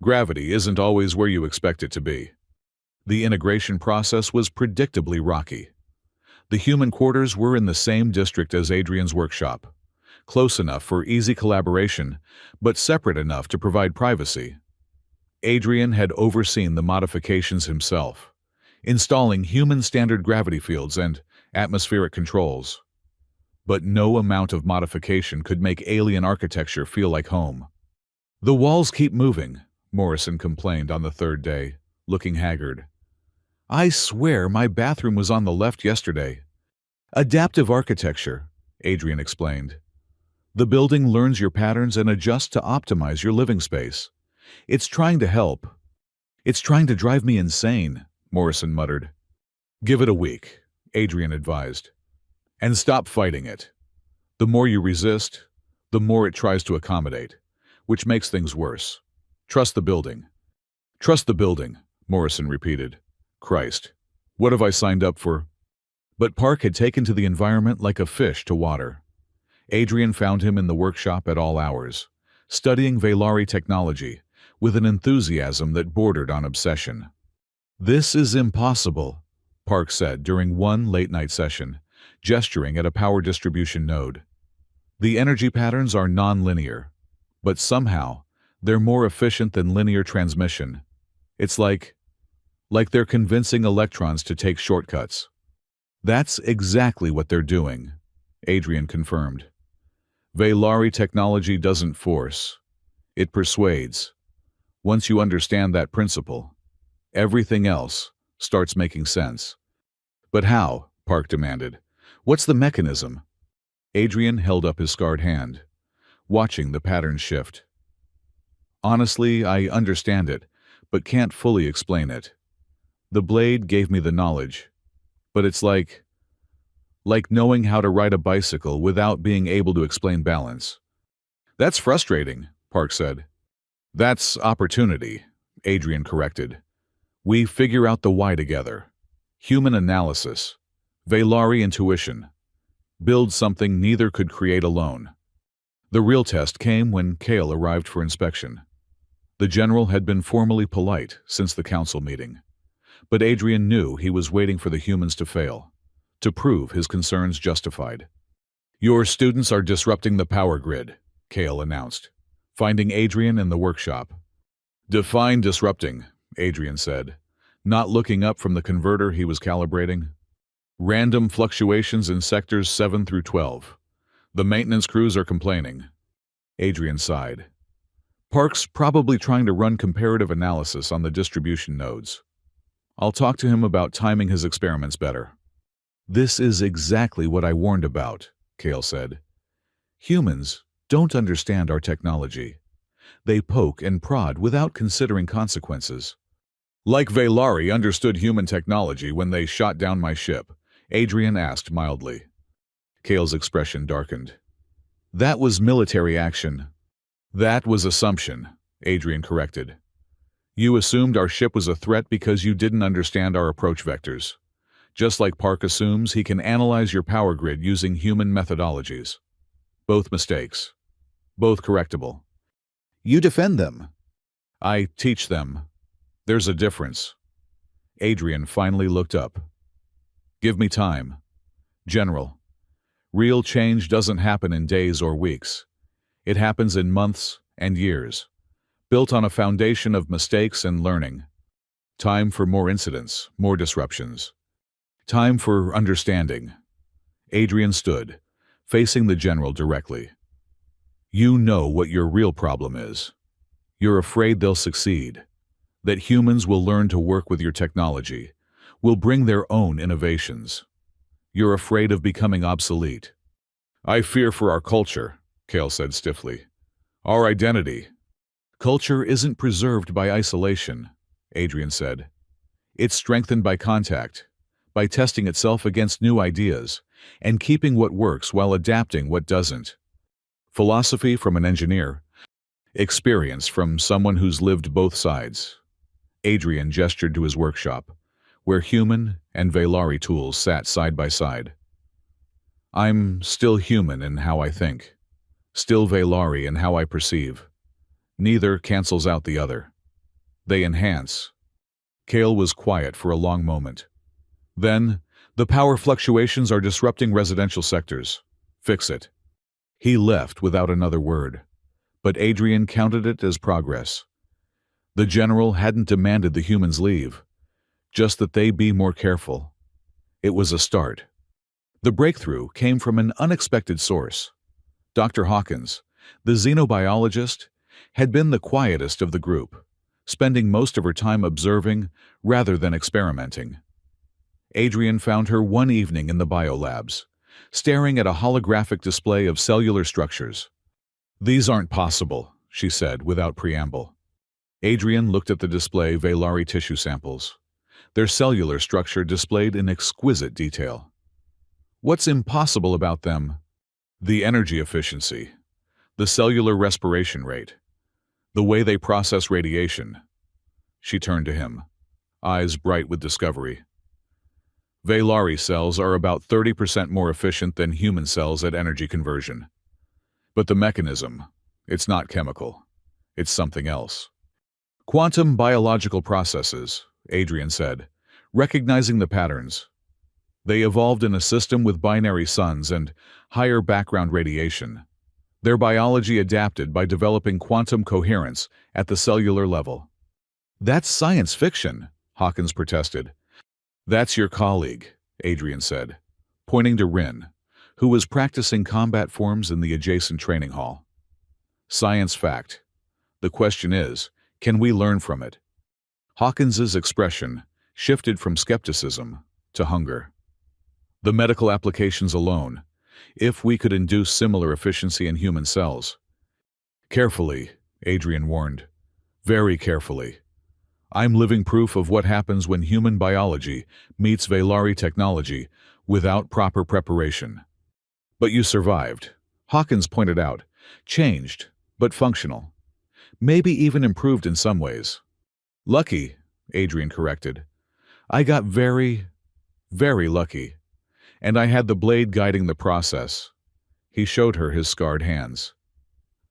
[SPEAKER 1] Gravity isn't always where you expect it to be. The integration process was predictably rocky. The human quarters were in the same district as Adrian's workshop, close enough for easy collaboration, but separate enough to provide privacy. Adrian had overseen the modifications himself, installing human standard gravity fields and atmospheric controls. But no amount of modification could make alien architecture feel like home. The walls keep moving, Morrison complained on the third day, looking haggard. I swear my bathroom was on the left yesterday. Adaptive architecture, Adrian explained. The building learns your patterns and adjusts to optimize your living space. It's trying to help. It's trying to drive me insane, Morrison muttered. Give it a week, Adrian advised. And stop fighting it. The more you resist, the more it tries to accommodate, which makes things worse. Trust the building. Trust the building, Morrison repeated. Christ, what have I signed up for? But Park had taken to the environment like a fish to water. Adrian found him in the workshop at all hours, studying Velari technology with an enthusiasm that bordered on obsession. This is impossible, Park said during one late-night session, gesturing at a power distribution node. The energy patterns are non-linear, but somehow they're more efficient than linear transmission. It's like they're convincing electrons to take shortcuts. That's exactly what they're doing, Adrian confirmed. Velari technology doesn't force. It persuades. Once you understand that principle, everything else starts making sense. But how? Park demanded. What's the mechanism? Adrian held up his scarred hand, watching the pattern shift. Honestly, I understand it, but can't fully explain it. The blade gave me the knowledge, but it's like knowing how to ride a bicycle without being able to explain balance. That's frustrating, Park said. That's opportunity, Adrian corrected. We figure out the why together. Human analysis. Velari intuition. Build something neither could create alone. The real test came when Kale arrived for inspection. The general had been formally polite since the council meeting, but Adrian knew he was waiting for the humans to fail, to prove his concerns justified. Your students are disrupting the power grid, Kale announced, finding Adrian in the workshop. Define disrupting, Adrian said, not looking up from the converter he was calibrating. Random fluctuations in sectors 7 through 12. The maintenance crews are complaining. Adrian sighed. Park's probably trying to run comparative analysis on the distribution nodes. I'll talk to him about timing his experiments better. This is exactly what I warned about, Kale said. Humans don't understand our technology. They poke and prod without considering consequences. Like Velari understood human technology when they shot down my ship, Adrian asked mildly. Kale's expression darkened. That was military action. That was assumption, Adrian corrected. You assumed our ship was a threat because you didn't understand our approach vectors. Just like Park assumes he can analyze your power grid using human methodologies. Both mistakes. Both correctable. You defend them. I teach them. There's a difference. Adrian finally looked up. Give me time. General, real change doesn't happen in days or weeks. It happens in months and years, built on a foundation of mistakes and learning. Time for more incidents, more disruptions. Time for understanding. Adrian stood, facing the general directly. You know what your real problem is. You're afraid they'll succeed. That humans will learn to work with your technology, will bring their own innovations. You're afraid of becoming obsolete. I fear for our culture, Kale said stiffly. Our identity. Culture isn't preserved by isolation, Adrian said. It's strengthened by contact, by testing itself against new ideas, and keeping what works while adapting what doesn't. Philosophy from an engineer, experience from someone who's lived both sides. Adrian gestured to his workshop, where human and Velari tools sat side by side. I'm still human in how I think, still Velari in how I perceive. Neither cancels out the other. They enhance. Kale was quiet for a long moment. Then, the power fluctuations are disrupting residential sectors. Fix it. He left without another word, but Adrian counted it as progress. The general hadn't demanded the humans leave, just that they be more careful. It was a start. The breakthrough came from an unexpected source. Dr. Hawkins, the xenobiologist, had been the quietest of the group, spending most of her time observing rather than experimenting. Adrian found her one evening in the biolabs, staring at a holographic display of cellular structures. These aren't possible, she said without preamble. Adrian looked at the display Velari tissue samples, their cellular structure displayed in exquisite detail. What's impossible about them? The energy efficiency, the cellular respiration rate, the way they process radiation. She turned to him, eyes bright with discovery. Velari cells are about 30% more efficient than human cells at energy conversion. But the mechanism, it's not chemical. It's something else. Quantum biological processes, Adrian said, recognizing the patterns. They evolved in a system with binary suns and higher background radiation. Their biology adapted by developing quantum coherence at the cellular level. That's science fiction, Hawkins protested. That's your colleague, Adrian said, pointing to Rin, who was practicing combat forms in the adjacent training hall. Science fact. The question is, can we learn from it? Hawkins's expression shifted from skepticism to hunger. The medical applications alone, if we could induce similar efficiency in human cells. Carefully, Adrian warned. Very carefully. I'm living proof of what happens when human biology meets Velari technology without proper preparation. But you survived, Hawkins pointed out. Changed, but functional. Maybe even improved in some ways. Lucky, Adrian corrected. I got very, very lucky. And I had the blade guiding the process. He showed her his scarred hands.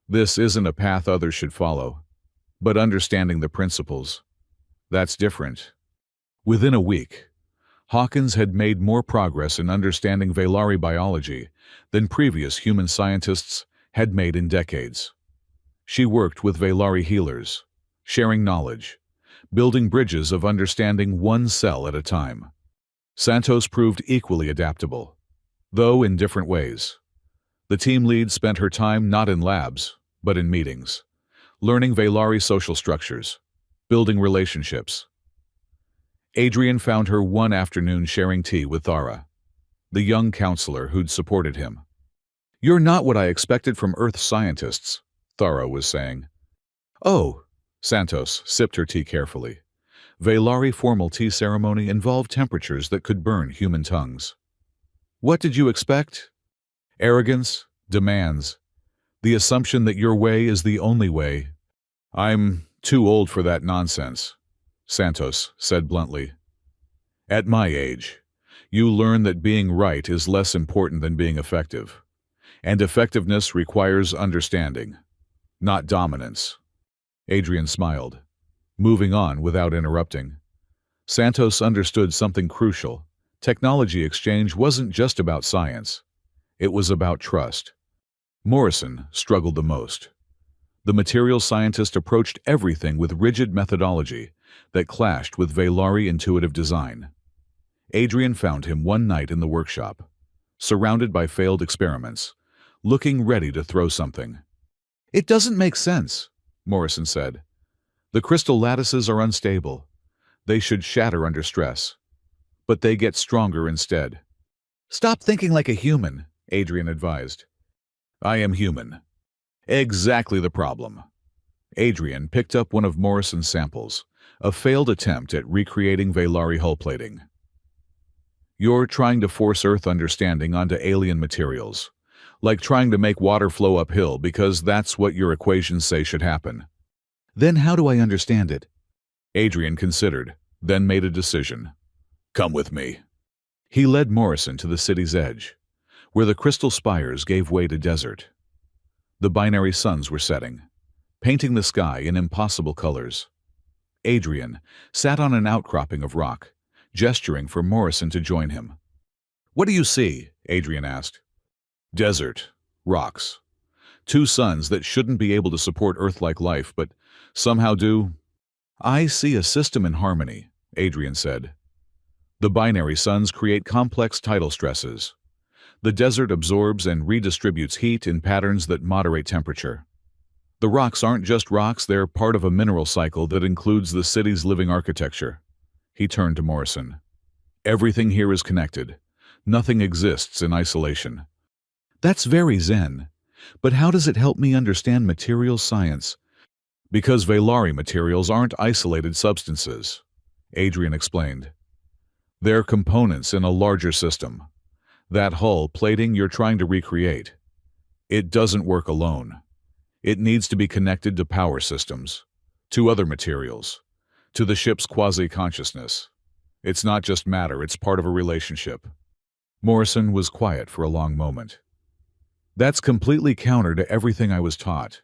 [SPEAKER 1] This isn't a path others should follow, but understanding the principles. That's different. Within a week, Hawkins had made more progress in understanding Velari biology than previous human scientists had made in decades. She worked with Velari healers, sharing knowledge, building bridges of understanding one cell at a time. Santos proved equally adaptable, though in different ways. The team lead spent her time not in labs, but in meetings, learning Velari social structures, building relationships. Adrian found her one afternoon sharing tea with Thara, the young counselor who'd supported him. You're not what I expected from Earth scientists, Thara was saying. Oh, Santos sipped her tea carefully. Velari formal tea ceremony involved temperatures that could burn human tongues. What did you expect? Arrogance, demands, the assumption that your way is the only way. I'm too old for that nonsense, Santos said bluntly. At my age, you learn that being right is less important than being effective, and effectiveness requires understanding, not dominance. Adrian smiled, moving on without interrupting. Santos understood something crucial. Technology exchange wasn't just about science. It was about trust. Morrison struggled the most. The materials scientist approached everything with rigid methodology that clashed with Velari intuitive design. Adrian found him one night in the workshop, surrounded by failed experiments, looking ready to throw something. It doesn't make sense, Morrison said. The crystal lattices are unstable. They should shatter under stress. But they get stronger instead. Stop thinking like a human, Adrian advised. I am human. Exactly the problem. Adrian picked up one of Morrison's samples, a failed attempt at recreating Valari hull plating. You're trying to force Earth understanding onto alien materials, like trying to make water flow uphill because that's what your equations say should happen. Then how do I understand it? Adrian considered, then made a decision. Come with me. He led Morrison to the city's edge, where the crystal spires gave way to desert. The binary suns were setting, painting the sky in impossible colors. Adrian sat on an outcropping of rock, gesturing for Morrison to join him. What do you see? Adrian asked. Desert, rocks. Two suns that shouldn't be able to support Earth-like life, but somehow do. I see a system in harmony, Adrian said. The binary suns create complex tidal stresses. The desert absorbs and redistributes heat in patterns that moderate temperature. The rocks aren't just rocks, they're part of a mineral cycle that includes the city's living architecture. He turned to Morrison. Everything here is connected. Nothing exists in isolation. That's very zen. But how does it help me understand materials science? Because Valari materials aren't isolated substances, Adrian explained. They're components in a larger system. That hull plating you're trying to recreate. It doesn't work alone. It needs to be connected to power systems, to other materials, to the ship's quasi-consciousness. It's not just matter, it's part of a relationship. Morrison was quiet for a long moment. That's completely counter to everything I was taught.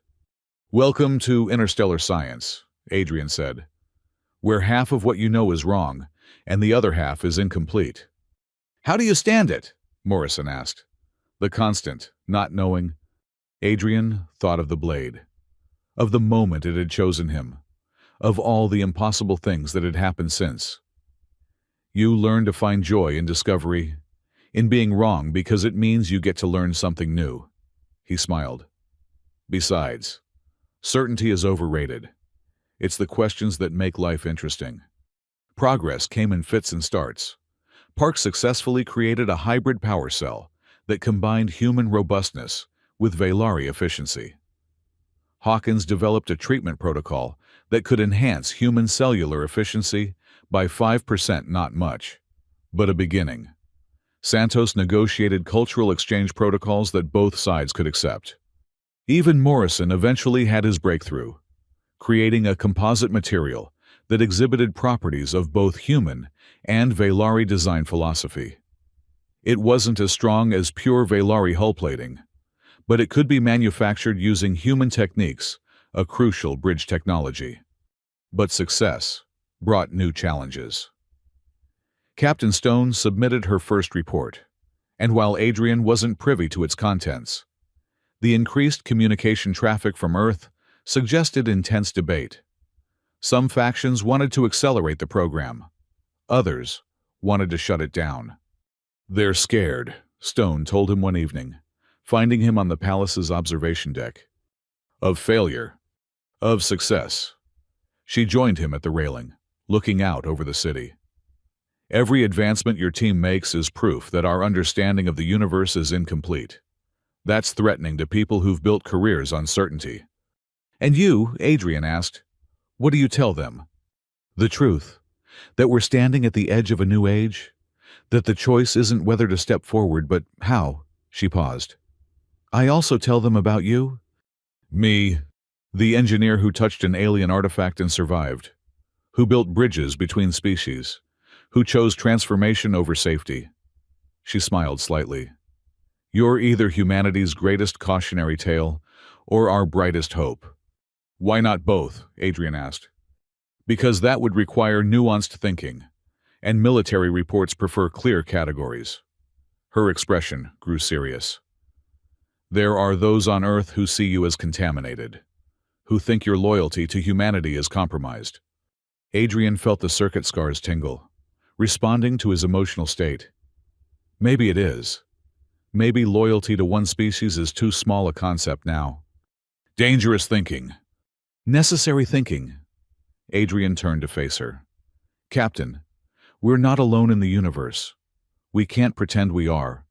[SPEAKER 1] Welcome to interstellar science, Adrian said, where half of what you know is wrong, and the other half is incomplete. How do you stand it? Morrison asked. The constant, not knowing. Adrian thought of the blade, of the moment it had chosen him, of all the impossible things that had happened since. You learn to find joy in discovery, in being wrong because it means you get to learn something new. He smiled. Besides, certainty is overrated. It's the questions that make life interesting. Progress came in fits and starts. Park successfully created a hybrid power cell that combined human robustness with Valari efficiency. Hawkins developed a treatment protocol that could enhance human cellular efficiency by 5%, not much, but a beginning. Santos negotiated cultural exchange protocols that both sides could accept. Even Morrison eventually had his breakthrough, creating a composite material that exhibited properties of both human and Valari design philosophy. It wasn't as strong as pure Valari hull plating, but it could be manufactured using human techniques, a crucial bridge technology. But success brought new challenges. Captain Stone submitted her first report, and while Adrian wasn't privy to its contents, the increased communication traffic from Earth suggested intense debate. Some factions wanted to accelerate the program. Others wanted to shut it down. They're scared, Stone told him one evening, finding him on the palace's observation deck. Of failure. Of success. She joined him at the railing, looking out over the city. Every advancement your team makes is proof that our understanding of the universe is incomplete. That's threatening to people who've built careers on certainty. And you, Adrian asked, what do you tell them? The truth. That we're standing at the edge of a new age? That the choice isn't whether to step forward, but how? She paused. I also tell them about you? Me, the engineer who touched an alien artifact and survived, who built bridges between species, who chose transformation over safety. She smiled slightly. You're either humanity's greatest cautionary tale or our brightest hope. Why not both? Adrian asked. Because that would require nuanced thinking, and military reports prefer clear categories. Her expression grew serious. There are those on Earth who see you as contaminated, who think your loyalty to humanity is compromised. Adrian felt the circuit scars tingle, responding to his emotional state. Maybe it is. Maybe loyalty to one species is too small a concept now. Dangerous thinking. Necessary thinking. Adrian turned to face her. Captain, we're not alone in the universe. We can't pretend we are.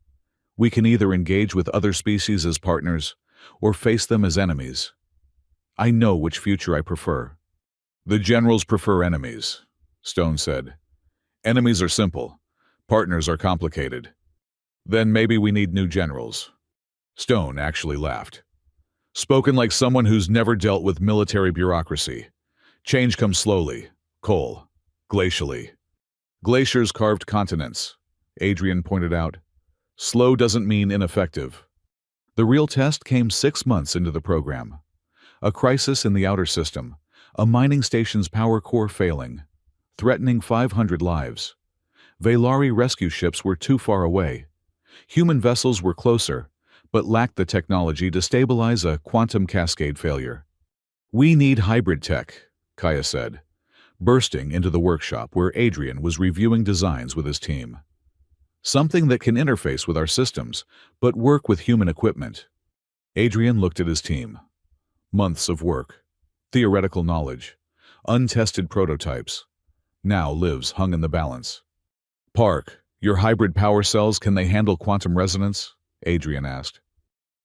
[SPEAKER 1] We can either engage with other species as partners or face them as enemies. I know which future I prefer. The generals prefer enemies, Stone said. Enemies are simple. Partners are complicated. Then maybe we need new generals. Stone actually laughed. Spoken like someone who's never dealt with military bureaucracy. Change comes slowly, Cole, glacially. Glaciers carved continents, Adrian pointed out. Slow doesn't mean ineffective. The real test came 6 months into the program. A crisis in the outer system, a mining station's power core failing, threatening 500 lives. Velari rescue ships were too far away. Human vessels were closer, but lacked the technology to stabilize a quantum cascade failure. We need hybrid tech, Kaya said, bursting into the workshop where Adrian was reviewing designs with his team. Something that can interface with our systems, but work with human equipment. Adrian looked at his team. Months of work, theoretical knowledge, untested prototypes. Now lives hung in the balance. Park, your hybrid power cells, can they handle quantum resonance? Adrian asked.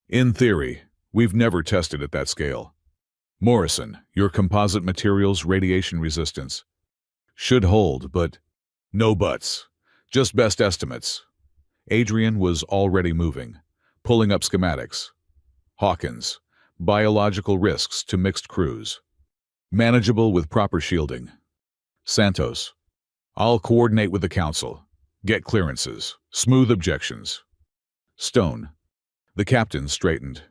[SPEAKER 1] In theory, we've never tested at that scale. Morrison, your composite materials radiation resistance. Should hold, but no buts. Just best estimates. Adrian was already moving, pulling up schematics. Hawkins, biological risks to mixed crews. Manageable with proper shielding. Santos, I'll coordinate with the council. Get clearances. Smooth objections. Stone, the captain straightened.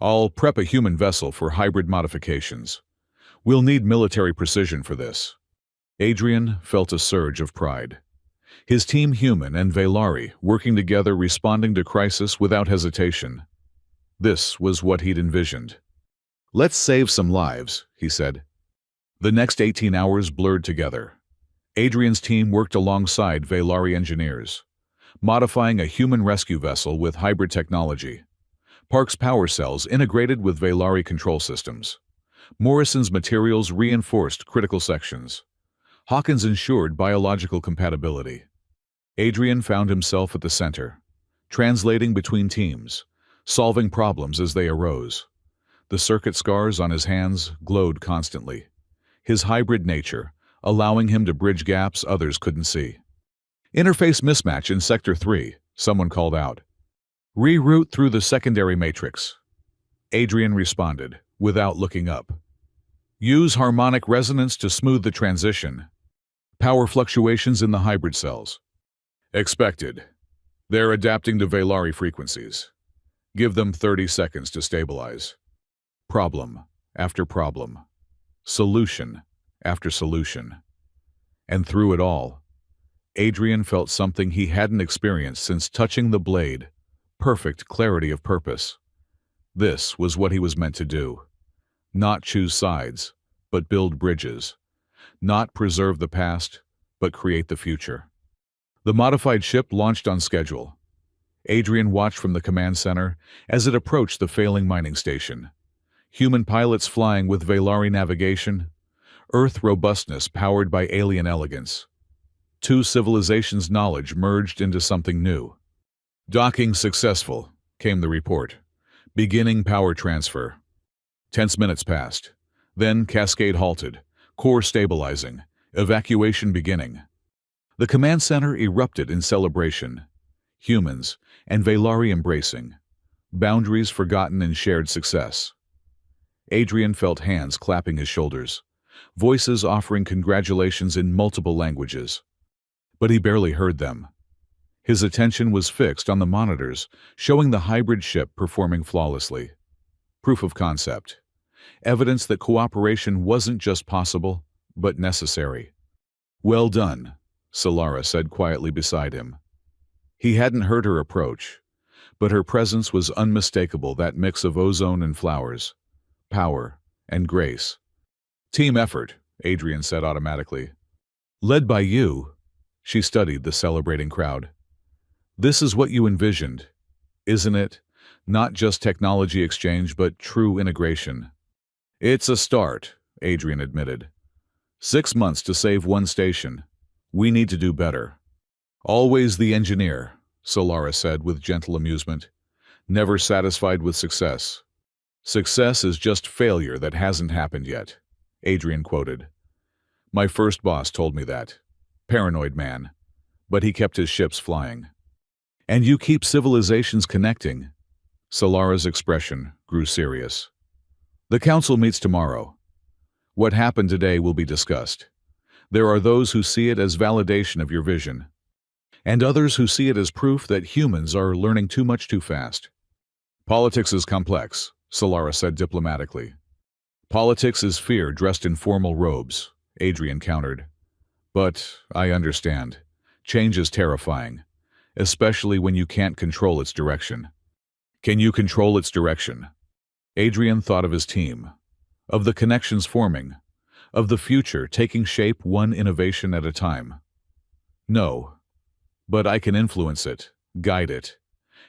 [SPEAKER 1] I'll prep a human vessel for hybrid modifications. We'll need military precision for this. Adrian felt a surge of pride. His team human and Velari working together, responding to crisis without hesitation. This was what he'd envisioned. Let's save some lives, he said. The next 18 hours blurred together. Adrian's team worked alongside Velari engineers, modifying a human rescue vessel with hybrid technology. Park's power cells integrated with Velari control systems. Morrison's materials reinforced critical sections. Hawkins ensured biological compatibility. Adrian found himself at the center, translating between teams, solving problems as they arose. The circuit scars on his hands glowed constantly. His hybrid nature, allowing him to bridge gaps others couldn't see. Interface mismatch in Sector 3, someone called out. Reroute through the secondary matrix. Adrian responded, without looking up. Use harmonic resonance to smooth the transition. Power fluctuations in the hybrid cells. Expected. They're adapting to Velari frequencies. Give them 30 seconds to stabilize. Problem after problem. Solution after solution. And through it all, Adrian felt something he hadn't experienced since touching the blade. Perfect clarity of purpose. This was what he was meant to do. Not choose sides, but build bridges. Not preserve the past, but create the future. The modified ship launched on schedule. Adrian watched from the command center as it approached the failing mining station. Human pilots flying with Velari navigation. Earth robustness powered by alien elegance. Two civilizations' knowledge merged into something new. Docking successful, came the report. Beginning power transfer. Tense minutes passed. Then cascade halted, core stabilizing, evacuation beginning. The command center erupted in celebration. Humans and Velari embracing. Boundaries forgotten in shared success. Adrian felt hands clapping his shoulders, voices offering congratulations in multiple languages. But he barely heard them. His attention was fixed on the monitors, showing the hybrid ship performing flawlessly. Proof of concept. Evidence that cooperation wasn't just possible, but necessary. Well done, Solara said quietly beside him. He hadn't heard her approach, but her presence was unmistakable, that mix of ozone and flowers, power and grace. Team effort, Adrian said automatically. Led by you, she studied the celebrating crowd. This is what you envisioned, isn't it? Not just technology exchange, but true integration. It's a start, Adrian admitted. 6 months to save one station. We need to do better. Always the engineer, Solara said with gentle amusement. Never satisfied with success. Success is just failure that hasn't happened yet, Adrian quoted. My first boss told me that. Paranoid man. But he kept his ships flying. And you keep civilizations connecting. Solara's expression grew serious. The council meets tomorrow. What happened today will be discussed. There are those who see it as validation of your vision, and others who see it as proof that humans are learning too much too fast. Politics is complex, Solara said diplomatically. Politics is fear dressed in formal robes, Adrian countered. But I understand. Change is terrifying, especially when you can't control its direction. Can you control its direction? Adrian thought of his team, of the connections forming, of the future taking shape one innovation at a time. No, but I can influence it, guide it,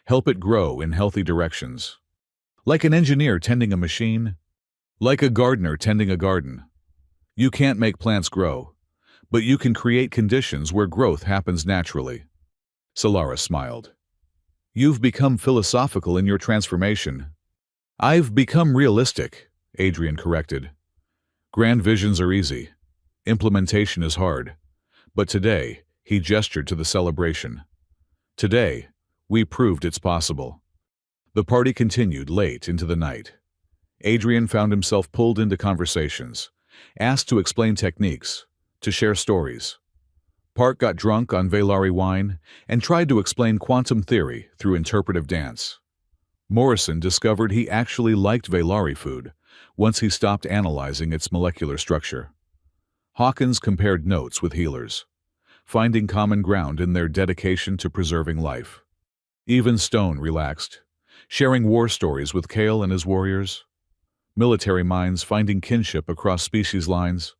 [SPEAKER 1] help it grow in healthy directions. Like an engineer tending a machine, like a gardener tending a garden. You can't make plants grow, but you can create conditions where growth happens naturally. Solara smiled. You've become philosophical in your transformation. I've become realistic, Adrian corrected. Grand visions are easy. Implementation is hard. But today, he gestured to the celebration. Today, we proved it's possible. The party continued late into the night. Adrian found himself pulled into conversations, asked to explain techniques, to share stories. Park got drunk on Velari wine and tried to explain quantum theory through interpretive dance. Morrison discovered he actually liked Velari food once he stopped analyzing its molecular structure. Hawkins compared notes with healers, finding common ground in their dedication to preserving life. Even Stone relaxed, sharing war stories with Kale and his warriors. Military minds finding kinship across species lines.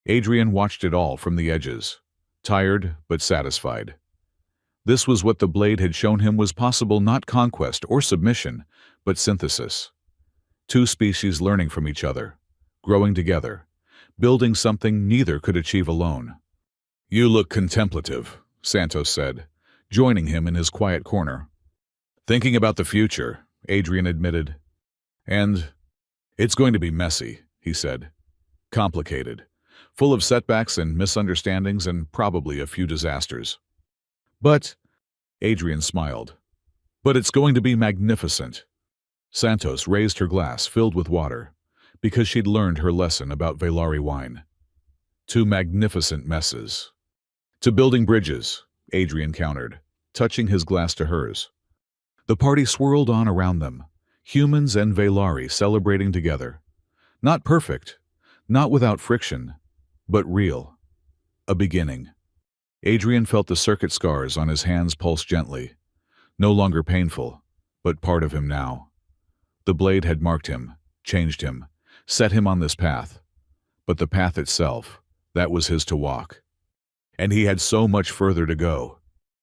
[SPEAKER 1] Adrian watched it all from the edges, tired but satisfied. This was what the blade had shown him was possible, not conquest or submission, but synthesis. Two species learning from each other, growing together, building something neither could achieve alone. You look contemplative, Santos said, joining him in his quiet corner. Thinking about the future, Adrian admitted. And it's going to be messy, he said. Complicated, full of setbacks and misunderstandings and probably a few disasters. But, Adrian smiled, but it's going to be magnificent. Santos raised her glass filled with water, because she'd learned her lesson about Velari wine. To magnificent messes. To building bridges, Adrian countered, touching his glass to hers. The party swirled on around them, humans and Velari celebrating together. Not perfect, not without friction, but real. A beginning. Adrian felt the circuit scars on his hands pulse gently, no longer painful, but part of him now. The blade had marked him, changed him, set him on this path. But the path itself, that was his to walk. And he had so much further to go.